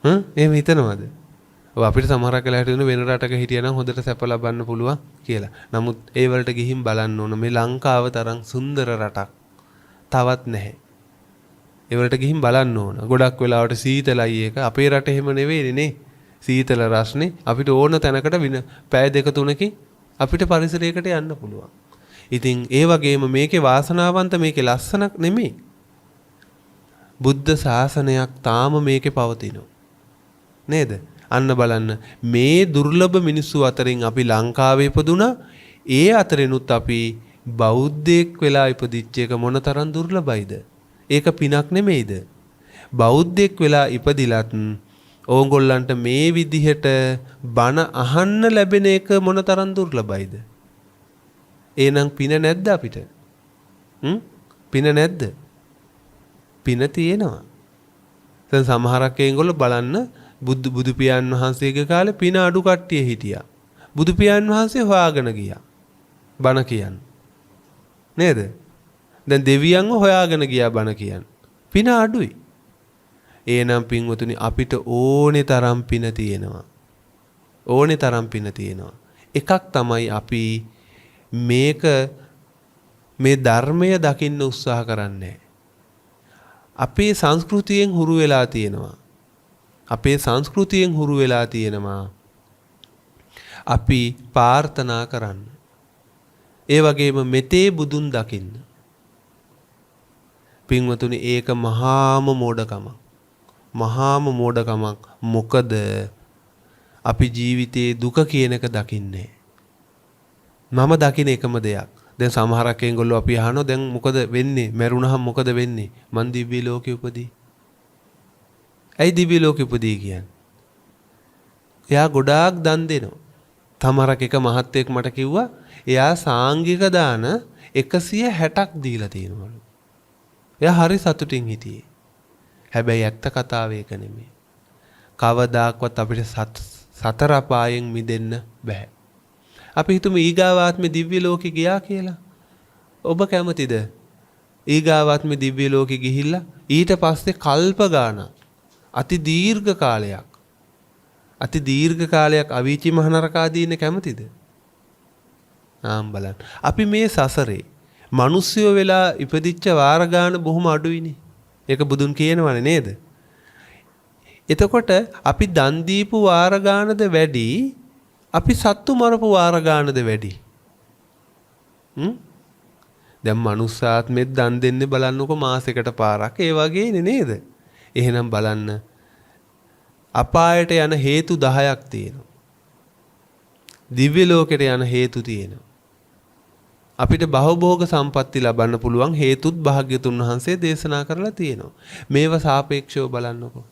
Speaker 2: එහෙම හිතනවද? ඔව් අපිට සමහරක් වෙලාවට වෙන රටක හිටියනම් හොඳට සැප ලබන්න පුළුවන් කියලා. නමුත් ඒ වලට ගිහින් බලන්න ඕන මේ ලංකාව තරම් සුන්දර රටක් තවත් නැහැ. ඒ වලට ගිහින් බලන්න ඕන. ගොඩක් වෙලාවට සීතලයි ඒක. අපේ රට එහෙම නෙවෙයිනේ නේ. සීතල රස්නේ අපිට ඕන තැනකට පැය 2-3කින් අපිට පරිසරයකට යන්න පුළුවන්. ඉතින් ඒ වගේම මේකේ වාසනාවන්ත මේකේ ලස්සනක් නෙමෙයි. බුද්ධ ශාසනයක් තාම මේකේ පවතිනවා. නේද? අන්න බලන්න මේ දුර්ලභ මිනිස්සු අතරින් අපි ලංකාවේ ඉපදුනා. ඒ අතරිනුත් අපි බෞද්ධයෙක් වෙලා ඉපදිච්ච එක මොනතරම් දුර්ලභයිද? ඒක පිනක් නෙමෙයිද? බෞද්ධයෙක් වෙලා ඉපදිලත් ඕගොල්ලන්ට මේ විදිහට බණ අහන්න ලැබෙන එක මොනතරම් දුර්ලභයිද? එහෙනම් පින නැද්ද අපිට? පින නැද්ද? පින තියෙනවා. දැන් සමහරක් ඒගොල්ලෝ බලන්න බුදු පියාණන් වහන්සේගේ කාලේ පින අඩු කට්ටිය හිටියා. බුදු පියාණන් වහන්සේ හොයාගෙන ගියා. බණ කියන්න. නේද? දැන් දෙවියන්ව හොයාගෙන ගියා බණ කියන්න. පින අඩුයි. එහෙනම් පින්වතුනි අපිට ඕනේ තරම් පින තියෙනවා. ඕනේ තරම් පින තියෙනවා. එකක් තමයි අපි මේ ධර්මය දකින්න උත්සාහ කරන්නේ. අපේ සංස්කෘතියෙන් හුරු වෙලා තියෙනවා. අපේ සංස්කෘතියෙන් හුරු වෙලා තියෙනවා. අපි ප්‍රාර්ථනා කරන්න. ඒ වගේම මෙතේ බුදුන් දකින්න. පින්වතුනි ඒක මහාම මෝඩකමක්. මහාම මෝඩකමක්. මොකද අපි ජීවිතේ දුක කියන එක දකින්නේ. මම දකින එකම දෙයක්. දැන් සමහරක් එංගොල්ලෝ අපි අහනවා දැන් මොකද වෙන්නේ? මැරුණහම මොකද වෙන්නේ? මන් දිව්‍ය ලෝකෙ උපදී. ඇයි දිව්‍ය ලෝකෙ උපදී කියන්නේ? එයා ගොඩාක් දන් දෙනවා. තමරක් එක මහත්තයෙක් මට කිව්වා එයා සාංගික දාන 160ක් දීලා තියෙනවලු. එයා හරි සතුටින් හිටියේ. හැබැයි ඇත්ත කතාව ඒක නෙමෙයි. කවදාක්වත් අපිට සතර අපායෙන් මිදෙන්න බෑ. අපි හිතමු ඊගාවාත්මේ දිව්‍ය ලෝකෙ ගියා කියලා. ඔබ කැමතිද? ඊගාවාත්මේ දිව්‍ය ලෝකෙ ගිහිල්ලා ඊට පස්සේ කල්ප ගාණක් අති දීර්ඝ කාලයක් අවීචි මහනරකාදී ඉන්න කැමතිද? බලන්න. අපි මේ සසරේ මිනිස්සුયો වෙලා ඉපදිච්ච වාර ගාන බොහොම අඩුයිනේ. ඒක බුදුන් කියනවනේ නේද? එතකොට අපි දන් දීපු වාර ගානද වැඩි? අපි සත්තු මරපු වාර ගානද වැඩි? දැන් මනුස්සාත්මෙත් දන් දෙන්නේ බලන්නකො මාසෙකට පාරක්. ඒ වගේනේ නේද? එහෙනම් බලන්න අපායට යන හේතු 10ක් තියෙනවා. දිව්‍ය ලෝකෙට යන හේතු තියෙනවා. අපිට භවභෝග සම්පatti ලබන්න පුළුවන් හේතුත් භාග්‍යතුන් වහන්සේ දේශනා කරලා තියෙනවා. මේව සාපේක්ෂව බලන්නකො.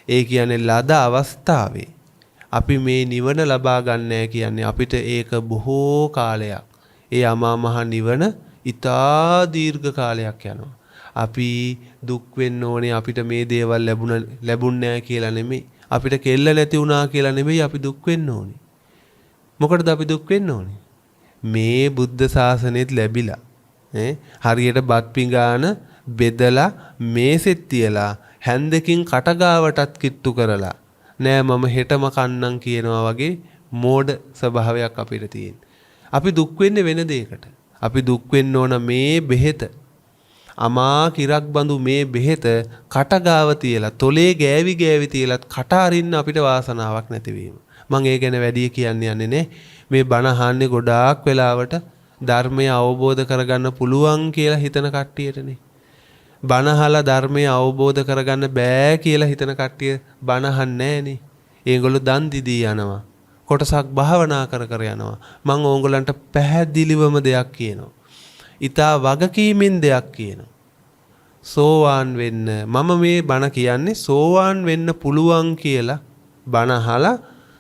Speaker 2: ඒ කියන්නේ ලද අවස්ථාවේ අපි මේ නිවන ලබා ගන්නෑ කියන්නේ අපිට ඒක බොහෝ කාලයක්. ඒ අමා මහ නිවන ඉතා දීර්ඝ කාලයක් යනවා. අපි දුක් වෙන්න ඕනේ අපිට මේ දේවල් ලැබුණ නැහැ කියලා නෙමෙයි. අපිට කෙල්ල නැති වුණා කියලා නෙමෙයි අපි දුක් වෙන්න ඕනේ. මොකටද අපි දුක් වෙන්න ඕනේ? මේ බුද්ධ ශාසනයත් ලැබිලා හරියට බත් පිඟාන බෙදලා මේසෙත් තියලා හැන්දකින් කටගාවටත් කිට්ටු කරලා නෑ මම හෙටම කන්නම් කියනවා වගේ මෝඩ ස්වභාවයක් අපිට තියෙන. අපි දුක් වෙන්නේ වෙන දෙයකට. අපි දුක් වෙන්න ඕන මේ බෙහෙත අමා කිරක් බඳු මේ බෙහෙත කටගාව තියලා තොලේ ගෑවි තියලත් කට අරින්න අපිට වාසනාවක් නැතිවීම. මම ඒ ගැන වැඩි කියන්නේ නැහැ. මේ බණ අහන්නේ ගොඩාක් වෙලාවට ධර්මය අවබෝධ කරගන්න පුළුවන් කියලා හිතන කට්ටියටනේ. බණ අහලා ධර්මය අවබෝධ කරගන්න බෑ කියලා හිතන කට්ටිය බණ අහන්නේ නැහනේ. ඒගොල්ලෝ දන් දීදී යනවා. කොටසක් භාවනා කර යනවා. මම ඕගොල්ලන්ට පැහැදිලිවම දෙයක් කියනවා. ඊතා වගකීමෙන් දෙයක් කියනවා. සෝවාන් වෙන්න මම මේ බණ කියන්නේ සෝවාන් වෙන්න පුළුවන් කියලා බණ අහලා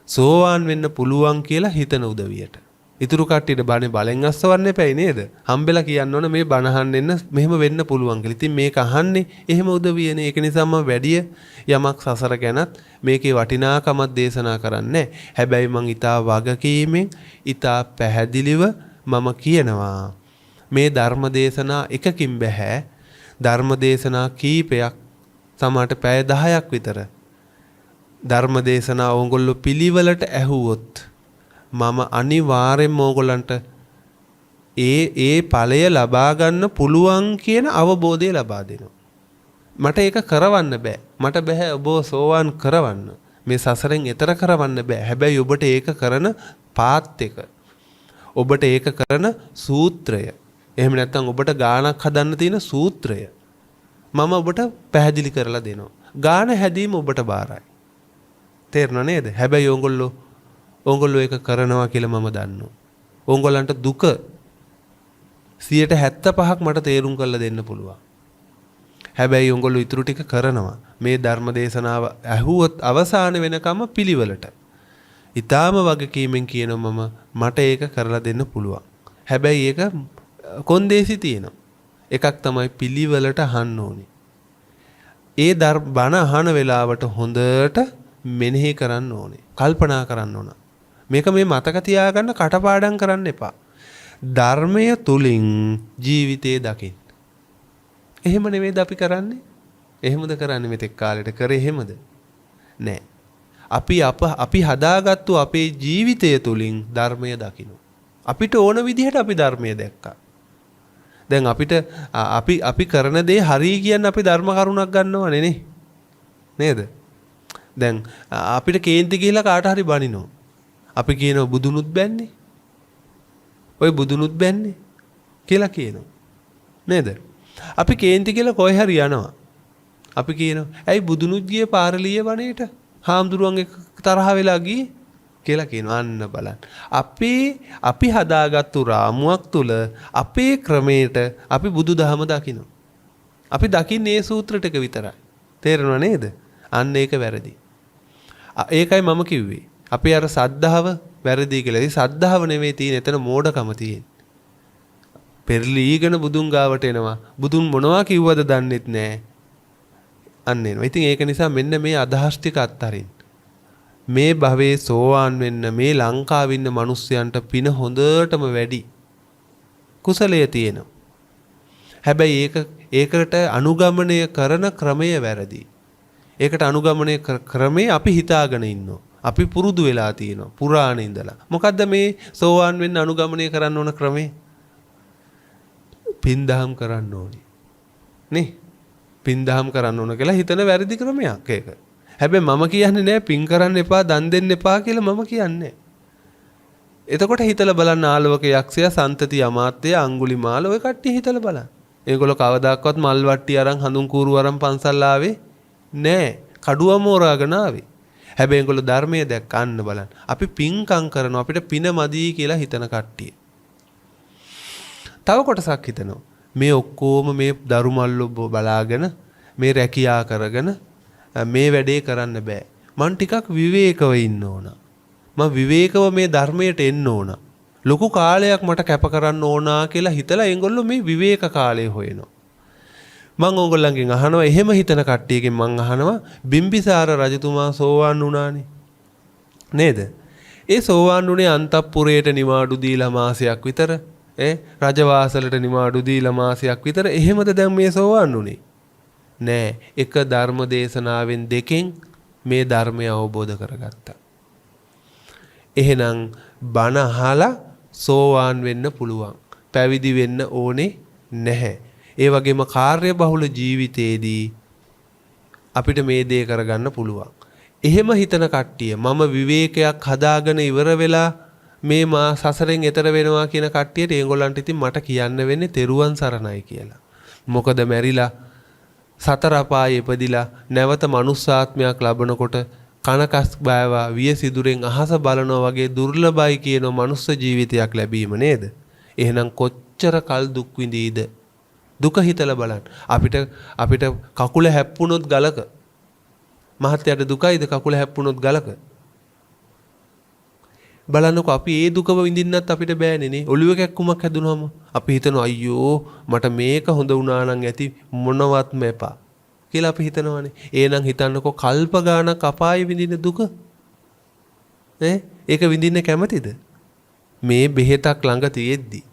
Speaker 2: සෝවාන් වෙන්න පුළුවන් කියලා හිතන උදවියට. ඉතුරු කට්ටියට බණේ බලෙන් අස්සවන්න එපයි නේද? හම්බෙලා කියන්න ඕන මේ බණ අහන්න එන්න මෙහෙම වෙන්න පුළුවන් කියලා. ඉතින් මේක අහන්නේ එහෙම උදවියනේ. ඒක නිසා මම වැඩි යමක් සසර ගැනත් මේකේ වටිනාකමක් දේශනා කරන්නේ. හැබැයි මං ඊටා වගකීමෙන් ඊටා පැහැදිලිව මම කියනවා මේ ධර්ම දේශනා එකකින් බෑ. ධර්ම දේශනා කීපයක් සමහරට පැය 10ක් විතර ධර්ම දේශනා ඕගොල්ලෝ පිළිවෙලට ඇහුවොත් මම අනිවාර්යෙන්ම ඕගොල්ලන්ට ඒ ඵලය ලබා ගන්න පුළුවන් කියන අවබෝධය ලබා දෙනවා. මට ඒක කරවන්න බෑ. මට බෑ ඔබ සෝවාන් කරවන්න. මේ සසරෙන් එතර කරවන්න බෑ. හැබැයි ඔබට ඒක කරන පාත් එක. ඔබට ඒක කරන සූත්‍රය. එහෙම නැත්නම් ඔබට ගානක් හදන්න තියෙන සූත්‍රය මම ඔබට පැහැදිලි කරලා දෙනවා. ගාන හැදීම ඔබට බාරයි. තේරෙනව නේද? හැබැයි ඕගොල්ලෝ ඒක කරනවා කියලා මම දන්නවා. ඕගොල්ලන්ට දුක 75%ක් මට තේරුම් කරලා දෙන්න පුළුවන්. හැබැයි ඕගොල්ලෝ ඊටු ටික කරනවා. මේ ධර්ම දේශනාව ඇහුවොත් අවසාන වෙනකම් පිළිවෙලට. ඊටාම වගකීමෙන් කියනවා මට ඒක කරලා දෙන්න පුළුවන්. හැබැයි ඒක කොන්දේසි තියෙනවා. එකක් තමයි පිළිවෙලට අහන්න ඕනේ. ඒ බණ අහන වෙලාවට හොඳට මෙනෙහි කරන්න ඕනේ. කල්පනා කරන්න ඕන. මේක මේ මතක තියාගන්න කටපාඩම් කරන්න එපා. ධර්මය තුලින් ජීවිතේ දකින්න. එහෙම නෙවෙයිද අපි කරන්නේ? එහෙමද කරන්නේ මෙතෙක් කාලෙට කරේ එහෙමද? නෑ. අපි හදාගත්තු අපේ ජීවිතය තුලින් ධර්මය දකින්න. අපිට ඕන විදිහට අපි ධර්මය දැක්කා. දැන් අපිට අපි කරන දේ හරි කියන්නේ අපි ධර්ම කරුණක් ගන්නවනේ නේ. නේද? දැන් අපිට කේන්ති ගිහිලා කාට හරි බනිනවා. අපි කියනවා බුදුනුත් බැන්නේ. ඔය බුදුනුත් බැන්නේ කියලා කියනවා. නේද? අපි කේන්ති කියලා කොයි හරි යනවා. අපි කියනවා ඇයි බුදුනුත් ගියේ පාරලිය වනේට? හාමුදුරුවන් එක්ක තරහ වෙලා ගියේ කියලා කියනවා. අන්න බලන්න. අපි හදාගත්තු රාමුවක් තුල අපේ ක්‍රමයට අපි බුදුදහම දකිනවා. අපි දකින්නේ මේ සූත්‍ර ටික විතරයි. තේරෙනව නේද? අන්න ඒක වැරදි. ඒකයි මම කිව්වේ. අපි අර සද්ධාව වැරදි කියලා. ඒ සද්ධාව නෙමෙයි තියෙන්නේ. එතන මෝඩකම තියෙන්නේ. පෙරලීගෙන බුදුන් ගාවට එනවා. බුදුන් මොනවා කිව්වද දන්නෙත් නැහැ. අන්න එනවා. ඉතින් ඒක නිසා මෙන්න මේ අදහස් ටික අත්හරින්න. මේ භවයේ සෝවාන් වෙන්න මේ ලංකාවේ ඉන්න මිනිස්සයන්ට පින හොඳටම වැඩි. කුසලයේ තියෙනවා. හැබැයි ඒකට අනුගමනය කරන ක්‍රමය වැරදි. ඒකට අනුගමනය ක්‍රමේ අපි හිතාගෙන ඉන්නවා. අපි පුරුදු වෙලා තියෙනවා පුරාණේ ඉඳලා. මොකද්ද මේ සෝවාන් වෙන්න අනුගමනය කරන්න ඕන ක්‍රමේ? පින්දහම් කරන්න ඕනේ. නේ? පින්දහම් කරන්න ඕන කියලා හිතන වැරදි ක්‍රමයක් ඒක. හැබැයි මම කියන්නේ නෑ පින් කරන්න එපා, දන් දෙන්න එපා කියලා මම කියන්නේ. එතකොට හිතලා බලන්න ආලවක යක්ෂයා, සන්තති අමාත්‍ය, අඟුලිමාල ඔය කට්ටිය හිතලා බලන්න. ඒගොල්ලෝ කවදාකවත් මල් වට්ටි අරන් හඳුන් කූරු අරන් පන්සල් ආවේ නෑ. කඩුවම හොරාගෙන ආවේ. හැබැයි ඒගොල්ලෝ ධර්මයේ දැක්කන්න බලන්න. අපි පින්කම් කරනවා අපිට පින මදි කියලා හිතන කට්ටිය. තව කොටසක් හිතනවා මේ ඔක්කොම මේ දරුමල්ලෝ බලාගෙන මේ රැකියා කරගෙන මේ වැඩේ කරන්න බෑ. මං ටිකක් විවේකව ඉන්න ඕන. මම විවේකව මේ ධර්මයට එන්න ඕන. ලොකු කාලයක් මට කැප කරන්න ඕනා කියලා හිතලා ඒගොල්ලෝ මේ විවේක කාලය හොයනවා. මං ඕගොල්ලන්ගෙන් අහනවා එහෙම හිතන කට්ටියකින් මං අහනවා බිම්බිසාර රජතුමා සෝවාන් වුණානේ. නේද? ඒ සෝවාන් වුණේ අන්තපුරයට නිවාඩු දීලා මාසයක් විතර. රජවාසලට නිවාඩු දීලා මාසයක් විතර. එහෙමද දැන් මේ සෝවාන් වුණේ? නෑ. එක ධර්ම දේශනාවෙන් දෙකෙන් මේ ධර්මය අවබෝධ කරගත්තා. එහෙනම් බණ අහලා සෝවාන් වෙන්න පුළුවන්. පැවිදි වෙන්න ඕනේ නැහැ. ඒ වගේම කාර්යබහුල ජීවිතයේදී අපිට මේ දේ කරගන්න පුළුවන්. එහෙම හිතන කට්ටිය මම විවේකයක් හදාගෙන ඉවර වෙලා මේ මා සසරෙන් එතර වෙනවා කියන කට්ටියට ඒගොල්ලන්ට ඉතින් මට කියන්න වෙන්නේ තෙරුවන් සරණයි කියලා. මොකද මැරිලා සතර අපායේ ඉපදිලා නැවත මනුස්සාත්මයක් ලබනකොට කනකස් බෑවා විය සිදුරෙන් අහස බලනවා වගේ දුර්ලභයි කියන මනුස්ස ජීවිතයක් ලැබීම නේද? එහෙනම් කොච්චර කල් දුක් විඳීද? දුක හිතලා බලන්න. අපිට කකුල හැප්පුණොත් ගලක මහත්යට දුකයිද කකුල හැප්පුණොත් ගලක? බලන්නකො අපි ඒ දුකව විඳින්නත් අපිට බෑනේ නේ. ඔළුව කැක්කුමක් හැදුනම අපි හිතනවා අයියෝ මට මේක හොඳ වුණා නම් ඇති මොනවත්ම එපා කියලා අපි හිතනවානේ. එහෙනම් හිතන්නකො කල්ප ගානක් අපායේ විඳින දුක. ඒක විඳින්න කැමතිද? මේ බෙහෙතක් ළඟ තියෙද්දි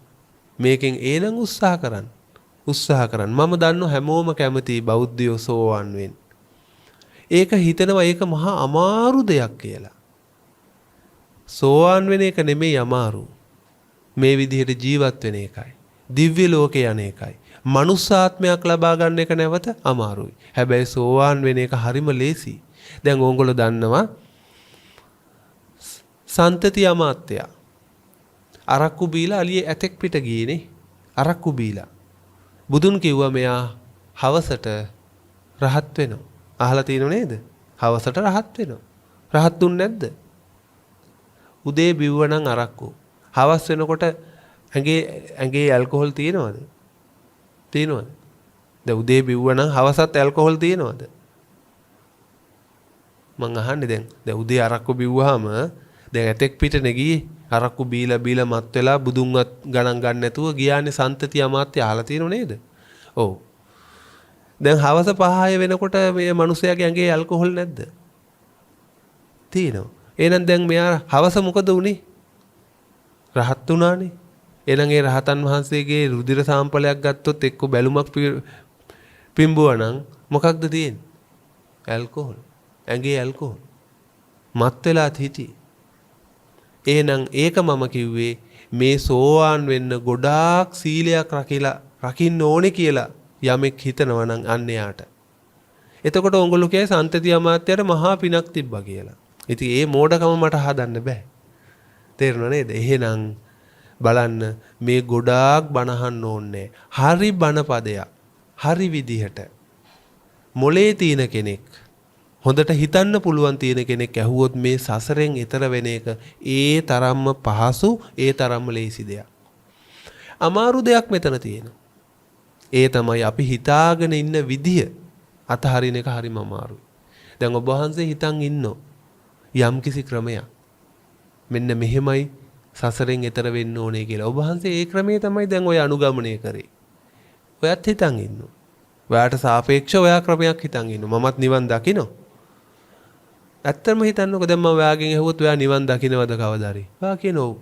Speaker 2: මේකෙන් එහෙනම් උත්සාහ කරන්න. මම දන්නව හැමෝම කැමති බෞද්ධයෝ සෝවන් වෙන්න. ඒක හිතනවා ඒක මහා අමාරු දෙයක් කියලා. සෝවාන් වෙන එක නෙමෙයි අමාරු. මේ විදිහට ජීවත් වෙන එකයි. දිව්‍ය ලෝකේ යන එකයි. මනුස්සාත්මයක් ලබා ගන්න එක නැවත අමාරුයි. හැබැයි සෝවාන් වෙන එක හරිම ලේසි. දැන් ඕගොල්ලෝ දන්නවා සන්තති අමාත්‍යා අරක්කු බීලා අලියේ ඇතෙක් පිට ගියේනේ. අරක්කු බීලා. බුදුන් කිව්වා මෙයා හවසට රහත් වෙනවා. අහලා තියෙනව නේද? හවසට රහත් වෙනවා. රහත් දුන්නේ නැද්ද? උදේ බිව්වනම් අරක්කු. හවස් වෙනකොට ඇඟේ ඇල්කොහොල් තියෙනවද? තියෙනවද? දැන් උදේ බිව්වනම් හවසත් ඇල්කොහොල් තියෙනවද? මං අහන්නේ දැන් උදේ අරක්කු බිව්වහම දැන් ඇතෙක් පිටනේ ගියේ. අරක්කු බීලා මත් වෙලා බුදුන්වත් ගණන් ගන්න නැතුව ගියානේ සන්තති අමාත්‍ය අහලා තියෙනව නේද? ඔව්. දැන් හවස 5 වෙනකොට මේ මිනිහයාගේ ඇඟේ ඇල්කොහොල් නැද්ද? තියෙනවා. එහෙනම් දැන් මෙයා හවස මොකද උනේ? රහත් උනානේ. එහෙනම් ඒ රහතන් වහන්සේගේ රුධිර සාම්පලයක් ගත්තොත් එක්ක බැලුමක් පිම්බුවා නම් මොකක්ද තියෙන්නේ? ඇල්කොහොල්. ඇඟේ ඇල්කොහොල්. මත් වෙලා හිටියේ. එහෙනම් ඒක මම කිව්වේ මේ සෝවාන් වෙන්න ගොඩාක් සීලයක් රකිලා රකින්න ඕනේ කියලා යමෙක් හිතනවා නම් අන්න යාට. එතකොට ඕගොල්ලෝ කියයි සන්තති අමාත්‍යයට මහා පිනක් තිබ්බා කියලා. ඉතින් ඒ මෝඩකම මට හදන්න බෑ. තේරුණා නේද? එහෙනම් බලන්න මේ ගොඩාක් බනහන්න ඕනේ. හරි බන පදයක්. හරි විදිහට මොලේ තියෙන කෙනෙක් හොඳට හිතන්න පුළුවන් තියෙන කෙනෙක් ඇහුවොත් මේ සසරෙන් ඈතර වෙන එක ඒ තරම්ම පහසු, ඒ තරම්ම ලේසි දෙයක්. අමාරු දෙයක් මෙතන තියෙනවා. ඒ තමයි අපි හිතාගෙන ඉන්න විදිය අතහරින එක හරිම අමාරුයි. දැන් ඔබ වහන්සේ හිතන් ඉන්නෝ යම්කිසි ක්‍රමයක්. මෙන්න මෙහෙමයි සසරෙන් ඈතර වෙන්න ඕනේ කියලා. ඔබ වහන්සේ ඒ ක්‍රමයේ තමයි දැන් ඔය අනුගමනය කරේ. ඔයත් හිතන් ඉන්නෝ. ඔයාට සාපේක්ෂව ඔයා ක්‍රමයක් හිතන් ඉන්නෝ. මමත් නිවන් දකින්නෝ. ඇත්තම හිතන්නකෝ දැන් මම ඔයාගෙන් ඇහුවොත් ඔයා නිවන් දකින්නවද කවදා හරි? ඔයා කියනවා ඔව්.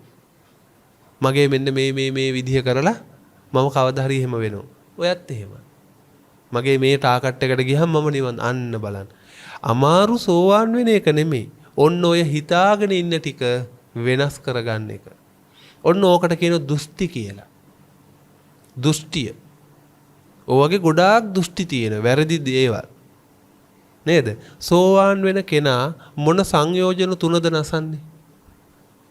Speaker 2: මගේ මෙන්න මේ විදිහ කරලා මම කවදා හරි එහෙම වෙනවා. ඔයත් එහෙමයි. මගේ මේ ටාකට් එකට ගියහම මම නිවන් අන්න බලන්න. අමාරු සෝවාන් වෙන එක නෙමෙයි. ඔන්න ඔය හිතාගෙන ඉන්න ටික වෙනස් කරගන්න එක. ඔන්න ඕකට කියනවා දෘෂ්ටි කියලා. දෘෂ්ටිය. ඔයගේ ගොඩාක් දෘෂ්ටි තියෙන වැරදි දේවල්. නේද? සෝවාන් වෙන කෙනා මොන සංයෝජන තුනද නසන්නේ?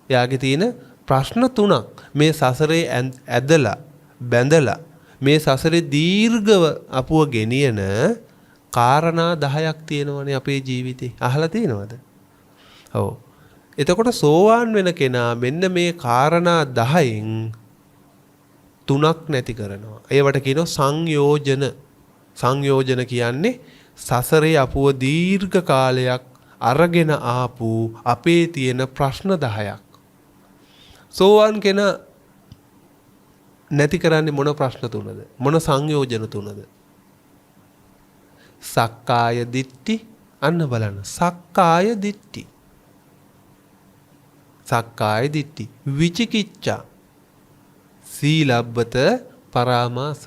Speaker 2: එයාගේ තියෙන ප්‍රශ්න තුනක් මේ සසරේ ඇදලා බැඳලා මේ සසරේ දීර්ඝව අපුව ගෙනියන කාරණා 10ක් තියෙනවනේ අපේ ජීවිතේ. අහලා තියෙනවද? ඔව්. එතකොට සෝවාන් වෙන කෙනා මෙන්න මේ කාරණා 10න් තුනක් නැති කරනවා. ඒවට කියනවා සංයෝජන. සංයෝජන කියන්නේ සසරේ අපුව දීර්ඝ කාලයක් අරගෙන ආපු අපේ තියෙන ප්‍රශ්න 10ක්. සෝවාන් කෙනා නැති කරන්නේ මොන ප්‍රශ්න තුනද? මොන සංයෝජන තුනද? සක්කාය දිට්ඨි. අන්න බලන්න. සක්කාය දිට්ඨි. සක්කාය දිට්ඨි. විචිකිච්ඡා. සීලබ්බත පරාමාස.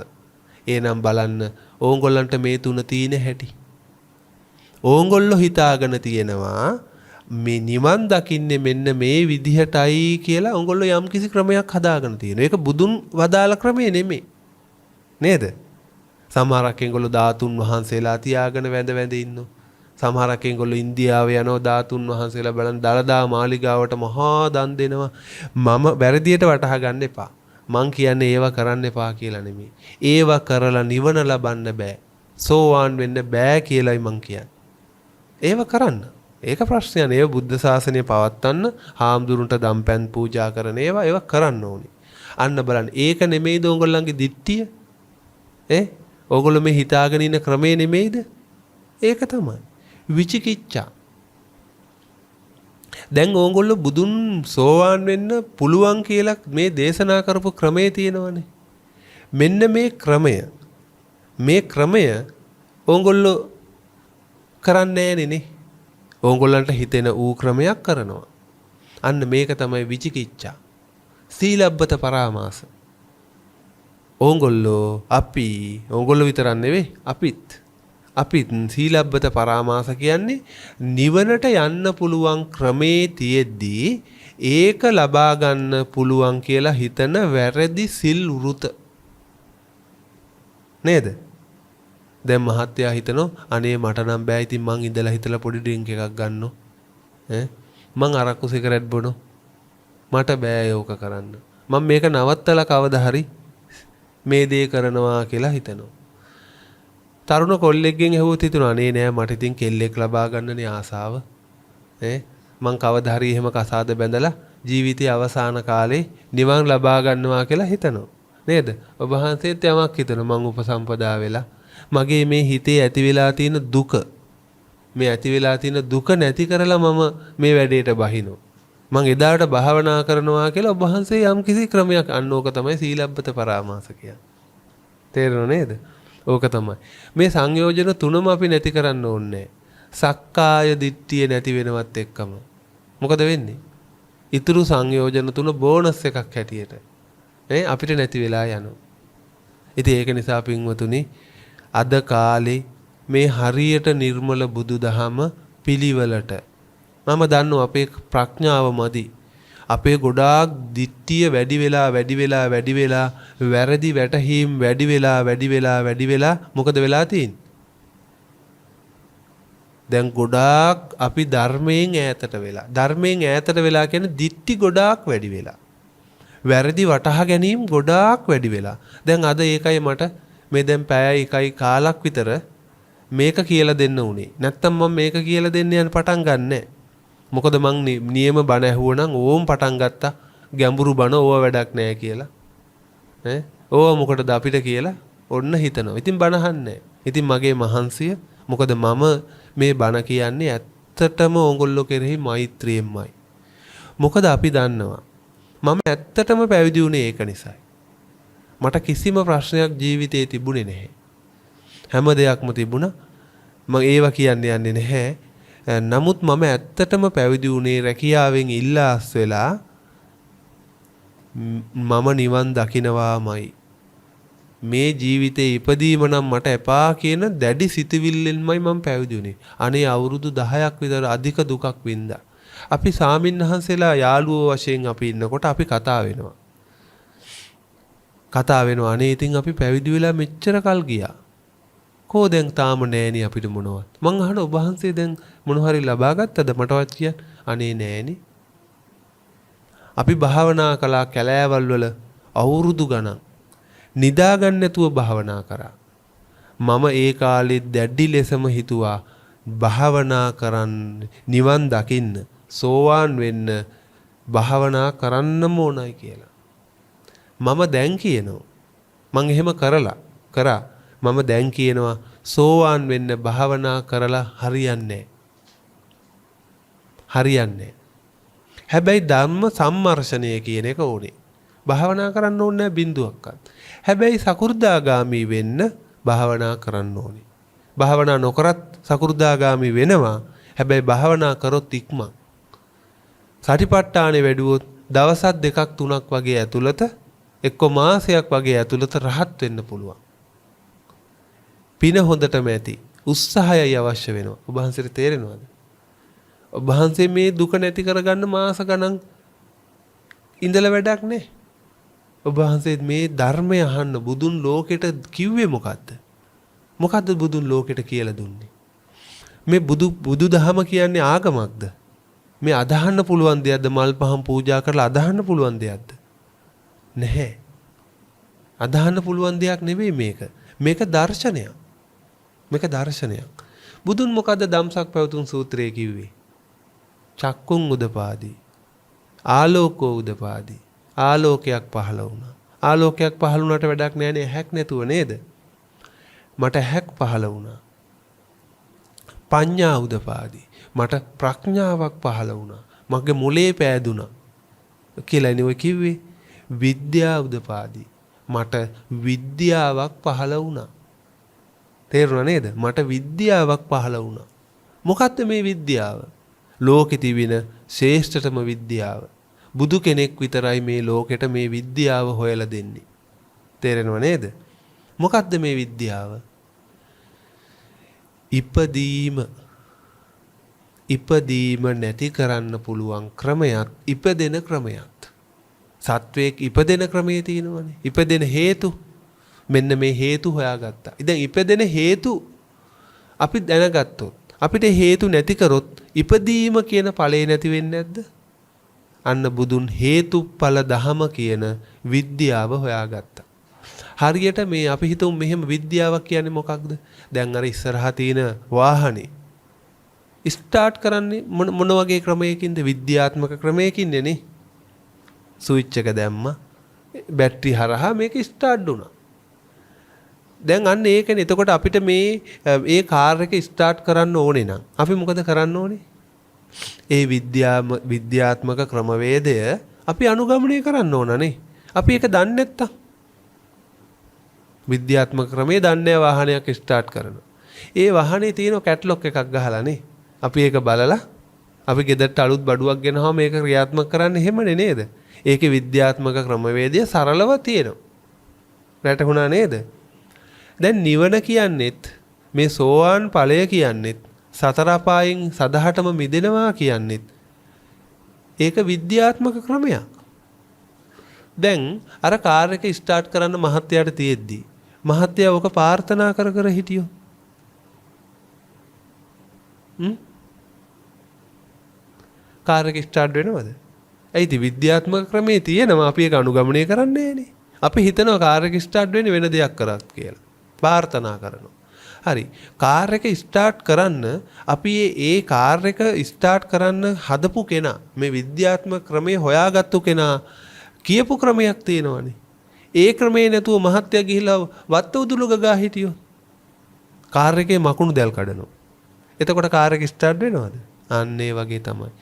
Speaker 2: එනම් බලන්න ඕගොල්ලන්ට මේ තුන තියෙන හැටි. ඕගොල්ලෝ හිතාගෙන තියෙනවා මේ නිවන් දකින්නේ මෙන්න මේ විදිහටයි කියලා ඕගොල්ලෝ යම් කිසි ක්‍රමයක් හදාගෙන තියෙනවා. ඒක බුදුන් වදාළ ක්‍රමේ නෙමෙයි. නේද? සමහරක් ඒගොල්ලෝ ධාතුන් වහන්සේලා තියාගෙන වැඳ ඉන්නවා. සමහරක් ඒගොල්ලෝ ඉන්දියාවේ යනවා ධාතුන් වහන්සේලා බලන් දලදා මාලිගාවට මහා දන් දෙනවා. මම වැරදියට වටහා ගන්න එපා. මං කියන්නේ ඒව කරන්න එපා කියලා නෙමෙයි. ඒව කරලා නිවන ලබන්න බෑ. සෝවාන් වෙන්න බෑ කියලායි මං කියන්නේ. ඒව කරන්න. ඒක ප්‍රශ්නයක් නේ. බුද්ධ ශාසනය පවත්වන්න හාමුදුරුන්ට දම්පැන් පූජා කරන ඒව කරන්න ඕනේ. අන්න බලන්න. ඒක නෙමෙයිද ඕගොල්ලන්ගේ දිට්ඨිය? ඕගොල්ලෝ මේ හිතාගෙන ඉන්න ක්‍රමේ නෙමෙයිද? ඒක තමයි. විචිකිච්ඡා. දැන් ඕගොල්ලෝ බුදුන් සෝවාන් වෙන්න පුළුවන් කියලා මේ දේශනා කරපු ක්‍රමේ තියෙනවනේ. මෙන්න මේ ක්‍රමය ඕගොල්ලෝ කරන්නේ නෑනේ. ඕගොල්ලන්ට හිතෙන ඌ ක්‍රමයක් කරනවා. අන්න මේක තමයි විචිකිච්ඡා. සීලබ්බත පරාමාස. ඕගොල්ලෝ විතරක් නෙවෙයි අපිත් සීලබ්බත පරාමාස කියන්නේ නිවනට යන්න පුළුවන් ක්‍රමේ තියෙද්දී ඒක ලබා ගන්න පුළුවන් කියලා හිතන වැරදි සිල් වෘත. නේද? දැන් මහත්තයා හිතනෝ අනේ මට නම් බෑ ඉතින් මං ඉඳලා හිතලා පොඩි ඩ්‍රින්ක් එකක් ගන්නෝ. මං අරක්කු සිගරට් බොනෝ. මට බෑ යෝක කරන්න. මම මේක නවත්තලා කවදා හරි මේ දේ කරනවා කියලා හිතනවා. තරුණ කොල්ලෙක්ගෙන් ඇහුවොත් හිතනවා අනේ නෑ මට ඉතින් කෙල්ලෙක් ලබා ගන්නනේ ආසාව. මං කවදා හරි එහෙම කසාද බැඳලා ජීවිතයේ අවසාන කාලේ නිවන් ලබා ගන්නවා කියලා හිතනවා. නේද? ඔබ වහන්සේත් යමක් හිතනවා මං උපසම්පදා වෙලා මගේ මේ හිතේ ඇති වෙලා තියෙන දුක නැති කරලා මම මේ වැඩේට බහිනවා. මං එදාට භාවනා කරනවා කියලා ඔබ වහන්සේ යම් කිසි ක්‍රමයක් අන්න ඕක තමයි සීලබ්බත පරාමාස කියන්නේ. තේරෙනව නේද? ඕක තමයි. මේ සංයෝජන තුනම අපි නැති කරන්න ඕනේ. සක්කාය දිට්ඨිය නැති වෙනවත් එක්කම මොකද වෙන්නේ? ඊතුරු සංයෝජන තුන බෝනස් එකක් හැටියට අපිට නැති වෙලා යනවා. ඉතින් ඒක නිසා පින්වතුනි අද කාලේ මේ හරියට නිර්මල බුදුදහම පිළිවෙලට මම දන්නවා අපේ ප්‍රඥාව මදි. අපේ ගොඩාක් දිට්ඨිය වැඩි වෙලා වැරදි වැටහීම් වැඩි වෙලා මොකද වෙලා තියෙන්නේ? දැන් ගොඩාක් අපි ධර්මයෙන් ඈතට වෙලා කියන්නේ දිට්ඨි ගොඩාක් වැඩි වෙලා. වැරදි වටහා ගැනීම ගොඩාක් වැඩි වෙලා. දැන් අද ඒකයි මට මේ දැන් පැය එකයි කාලක් විතර මේක කියලා දෙන්න උනේ. නැත්තම් මම මේක කියලා දෙන්න යන පටන් ගන්නෑ. මොකද මං නියම බණ ඇහුවනම් ඕම් පටන් ගත්තා. ගැඹුරු බණ ඕව වැඩක් නෑ කියලා. ඕව මොකටද අපිට කියලා ඔන්න හිතනවා. ඉතින් බණ අහන්නේ. ඉතින් මගේ මහන්සිය මොකද මම මේ බණ කියන්නේ ඇත්තටම ඕගොල්ලෝ කෙරෙහි මෛත්‍රියෙන්මයි. මොකද අපි දන්නවා මම ඇත්තටම පැවිදි වුණේ ඒක නිසායි. මට කිසිම ප්‍රශ්නයක් ජීවිතේ තිබුණේ නැහැ. හැම දෙයක්ම තිබුණා. මම ඒවා කියන්න යන්නේ නැහැ. නමුත් මම ඇත්තටම පැවිදි වුණේ රැකියාවෙන් ඉල්ලාස් වෙලා මම නිවන් දකින්නවාමයි. මේ ජීවිතේ ඉපදීම නම් මට එපා කියන දැඩි සිතවිල්ලෙන්මයි මම පැවිදි වුණේ. අනේ අවුරුදු 10ක් විතර අධික දුකක් වින්දා. අපි සාමින්හන්සලා යාළුවෝ වශයෙන් අපි ඉන්නකොට අපි කතා වෙනවා. අනේ ඉතින් අපි පැවිදි වෙලා මෙච්චර කල් ගියා. කෝ දැන් තාම නෑනි අපිට මොනවත්. මං අහන ඔබ වහන්සේ දැන් මොන හරි ලබා ගත්තද මටවත් කියන්න. අනේ නෑනි. අපි භාවනා කළා කැලෑවල් වල අවුරුදු ගණන්. නිදාගන්න නැතුව භාවනා කරා. මම ඒ කාලේ දැඩි ලෙසම හිතුවා භාවනා කරන්න නිවන් දකින්න සෝවාන් වෙන්න භාවනා කරන්නම ඕනයි කියලා. මම දැන් කියනවා මං එහෙම කරා මම දැන් කියනවා සෝවාන් වෙන්න භාවනා කරලා හරියන්නේ හැබැයි ධර්ම සම්මර්ෂණය කියන එක ඕනේ. භාවනා කරන්න ඕනේ නැහැ බින්දුවක්වත්. හැබැයි සකු르දාගාමි වෙන්න භාවනා කරන්න ඕනේ. භාවනා නොකරත් සකු르දාගාමි වෙනවා. හැබැයි භාවනා කරොත් ඉක්මන්. සතිපට්ඨානෙ වැඩුවොත් දවසක් දෙකක් තුනක් වගේ ඇතුළත එක්ක මාසයක් වගේ ඇතුළත රහත් වෙන්න පුළුවන්. පින හොඳටම ඇති. උත්සාහයයි අවශ්‍ය වෙනවා. ඔබ වහන්සේට තේරෙනවද? ඔබ වහන්සේ මේ දුක නැති කරගන්න මාස ගණන් ඉඳලා වැඩක් නැහැ. ඔබ වහන්සේ මේ ධර්මය අහන්න බුදුන් ලෝකෙට කිව්වේ මොකද්ද? මොකද්ද බුදුන් ලෝකෙට කියලා දුන්නේ? මේ බුදු දහම කියන්නේ ආගමක්ද? මේ අදහන්න පුළුවන් දෙයක්ද? මල් පහන් පූජා කරලා අදහන්න පුළුවන් දෙයක්ද? නැහැ. අදහන්න පුළුවන් දෙයක් නෙවෙයි මේක. මේක දර්ශනයක්. බුදුන් මොකද්ද ධම්සක් පැවතුම් සූත්‍රයේ කිව්වේ? චක්කුන් උදපාදී. ආලෝකෝ උදපාදී. ආලෝකයක් පහළ වුණා. ආලෝකයක් පහළ වුණාට වැඩක් නැහැ නේ ඇහැක් නැතුව නේද? මට ඇහැක් පහළ වුණා. පඤ්ඤා උදපාදී. මට ප්‍රඥාවක් පහළ වුණා. මගේ මොලේ පෑදුනා. කියලා නේ ඔය කිව්වේ. විද්‍යා උදපාදී. මට විද්‍යාවක් පහළ වුණා. තේරුණා නේද? මට විද්‍යාවක් පහළ වුණා. මොකක්ද මේ විද්‍යාව? ලෝකෙ තිබෙන ශ්‍රේෂ්ඨතම විද්‍යාව. බුදු කෙනෙක් විතරයි මේ ලෝකෙට මේ විද්‍යාව හොයලා දෙන්නේ. තේරෙනව නේද? මොකක්ද මේ විද්‍යාව? ඉපදීම නැති කරන්න පුළුවන් ක්‍රමයක්, ඉපදෙන ක්‍රමයක්. සත්වයක් ඉපදෙන ක්‍රමයේ තියෙනවනේ. ඉපදෙන හේතු. මෙන්න මේ හේතු හොයාගත්තා. ඉතින් ඉපදෙන හේතු අපි දැනගත්තොත් අපිට හේතු නැති කරොත් ඉපදීම කියන ඵලේ නැති වෙන්නේ නැද්ද? අන්න බුදුන් හේතුඵල දහම කියන විද්‍යාව හොයාගත්තා. හරියට මේ අපි හිතමු මෙහෙම විද්‍යාවක් කියන්නේ මොකක්ද? දැන් අර ඉස්සරහා තියෙන වාහනේ ස්ටාර්ට් කරන්නේ මොන වගේ ක්‍රමයකින්ද? විද්‍යාත්මක ක්‍රමයකින්නේ නේ. ස්විච් එක දැම්මා. බැටරි හරහා මේක ස්ටාර්ට් වුණා. දැන් අන්න ඒකනේ. එතකොට අපිට මේ ඒ කාර් එක ස්ටාර්ට් කරන්න ඕනේ නම් අපි මොකද කරන්න ඕනේ? ඒ විද්‍යාත්මක ක්‍රමවේදය අපි අනුගමනය කරන්න ඕනනේ. අපි ඒක දන්නේ නැත්තම් විද්‍යාත්මක ක්‍රමයේ දන්නේ වාහනයක් ස්ටාර්ට් කරනවා. ඒ වාහනේ තියෙන කැටලොග් එකක් ගහලානේ. අපි ඒක බලලා අපි ගෙදරට අලුත් බඩුවක් ගෙනහම මේක ක්‍රියාත්මක කරන්න එහෙමනේ නේද? ඒකේ විද්‍යාත්මක ක්‍රමවේදය සරලව තියෙනවා. වැටහුණා නේද? දැන් නිවන කියන්නේත් මේ සෝවාන් ඵලය කියන්නේත් සතර අපායෙන් සදහටම මිදෙනවා කියන්නේත් ඒක විද්‍යාත්මක ක්‍රමයක්. දැන් අර කාර් එක ස්ටාර්ට් කරන්න මහත්තයාට තියෙද්දි මහත්තයා ඔක ප්‍රාර්ථනා කර කර හිටියෝ. කාර් එක ස්ටාර්ට් වෙනවද? ඒයි විද්‍යාත්මක ක්‍රමේ තියෙනවා අපි ඒක අනුගමනය කරන්නේ නෑනේ. අපි හිතනවා කාර් එක ස්ටාර්ට් වෙන්නේ වෙන දෙයක් කරත් කියලා. ප්‍රාර්ථනා කරනවා. හරි. කාර් එක ස්ටාර්ට් කරන්න අපි ඒ කාර් එක ස්ටාර්ට් කරන්න හදපු කෙනා මේ විද්‍යාත්මක ක්‍රමේ හොයාගත්තු කෙනා කියපු ක්‍රමයක් තියෙනවානේ. ඒ ක්‍රමේ නැතුව මහත්තයා ගිහිලා වත්ත උදුළු ගගා හිටියෝ. කාර් එකේ මකුණු දැල් කඩනවා. එතකොට කාර් එක ස්ටාර්ට් වෙනවද? අන්න ඒ වගේ තමයි.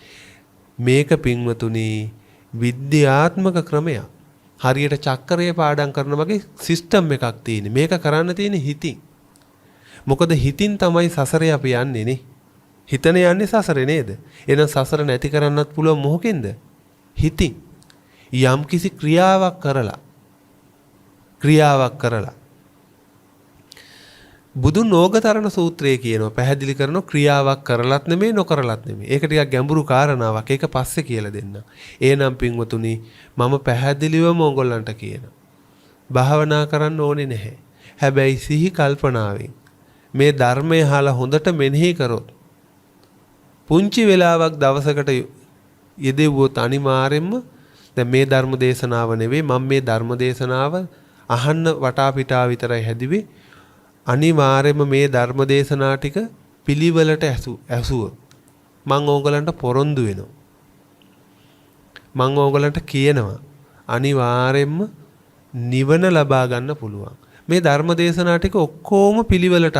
Speaker 2: මේක පින්වතුනි විද්‍යාත්මක ක්‍රමයක්. හරියට චක්‍රයේ පාඩම් කරන වගේ සිස්ටම් එකක් තියෙන්නේ. මේක කරන්න තියෙන්නේ හිතින්. මොකද හිතින් තමයි සසරේ අපි යන්නේ නේ. හිතන යන්නේ සසරේ නේද? එහෙනම් සසර නැති කරන්නත් පුළුවන් මොකෙන්ද? හිතින්. යම් කිසි ක්‍රියාවක් කරලා බුදුන් ඕගතරණ සූත්‍රයේ කියනවා පැහැදිලි කරන ක්‍රියාවක් කරලත් නෙමෙයි නොකරලත් නෙමෙයි. ඒක ටිකක් ගැඹුරු කාරණාවක්. ඒක පස්සේ කියලා දෙන්න. එහෙනම් පින්වතුනි මම පැහැදිලිවම ඕගොල්ලන්ට කියනවා. භාවනා කරන්න ඕනේ නැහැ. හැබැයි සිහි කල්පනාවෙන් මේ ධර්මය අහලා හොඳට මෙනෙහි කරොත් පුංචි වෙලාවක් දවසකට යෙදෙව්වොත් අනිවාර්යෙන්ම දැන් මේ ධර්ම දේශනාව නෙවෙයි මම මේ ධර්ම දේශනාව අහන්න වටා පිටා විතරයි හැදුවේ. අනිවාර්යයෙන්ම මේ ධර්ම දේශනා ටික පිළිවෙලට ඇසුවොත් මම ඕගලන්ට පොරොන්දු වෙනවා. මම ඕගලන්ට කියනවා අනිවාර්යයෙන්ම නිවන ලබා ගන්න පුළුවන්. මේ ධර්ම දේශනා ටික ඔක්කොම පිළිවෙලට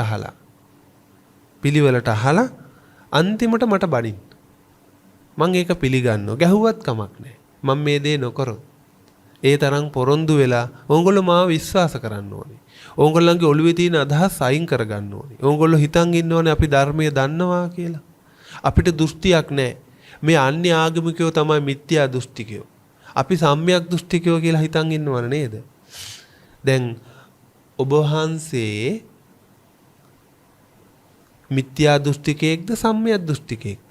Speaker 2: අහලා අන්තිමට මට බණින්න. මම ඒක පිළිගන්නවා. ගැහුවත් කමක් නැහැ. මම මේ දේ නොකරොත් ඒ තරම් පොරොන්දු වෙලා ඕගොල්ලෝ මාව විශ්වාස කරන්න ඕනේ. ඕගොල්ලන්ගේ ඔළුවේ තියෙන අදහස් අයින් කරගන්න ඕනේ. ඕගොල්ලෝ හිතන් ඉන්නෝනේ අපි ධර්මය දන්නවා කියලා. අපිට දෘෂ්ටියක් නැහැ. මේ අන්‍ය ආගමිකයෝ තමයි මිත්‍යා දෘෂ්ටිකයෝ. අපි සම්‍යක් දෘෂ්ටිකයෝ කියලා හිතන් ඉන්නවනේ නේද? දැන් ඔබ වහන්සේ මිත්‍යා දෘෂ්ටිකයෙක්ද සම්‍යක් දෘෂ්ටිකයෙක්ද?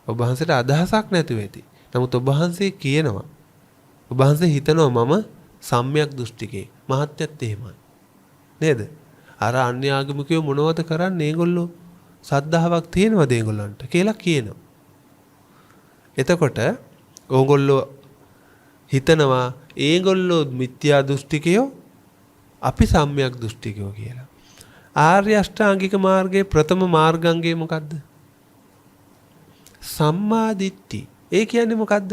Speaker 2: ඔබ වහන්සේට අදහසක් නැතුව ඇති. නමුත් ඔබ වහන්සේ කියනවා ඔබ වහන්සේ හිතනවා මම සම්‍යක් දෘෂ්ටිකයෙක්. මහත්යත් එහෙමයි. නේද? අර අන්‍ය ආගමිකයෝ මොනවද කරන්නේ? ඒගොල්ලෝ සද්ධාාවක් තියෙනවද ඒගොල්ලන්ට කියලා කියනවා. එතකොට ඕගොල්ලෝ හිතනවා ඒගොල්ලෝ මිත්‍යා දෘෂ්ටිකයෝ අපි සම්‍යක් දෘෂ්ටිකයෝ කියලා. ආර්ය අෂ්ටාංගික මාර්ගයේ ප්‍රථම මාර්ගාංගය මොකද්ද? සම්මා දිට්ඨි. ඒ කියන්නේ මොකද්ද?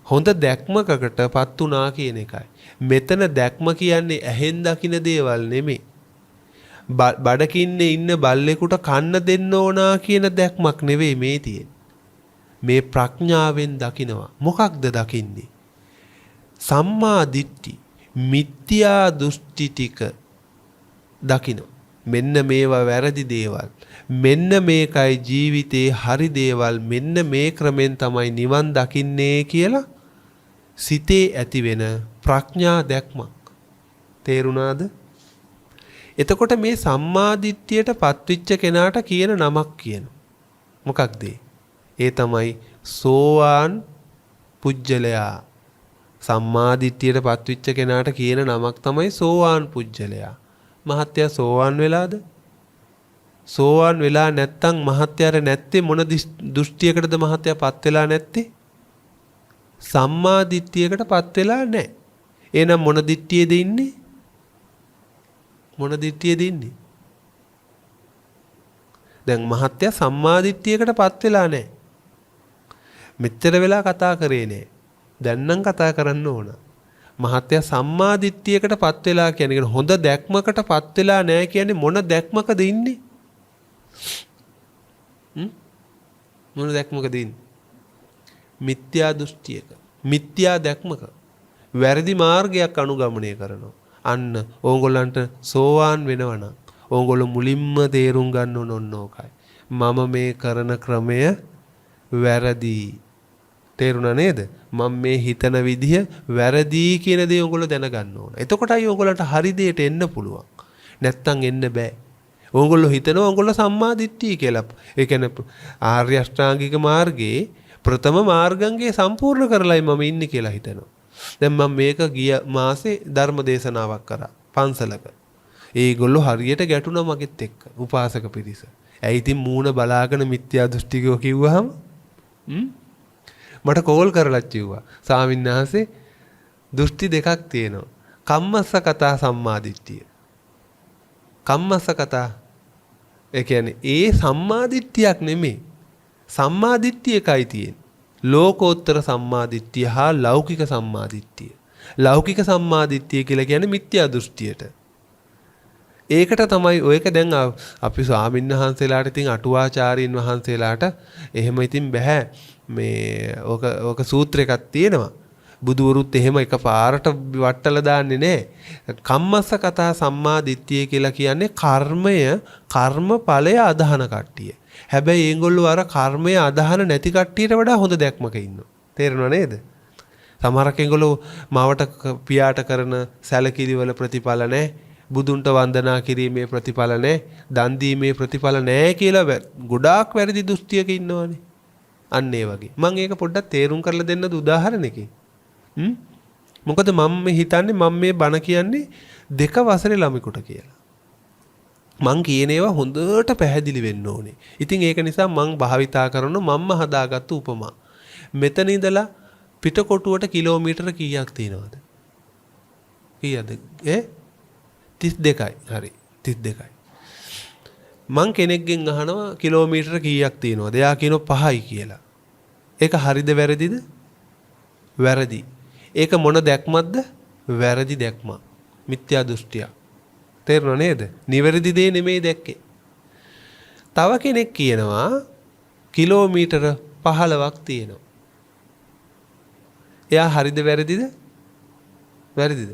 Speaker 2: හොඳ දැක්මකටපත් උනා කියන එකයි. මෙතන දැක්ම කියන්නේ ඇහෙන් දකින දේවල් නෙමෙයි. බඩකින්නේ ඉන්න බල්ලෙකුට කන්න දෙන්න ඕනා කියන දැක්මක් නෙවෙයි මේ තියෙන්නේ. මේ ප්‍රඥාවෙන් දකිනවා. මොකක්ද දකින්නේ? සම්මා දිට්ඨි. මිත්‍යා දෘෂ්ටි ටික දකිනවා. මෙන්න මේවා වැරදි දේවල්. මෙන්න මේකයි ජීවිතේ හරි දේවල්. මෙන්න මේ ක්‍රමෙන් තමයි නිවන් දකින්නේ කියලා සිතේ ඇති වෙන ප්‍රඥා දැක්මක්. තේරුණාද? එතකොට මේ සම්මා දිට්ඨියට පත්විච්ච කෙනාට කියන නමක් කියනවා. මොකක්ද? ඒ තමයි සෝවාන් පුජ්‍යලයා. සම්මා දිට්ඨියට පත්විච්ච කෙනාට කියන නමක් තමයි සෝවාන් පුජ්‍යලයා. මහත්යා සෝවාන් වෙලාද? සෝවාන් වෙලා නැත්තම් මහත්යාර නැත්තේ මොන දෘෂ්ටියකටද මහත්යා පත් වෙලා නැත්තේ? සම්මා දිට්ඨියකට පත් වෙලා නැහැ. එහෙනම් මොන දිට්ඨියේද ඉන්නේ? මොන දිට්ඨියේද ඉන්නේ? දැන් මහත්යා සම්මා දිට්ඨියකට පත් වෙලා නැහැ. මෙච්චර වෙලා කතා කරේ නැහැ. දැන් නම් කතා කරන්න ඕන. මහත්යා සම්මා දිට්ඨියකට පත් වෙලා කියන්නේ හොඳ දැක්මකට පත් වෙලා නැහැ කියන්නේ මොන දැක්මකද ඉන්නේ? මොන දැක්මකද ඉන්නේ? මිත්‍යා දෘෂ්ටියක. මිත්‍යා දැක්මක. වැරදි මාර්ගයක් අනුගමනය කරනවා. අන්න ඕගොල්ලන්ට සෝවාන් වෙනවනම් ඕගොල්ලෝ මුලින්ම තේරුම් ගන්න ඕන ඕකයි. මම මේ කරන ක්‍රමය වැරදි. තේරුණා නේද? මම මේ හිතන විදිහ වැරදි කියන දේ ඕගොල්ලෝ දැනගන්න ඕන. එතකොටයි ඕගොල්ලන්ට හරි දෙයට එන්න පුළුවන්. නැත්තම් එන්න බෑ. ඕගොල්ලෝ හිතනවා ඕගොල්ලෝ සම්මා දිට්ඨිය කියලා. ඒ කියන්නේ ආර්ය අෂ්ටාංගික මාර්ගයේ ප්‍රථම මාර්ගංගේ සම්පූර්ණ කරලයි මම ඉන්නේ කියලා හිතනවා. දැන් මම මේක ගිය මාසේ ධර්ම දේශනාවක් කරා පන්සලක. ඒගොල්ලෝ හරියට ගැටුණා මගෙත් එක්ක උපාසක පිරිස. ඇයි ඉතින් මූණ බලාගෙන මිත්‍යා දෘෂ්ටිකෝ කිව්වහම මට කෝල් කරලා කිව්වා ස්වාමීන් වහන්සේ දෘෂ්ටි දෙකක් තියෙනවා. කම්මස්ස කතා සම්මාදිට්ඨිය. කම්මස්ස කතා ඒ කියන්නේ ඒ සම්මාදිට්ඨියක් නෙමෙයි. සම්මාදිට්ඨිය එකයි තියෙන්නේ. ලෝකෝත්තර සම්මාදිට්ඨිය හා ලෞකික සම්මාදිට්ඨිය. ලෞකික සම්මාදිට්ඨිය කියලා කියන්නේ මිත්‍යා දෘෂ්ටියට. ඒකට තමයි ඔයක දැන් අපි ස්වාමීන් වහන්සේලාට ඉතින් අටුවාචාරීන් වහන්සේලාට එහෙම ඉතින් බෑ මේ ඕක සූත්‍ර එකක් තියෙනවා. බුදුවරුත් එහෙම එකපාරට වට්ටලා දාන්නේ නැහැ. කම්මස්ස කතා සම්මාදිට්ඨිය කියලා කියන්නේ කර්මය කර්මඵලය අදහන කට්ටිය. හැබැයි ඒගොල්ලෝ අර කර්මය අදහන නැති කට්ටියට වඩා හොඳ දැක්මක ඉන්නවා. තේරෙනව නේද? සමහරක් ඒගොල්ලෝ මවට පියාට කරන සැලකිලි වල ප්‍රතිඵල නැහැ. බුදුන්ට වන්දනා කිරීමේ ප්‍රතිඵල නැහැ. දන් දීමේ ප්‍රතිඵල නැහැ කියලා ගොඩාක් වැරදි දෘෂ්ටියක ඉන්නවනේ. අන්න ඒ වගේ. මම ඒක පොඩ්ඩක් තේරුම් කරලා දෙන්නද උදාහරණයකින්. මොකද මම හිතන්නේ මම මේ බණ කියන්නේ 2 වසරේ ළමෙකුට කියලා. මං කියන ඒවා හොඳට පැහැදිලි වෙන්න ඕනේ. ඉතින් ඒක නිසා මං භාවිතා කරන මම්ම හදාගත්තු උපමා. මෙතන ඉඳලා පිටකොටුවට කිලෝමීටර කීයක් තියෙනවද? කීයද? 32යි. හරි. 32යි. මං කෙනෙක්ගෙන් අහනවා කිලෝමීටර කීයක් තියෙනවද? එයා කියනවා 5යි කියලා. ඒක හරිද වැරදිද? වැරදි. ඒක මොන දැක්මක්ද? වැරදි දැක්මක්. මිත්‍යා දෘෂ්ටියක්. තේරුණා නේද? නිවැරදි දේ නෙමෙයි දැක්කේ. තව කෙනෙක් කියනවා කිලෝමීටර 15ක් තියෙනවා. එයා හරිද වැරදිද? වැරදිද?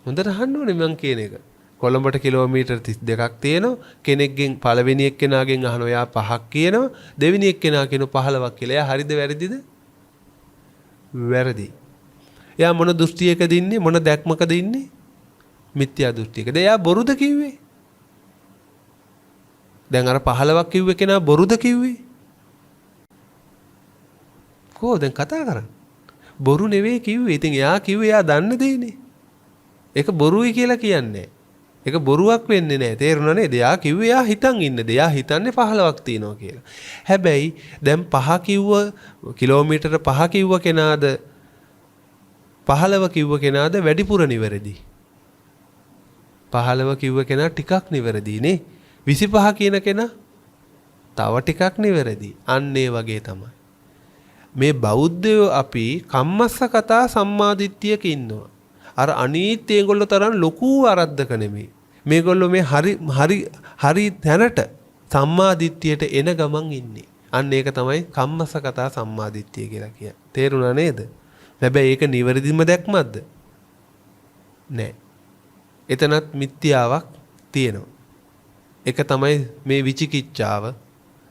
Speaker 2: හොඳට අහන්න ඕනේ මං කියන එක. කොළඹට කිලෝමීටර් 32ක් තියෙනවා. කෙනෙක්ගෙන් පළවෙනි එක්කෙනාගෙන් අහනවා එයා 5ක් කියනවා. දෙවෙනි එක්කෙනා කියනවා 15ක් කියලා. එයා හරිද වැරදිද? වැරදි. එයා මොන දෘෂ්ටියකද ඉන්නේ? මොන දැක්මකද ඉන්නේ? මිත්‍යා දෘෂ්ටියකද? එයා බොරුද කිව්වේ? දැන් අර 15ක් කිව්ව කෙනා බොරුද කිව්වේ? කොහොමද දැන් කතා කරන්නේ? බොරු නෙවෙයි කිව්වේ. ඉතින් එයා කිව්වේ එයා දන්න දෙයනේ. ඒක බොරුයි කියලා කියන්නේ. ඒක බොරුවක් වෙන්නේ නැහැ. තේරුණා නේද? එයා කිව්වේ එයා හිතන් ඉන්නද? එයා හිතන්නේ 15ක් තියෙනවා කියලා. හැබැයි දැන් 5 කිව්ව කිලෝමීටර 5 කිව්ව කෙනාද 15 කිව්ව කෙනාද වැඩිපුර නිවැරදි? 15 කිව්ව කෙනා ටිකක් නිවැරදි නේ. 25 කියන කෙනා තව ටිකක් නිවැරදි. අන්න ඒ වගේ තමයි. මේ බෞද්ධයෝ අපි කම්මස්ස කතා සම්මාදිට්ඨියක ඉන්නවා. අර අනීත් ඒගොල්ලෝ තරම් ලොකු ආරද්ධක නෙමෙයි. මේගොල්ලෝ මේ හරි තැනට සම්මාදිට්ඨියට එන ගමන් ඉන්නේ. අන්න ඒක තමයි කම්මස්ස කතා සම්මාදිට්ඨිය කියලා කියන්නේ. තේරුණා නේද? හැබැයි ඒක නිවැරදිම දැක්මක්ද? නෑ. එතනත් මිත්‍යාවක් තියෙනවා. ඒක තමයි මේ විචිකිච්ඡාව.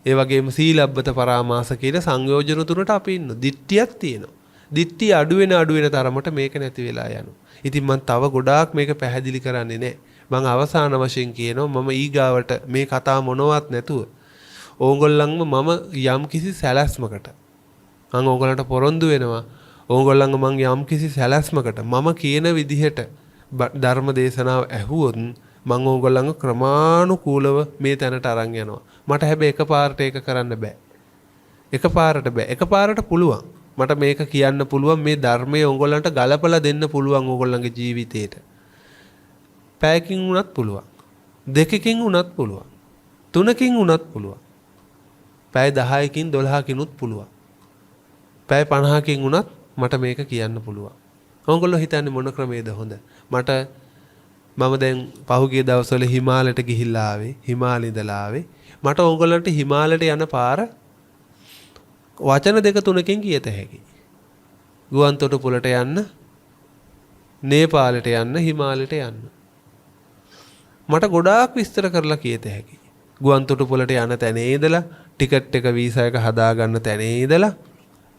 Speaker 2: ඒ වගේම සීලබ්බත පරාමාස කියන සංයෝජන තුනට අපි ඉන්නවා. දිට්ඨියක් තියෙනවා. දිට්ඨිය අඩු වෙන තරමට මේක නැති වෙලා යනවා. ඉතින් මම තව ගොඩාක් මේක පැහැදිලි කරන්නේ නැහැ. මම අවසාන වශයෙන් කියනවා මම ඊගාවට මේ කතා මොනවත් නැතුව ඕගොල්ලන්ව මම යම් කිසි සැලැස්මකට මම ඕගොල්ලන්ට පොරොන්දු වෙනවා. ඕගොල්ලන්ව මම යම් කිසි සැලැස්මකට මම කියන විදිහට ධර්ම දේශනාව ඇහුවොත් මම ඕගොල්ලන්ව ක්‍රමානුකූලව මේ තැනට අරන් යනවා. මට හැබැයි එකපාරට ඒක කරන්න බෑ. එකපාරට බෑ. එකපාරට පුළුවන්. මට මේක කියන්න පුළුවන් මේ ධර්මයේ ඕගොල්ලන්ට ගලපලා දෙන්න පුළුවන් ඕගොල්ලන්ගේ ජීවිතේට. පැයකින් වුණත් පුළුවන්. දෙකකින් වුණත් පුළුවන්. තුනකින් වුණත් පුළුවන්. පැය 10කින් 12කිනුත් පුළුවන්. පැය 50කින් වුණත් මට මේක කියන්න පුළුවන්. ඕගොල්ලෝ හිතන්නේ මොන ක්‍රමයේද හොඳ? මම දැන් පහුගිය දවස්වල හිමාලයට ගිහිල්ලා ආවේ. හිමාලේ ඉඳලා ආවේ. මට ඕගොල්ලන්ට හිමාලයට යන පාර වචන 2-3කින් කියත හැකියි. ගුවන්තොටුපළට යන්න, නේපාලයට යන්න, හිමාලයට යන්න. මට ගොඩාක් විස්තර කරලා කියත හැකියි. ගුවන්තොටුපළට යන තැනේ ඉඳලා, ටිකට් එක වීසා එක හදා ගන්න තැනේ ඉඳලා,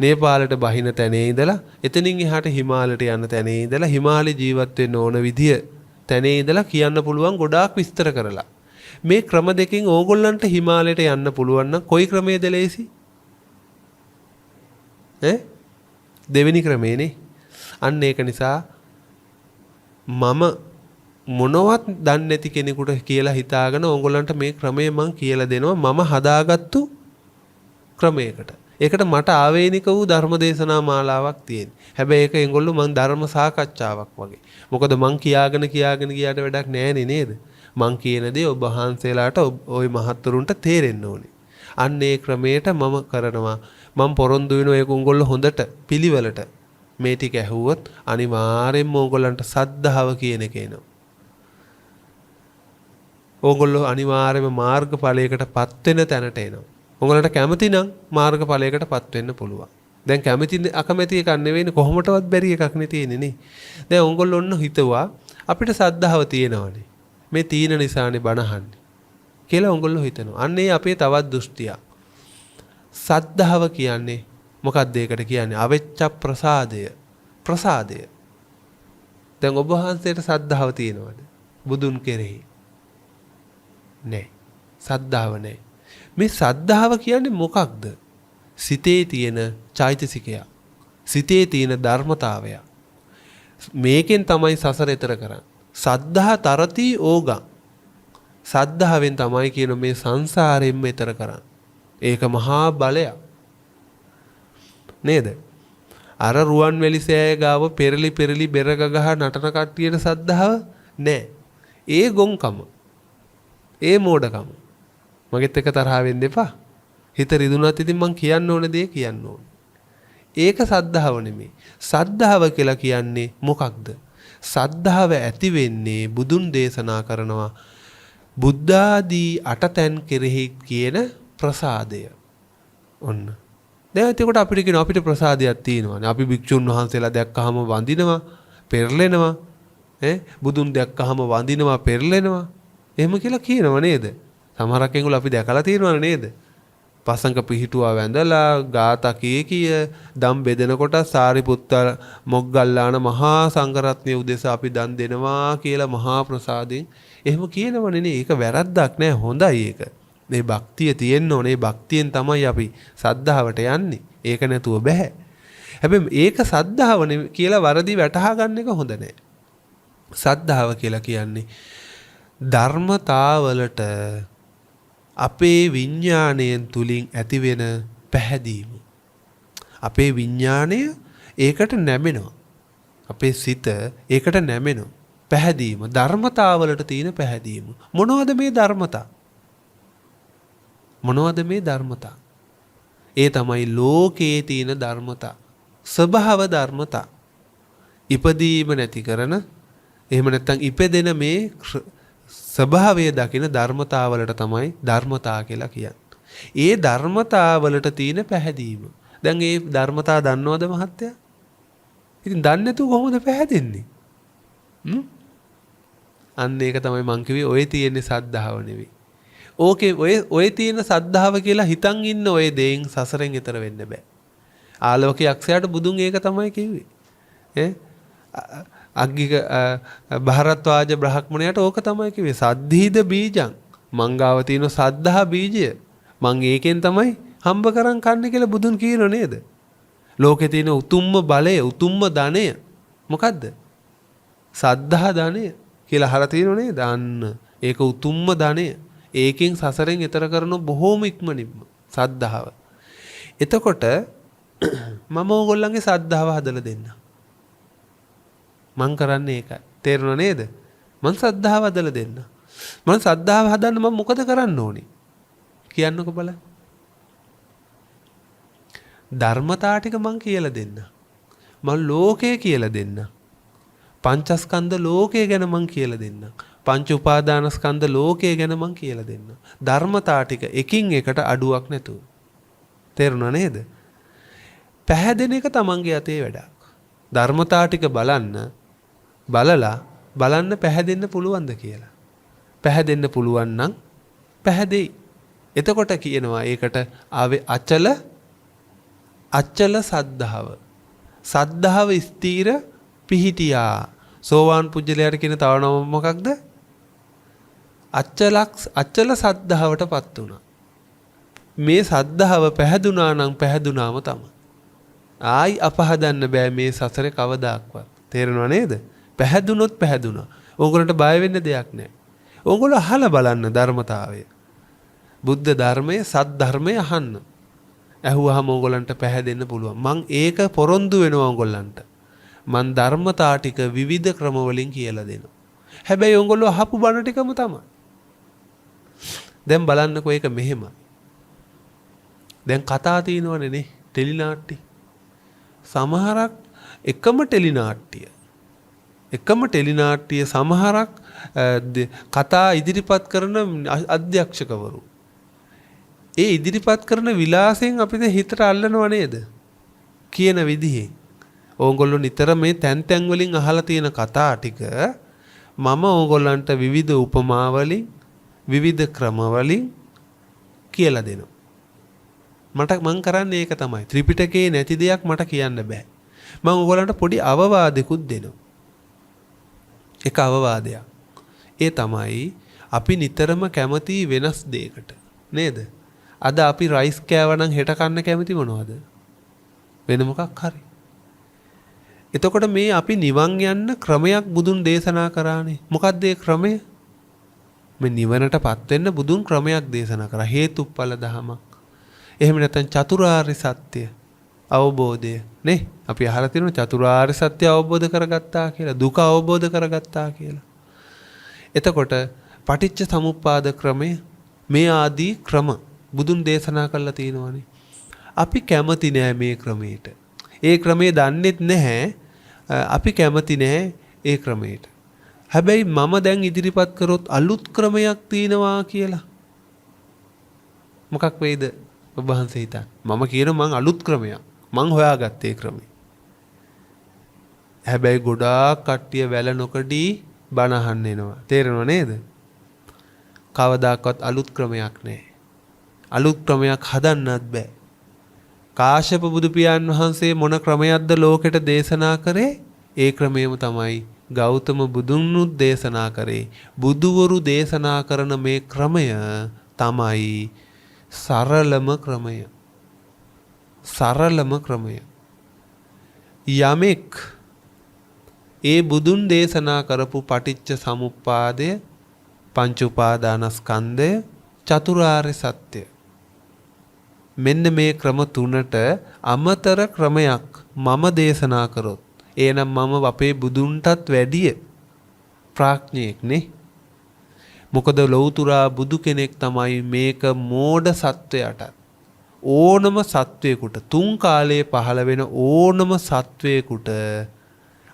Speaker 2: නේපාලයට බහින තැනේ ඉඳලා, එතනින් එහාට හිමාලයට යන තැනේ ඉඳලා, හිමාලේ ජීවත් වෙන්න ඕන විදිය තැනේ ඉඳලා කියන්න පුළුවන් ගොඩාක් විස්තර කරලා. මේ ක්‍රම දෙකෙන් ඕගොල්ලන්ට හිමාලයට යන්න පුළුවන් නම් කොයි ක්‍රමයේද ලේසි? දෙවෙනි ක්‍රමේනේ. අන්න ඒක නිසා මම මොනවත් දන්නේ නැති කෙනෙකුට කියලා හිතාගෙන ඕගොල්ලන්ට මේ ක්‍රමය මම කියලා දෙනවා මම හදාගත්තු ක්‍රමයකට. ඒකට මට ආවේනික වූ ධර්මදේශනා මාලාවක් තියෙන. හැබැයි ඒක ඒගොල්ලෝ මං ධර්ම සාකච්ඡාවක් වගේ. මොකද මං කියාගෙන ගියාට වැඩක් නැහැ නේද? මං කියන දේ ඔබ වහන්සේලාට ওই මහත්තුරුන්ට තේරෙන්න ඕනේ. අන්න ඒ ක්‍රමයට මම කරනවා. මම පොරොන්දු වෙනවා ඒක උංගොල්ලෝ හොඳට පිළිවෙලට මේ ටික ඇහුවොත් අනිවාර්යෙන්ම ඕගොල්ලන්ට සද්ධාව කියන එක එනවා. ඕගොල්ලෝ අනිවාර්යයෙන්ම මාර්ගඵලයකටපත් වෙන තැනට එනවා. ඕගොල්ලන්ට කැමති නම් මාර්ගඵලයකටපත් වෙන්න පුළුවන්. දැන් කැමති අකමැති එකක් නෙවෙයිනේ කොහොමටවත් බැරි එකක් නේ තියෙන්නේ නේ. දැන් ඕගොල්ලෝ ඔන්න හිතුවා අපිට සද්ධාව තියෙනවනේ. මේ තීන නිසානේ බණහන්නේ කියලා ඕගොල්ලෝ හිතනවා. අන්න ඒ අපේ තවත් දෘෂ්ටියක්. සද්ධාව කියන්නේ මොකක්ද ඒකට කියන්නේ? අවෙච්ච ප්‍රසාදය. ප්‍රසාදය. දැන් ඔබ වහන්සේට සද්ධාව තියෙනවද? බුදුන් කෙරෙහි. නැහැ. සද්ධාව නැහැ. මේ සද්ධාව කියන්නේ මොකක්ද? සිතේ තියෙන චෛතසිකය. සිතේ තියෙන ධර්මතාවය. මේකෙන් තමයි සසර එතර කරන්නේ. සද්ධා තරති ඕගං. සද්ධාවෙන් තමයි කියන මේ සංසාරයෙන් එතර කරන්නේ. ඒක මහා බලයක්. නේද? අර රුවන්වැලිසෑය ගාව පෙරලි බෙර ගහ නටන කට්ටියට සද්ධාව නැහැ. ඒ ගොංකම. ඒ මෝඩකම. මගෙත් එක තරහ වෙන්න එපා. හිත රිදුනත් ඉතින් මං කියන්න ඕන දේ කියන්න ඕන. ඒක සද්ධාව නෙමෙයි. සද්ධාව කියලා කියන්නේ මොකක්ද? සද්ධාව ඇති වෙන්නේ බුදුන් දේශනා කරනවා බුද්ධාදී අටතැන් කෙරෙහි කියන ප්‍රසාදය. ඔන්න. දැන් එතකොට අපිට කියන අපිට ප්‍රසාදයක් තියෙනවානේ. අපි භික්ෂුන් වහන්සේලා දැක්කහම වඳිනවා, පෙරලෙනවා. බුදුන් දැක්කහම වඳිනවා, පෙරලෙනවා. එහෙම කියලා කියනවා නේද? සමහරක් ඒගොල්ලෝ අපි දැකලා තියෙනවනේ නේද? පසංග පිහිටුවා වැඳලා ගාථා කිය දම් බෙදෙනකොට සාරිපුත්ත මොග්ගල්ලාන මහා සංඝරත්නය උදෙසා අපි දන් දෙනවා කියලා මහා ප්‍රසාදයෙන් එහෙම කියනවනේ නේ. ඒක වැරද්දක් නෑ, හොඳයි ඒක. මේ භක්තිය තියෙන්න ඕනේ. භක්තියෙන් තමයි අපි සද්ධාවට යන්නේ. ඒක නැතුව බෑ. හැබැයි ඒක සද්ධාව කියලා වරදි වැටහා ගන්න එක හොඳ නෑ. සද්ධාව කියලා කියන්නේ ධර්මතාවලට අපේ විඥාණයෙන් තුලින් ඇතිවෙන පැහැදීම. අපේ විඥාණය ඒකට නැමෙනවා. අපේ සිත ඒකට නැමෙනවා. පැහැදීම, ධර්මතාවලට තියෙන පැහැදීම. මොනවද මේ ධර්මතා? මොනවද මේ ධර්මතා? ඒ තමයි ලෝකයේ තියෙන ධර්මතා. ස්වභාව ධර්මතා. ඉපදීම නැති කරන, එහෙම නැත්නම් ඉපදෙන මේ ස්වභාවය දකින ධර්මතාවලට තමයි ධර්මතා කියලා කියන්නේ. ඒ ධර්මතාවලට තියෙන පැහැදීම. දැන් ඒ ධර්මතා දන්නවද මහත්තයා? ඉතින් දන්නේ නැතුව කොහොමද පැහැදෙන්නේ? අන්න ඒක තමයි මං කිව්වේ ඔය තියෙන්නේ සද්ධාව නෙවෙයි. ඕකේ ඔය තියෙන සද්ධාව කියලා හිතන් ඉන්න ඔය දෙයින් සසරෙන් එතර වෙන්න බෑ. ආලෝක යක්ෂයාට බුදුන් ඒක තමයි කිව්වේ. අග්ගික භාරද්වාජ බ්‍රහ්මණයට ඕක තමයි කිව්වේ. සද්ධීද බීජං. මංගාව තියෙන සද්ධා බීජය. මං ඒකෙන් තමයි හම්බ කරන් කන්නේ කියලා බුදුන් කියනෝ නේද? ලෝකේ තියෙන උතුම්ම බලය, උතුම්ම ධනය මොකද්ද? සද්ධා ධනය කියලා අහලා තියෙනෝ නේද? අන්න ඒක උතුම්ම ධනය. ඒකෙන් සසරෙන් එතර කරන බොහෝම ඉක්මනින්ම සද්ධාව. එතකොට මම ඕගොල්ලන්ගේ සද්ධාව හදලා දෙන්න. මං කරන්නේ ඒකයි. තේරුණා නේද? මං සද්ධාව හදලා දෙන්න. මං සද්ධාව හදන්න මම මොකද කරන්න ඕනේ? කියන්නකෝ බලන්න. ධර්මතා ටික මං කියලා දෙන්න. මං ලෝකය කියලා දෙන්න. පංචස්කන්ධ ලෝකය ගැන මං කියලා දෙන්න. පංච උපාදානස්කන්ධ ලෝකය ගැන මං කියලා දෙන්න. ධර්මතා ටික එකින් එකට අඩුවක් නැතුව. තේරුණා නේද? පැහැදෙන එක තමන්ගේ අතේ වැඩක්. ධර්මතා ටික බලන්න පැහැදෙන්න පුළුවන්ද කියලා. පැහැදෙන්න පුළුවන් නම් පැහැදෙයි. එතකොට කියනවා ඒකට ආවේ අචල සද්ධාව. සද්ධාව ස්ථීර පිහිටියා. සෝවාන් පුජ්‍යලයට කියන තව නම මොකක්ද? අචල සද්ධාවටපත් වුණා. මේ සද්ධාව පැහැදුනා නම් පැහැදුනාම තමයි. ආයි අපහදන්න බෑ මේ සසරේ කවදාක්වත්. තේරෙනව නේද? පැහැදුනොත් පැහැදුනා. ඕගොල්ලන්ට බය වෙන්න දෙයක් නැහැ. ඕගොල්ලෝ අහලා බලන්න ධර්මතාවය. බුද්ධ ධර්මයේ සත් ධර්මයේ අහන්න. ඇහුවාම ඕගොල්ලන්ට පැහැදෙන්න පුළුවන්. මං ඒක පොරොන්දු වෙනවා ඕගොල්ලන්ට. මං ධර්මතා ටික විවිධ ක්‍රම වලින් කියලා දෙනවා. හැබැයි ඕගොල්ලෝ අහපු බණ ටිකම තමයි. දැන් බලන්නකෝ ඒක මෙහෙම. දැන් කතා තියෙනවනේ නේ ටෙලි නාට්‍ය. සමහරක් එකම ටෙලි නාට්‍ය සමහරක් කතා ඉදිරිපත් කරන අධ්‍යක්ෂකවරු. ඒ ඉදිරිපත් කරන විලාසයෙන් අපිට හිතට අල්ලනව නේද? කියන විදිහේ. ඕගොල්ලෝ නිතර මේ තැන් වලින් අහලා තියෙන කතා ටික මම ඕගොල්ලන්ට විවිධ උපමා වලින් විවිධ ක්‍රම වලින් කියලා දෙනවා. මං කරන්නේ ඒක තමයි. ත්‍රිපිටකේ නැති දෙයක් මට කියන්න බෑ. මම ඕගොල්ලන්ට පොඩි අවවාදයකුත් දෙනවා. එක අවවාදයක්. ඒ තමයි අපි නිතරම කැමති වෙනස් දෙයකට. නේද? අද අපි රයිස් කෑවනම් හෙට කන්න කැමති මොනවද? වෙන මොකක් හරි. එතකොට මේ අපි නිවන් යන්න ක්‍රමයක් බුදුන් දේශනා කරානේ. මොකක්ද ඒ ක්‍රමය? මේ නිවනටපත් වෙන්න බුදුන් ක්‍රමයක් දේශනා කරා. හේතුඵල ධමයක්. එහෙම නැත්නම් චතුරාර්ය සත්‍ය අවබෝධය නේ. අපි අහලා තියෙනවා චතුරාර්ය සත්‍ය අවබෝධ කරගත්තා කියලා. දුක අවබෝධ කරගත්තා කියලා. එතකොට පටිච්ච සමුප්පාද ක්‍රමය මේ ආදී ක්‍රම බුදුන් දේශනා කළා තියෙනවානේ. අපි කැමති නෑ මේ ක්‍රමයට. ඒ ක්‍රමයේ දන්නෙත් නැහැ. අපි කැමති නෑ ඒ ක්‍රමයට. හැබැයි මම දැන් ඉදිරිපත් කරොත් අලුත් ක්‍රමයක් තියෙනවා කියලා. මොකක් වෙයිද ඔබ වහන්සේ හිතන්නේ? මම කියනවා මං අලුත් ක්‍රමයක්. මං හොයාගත්තේ ක්‍රමය. හැබැයි ගොඩාක් කට්ටිය වැල නොකඩී බණ අහන්න එනවා. තේරෙනව නේද? කවදාකවත් අලුත් ක්‍රමයක් නැහැ. අලුත් ක්‍රමයක් හදන්නත් බෑ. කාශ්‍යප බුදු පියාණන් වහන්සේ මොන ක්‍රමයක්ද ලෝකෙට දේශනා කරේ? ඒ ක්‍රමයම තමයි ගෞතම බුදුන්නුත් දේශනා කරේ. බුදුවරු දේශනා කරන මේ ක්‍රමය තමයි සරලම ක්‍රමය. සරලම ක්‍රමය. යමෙක් ඒ බුදුන් දේශනා කරපු පටිච්ච සමුප්පාදය, පංච උපාදානස්කන්ධය, චතුරාර්ය සත්‍ය, මෙන්න මේ ක්‍රම තුනට අමතර ක්‍රමයක් මම දේශනා කරොත් එහෙනම් මම අපේ බුදුන්ටත් වැඩිය ප්‍රඥෙක් නේ. මොකද ලෞතුරා බුදු කෙනෙක් තමයි මේක මෝඩ සත්වයටත් ඕනම සත්වයකට තුන් කාලයේ පහළ වෙන ඕනම සත්වයකට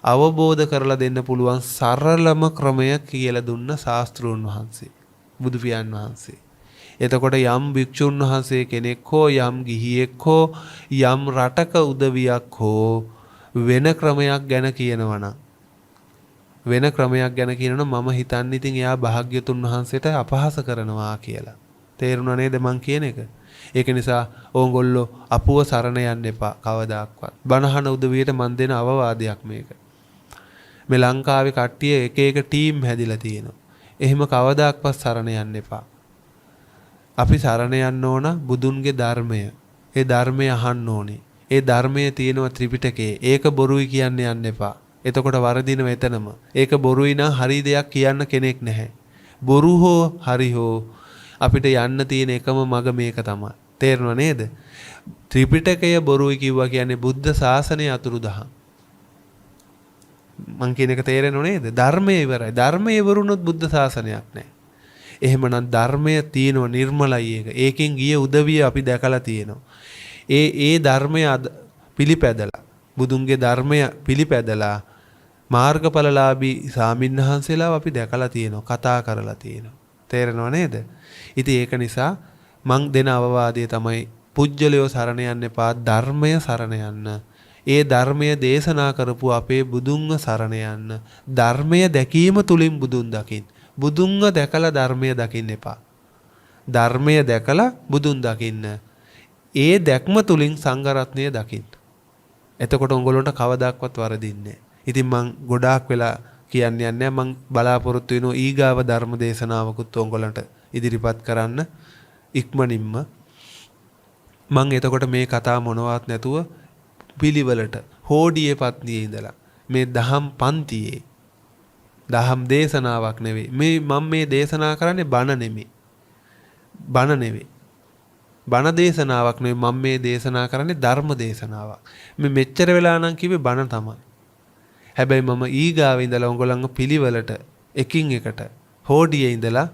Speaker 2: අවබෝධ කරලා දෙන්න පුළුවන් සරලම ක්‍රමය කියලා දුන්න ශාස්ත්‍රූන් වහන්සේ බුදු පියාණන් වහන්සේ. එතකොට යම් භික්ෂුන් වහන්සේ කෙනෙක් හෝ යම් ගිහියෙක් හෝ යම් රටක උදවියක් හෝ වෙන ක්‍රමයක් ගැන කියනවනම් මම හිතන්නේ ඉතින් එයා භාග්‍යතුන් වහන්සේට අපහාස කරනවා කියලා. තේරුණා නේද මං කියන එක? ඒක නිසා ඕගොල්ලෝ අපුව සරණ යන්න එපා කවදාක්වත්. බණහන උදවියට මන් දෙන අවවාදයක් මේක. මේ ලංකාවේ කට්ටිය එක එක ටීම් හැදිලා තියෙනවා. එහෙම කවදාක්වත් සරණ යන්න එපා. අපි සරණ යන්න ඕන බුදුන්ගේ ධර්මය. ඒ ධර්මය අහන්න ඕනේ. ඒ ධර්මයේ තියෙනවා ත්‍රිපිටකයේ. ඒක බොරුයි කියන්න යන්න එපා. එතකොට වරදිනව එතනම. ඒක බොරුයි නම් හරි දෙයක් කියන්න කෙනෙක් නැහැ. බොරු හෝ හරි හෝ අපිට යන්න තියෙන එකම මඟ මේක තමයි. තේරෙනව නේද? ත්‍රිපිටකය බොරුයි කිව්වා කියන්නේ බුද්ධ ශාසනය අතුරුදහන්. මං කියන එක තේරෙනව නේද? ධර්මය ඉවරයි. ධර්මය ඉවරුනොත් බුද්ධ ශාසනයක් නැහැ. එහෙමනම් ධර්මය තියෙනවා නිර්මලයි ඒක. ඒකෙන් ගිය උදවිය අපි දැකලා තියෙනවා. ඒ ධර්මය පිළිපැදලා බුදුන්ගේ ධර්මය පිළිපැදලා මාර්ගඵලලාභී සාමින්හන්සේලාව අපි දැකලා තියෙනවා, කතා කරලා තියෙනවා. තේරෙනව නේද? ඉතින් ඒක නිසා මං දෙන අවවාදය තමයි පුජ්‍යලයෝ සරණ යන්න එපා, ධර්මය සරණ යන්න. ඒ ධර්මය දේශනා කරපු අපේ බුදුන්ව සරණ යන්න. ධර්මය දැකීම තුලින් බුදුන් දකින්න. බුදුන්ව දැකලා ධර්මය දකින්න එපා. ධර්මය දැකලා බුදුන් දකින්න. ඒ දැක්ම තුලින් සංඝ රත්නය දකින්න. එතකොට උඹලන්ට කවදාක්වත් වරදින්නේ නැහැ. ඉතින් මං ගොඩාක් වෙලා කියන්නේ නැහැ. මං බලාපොරොත්තු වෙනවා ඊගාව ධර්ම දේශනාවකුත් ඔයගොල්ලන්ට ඉදිරිපත් කරන්න ඉක්මනින්ම. මං එතකොට මේ කතා මොනවත් නැතුව පිළිවෙලට හෝඩියේ පත්නියේ ඉඳලා මේ දහම් පන්තියේ දහම් දේශනාවක් නෙවෙයි. මම මේ දේශනා කරන්නේ බණ නෙමෙයි. බණ දේශනාවක් නෙවෙයි මම මේ දේශනා කරන්නේ ධර්ම දේශනාවක්. මේ මෙච්චර වෙලා නම් කිව්වේ බණ තමයි. හැබැයි මම ඊගාවේ ඉඳලා ඔයගොල්ලන්ව පිළිවෙලට එකින් එකට හෝඩියේ ඉඳලා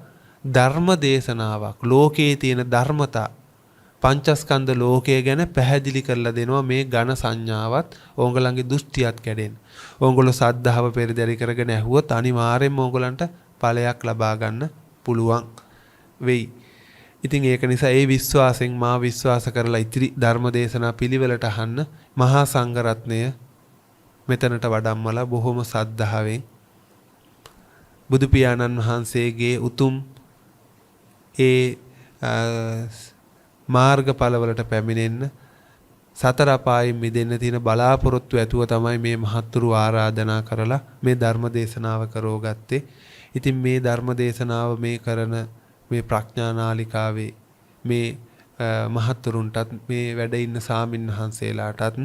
Speaker 2: ධර්ම දේශනාවක් ලෝකයේ තියෙන ධර්මතා පංචස්කන්ධ ලෝකය ගැන පැහැදිලි කරලා දෙනවා මේ ඝන සංඥාවත් ඕගොල්ලන්ගේ දෘෂ්ටියත් කැඩෙන්න. ඕගොල්ලෝ සද්ධාව පෙරදරි කරගෙන ඇහුවොත් අනිවාර්යෙන්ම ඕගොල්ලන්ට ඵලයක් ලබා ගන්න පුළුවන් වෙයි. ඉතින් ඒක නිසා ඒ විශ්වාසයෙන් මා විශ්වාස කරලා ඉතිරි ධර්ම දේශනා පිළිවෙලට අහන්න මහා සංඝරත්නය මෙතනට වඩම්මලා බොහොම සද්ධාවෙන් බුදු පියාණන් වහන්සේගේ උතුම් ඒ මාර්ගඵලවලට පැමිණෙන්න සතර අපායෙන් මිදෙන්න තියෙන බලාපොරොත්තු ඇතුව තමයි මේ මහත්තුරු ආරාධනා කරලා මේ ධර්ම දේශනාව කරෝගත්තේ. ඉතින් මේ ධර්ම දේශනාව මේ කරන මේ ප්‍රඥා නාලිකාවේ මේ මහත්තුරුන්ටත් මේ වැඩ ඉන්න සාමින් වහන්සේලාටත්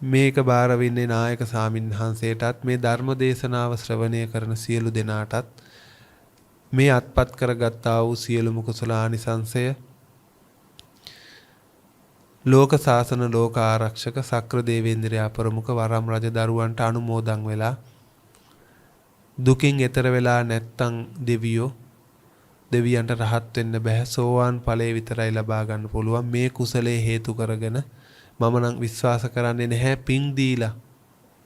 Speaker 2: මේක බාර වෙන්නේ නායක සාමින් වහන්සේටත් මේ ධර්ම දේශනාව ශ්‍රවණය කරන සියලු දෙනාටත් මේ අත්පත් කරගත්තා වූ සියලුම කුසල ආනිසංසය ලෝක සාසන ලෝක ආරක්ෂක සක්‍ර දේවේන්ද්‍රයා ප්‍රමුඛ වරම් රජ දරුවන්ට අනුමෝදන් වෙලා දුකින් එතර වෙලා නැත්තම් දෙවියන්ට රහත් වෙන්න බෑ සෝවාන් ඵලයේ විතරයි ලබා ගන්න පුළුවන් මේ කුසලයේ හේතු කරගෙන මම නම් විශ්වාස කරන්නේ නැහැ පිං දීලා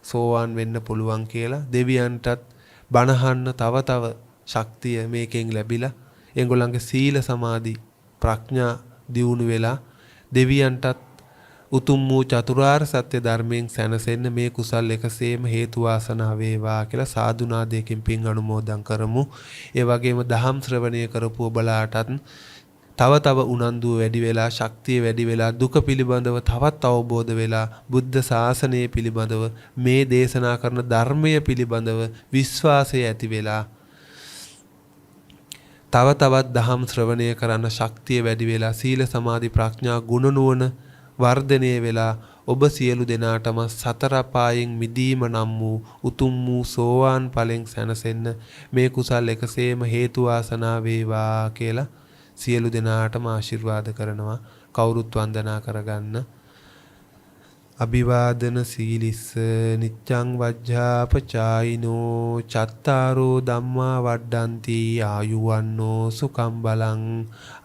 Speaker 2: සෝවාන් වෙන්න පුළුවන් කියලා දෙවියන්ටත් බණහන්න තව ශක්තිය මේකෙන් ලැබිලා එංගොල්ලන්ගේ සීල සමාධි ප්‍රඥා දියුණු වෙලා දෙවියන්ටත් උතුම් වූ චතුරාර්ය සත්‍ය ධර්මයෙන් සැනසෙන්න මේ කුසල් එකසේම හේතු වාසනා වේවා කියලා සාදුනාදයකින් පින් අනුමෝදන් කරමු. ඒ වගේම දහම් ශ්‍රවණය කරපු ඔබලාටත් තව උනන්දුව වැඩි වෙලා ශක්තිය වැඩි වෙලා දුක පිළිබඳව තවත් අවබෝධ වෙලා බුද්ධ ශාසනය පිළිබඳව මේ දේශනා කරන ධර්මය පිළිබඳව විශ්වාසය ඇති වෙලා තවත් දහම් ශ්‍රවණය කරන්න ශක්තිය වැඩි වෙලා සීල සමාධි ප්‍රඥා ගුණ නුවණ වර්ධනය වෙලා ඔබ සියලු දෙනාටම සතර අපායෙන් මිදීම නම් වූ උතුම් වූ සෝවාන් ඵලෙන් සැනසෙන්න මේ කුසල් එකසේම හේතු වාසනා වේවා කියලා සියලු දෙනාටම ආශිර්වාද කරනවා. කවුරුත් වන්දනා කරගන්න. අභිවාදන සීලිස්ස නිච්ඡං වජ්ජාපචායිනෝ චත්තාරෝ ධම්මා වඩ්ඩಂತಿ ආයුවන්නෝ සුඛං බලං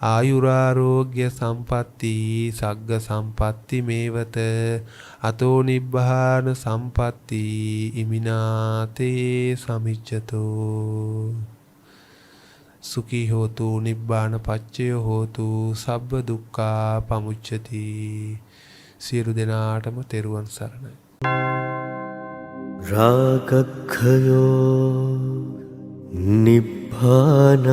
Speaker 2: ආයුරාෝග්‍ය සම්පatti සග්ග සම්පatti මේවත අතෝ නිබ්බාන සම්පatti ඉමිනාතේ සමිච්ඡතෝ සුඛී හෝතු නිබ්බාන පච්චය හෝතු සබ්බ දුක්ඛා පමුච්ඡති. සියලු දෙනාටම තෙරුවන් සරණයි.
Speaker 1: රාගක්ඛයෝ නිබ්බානං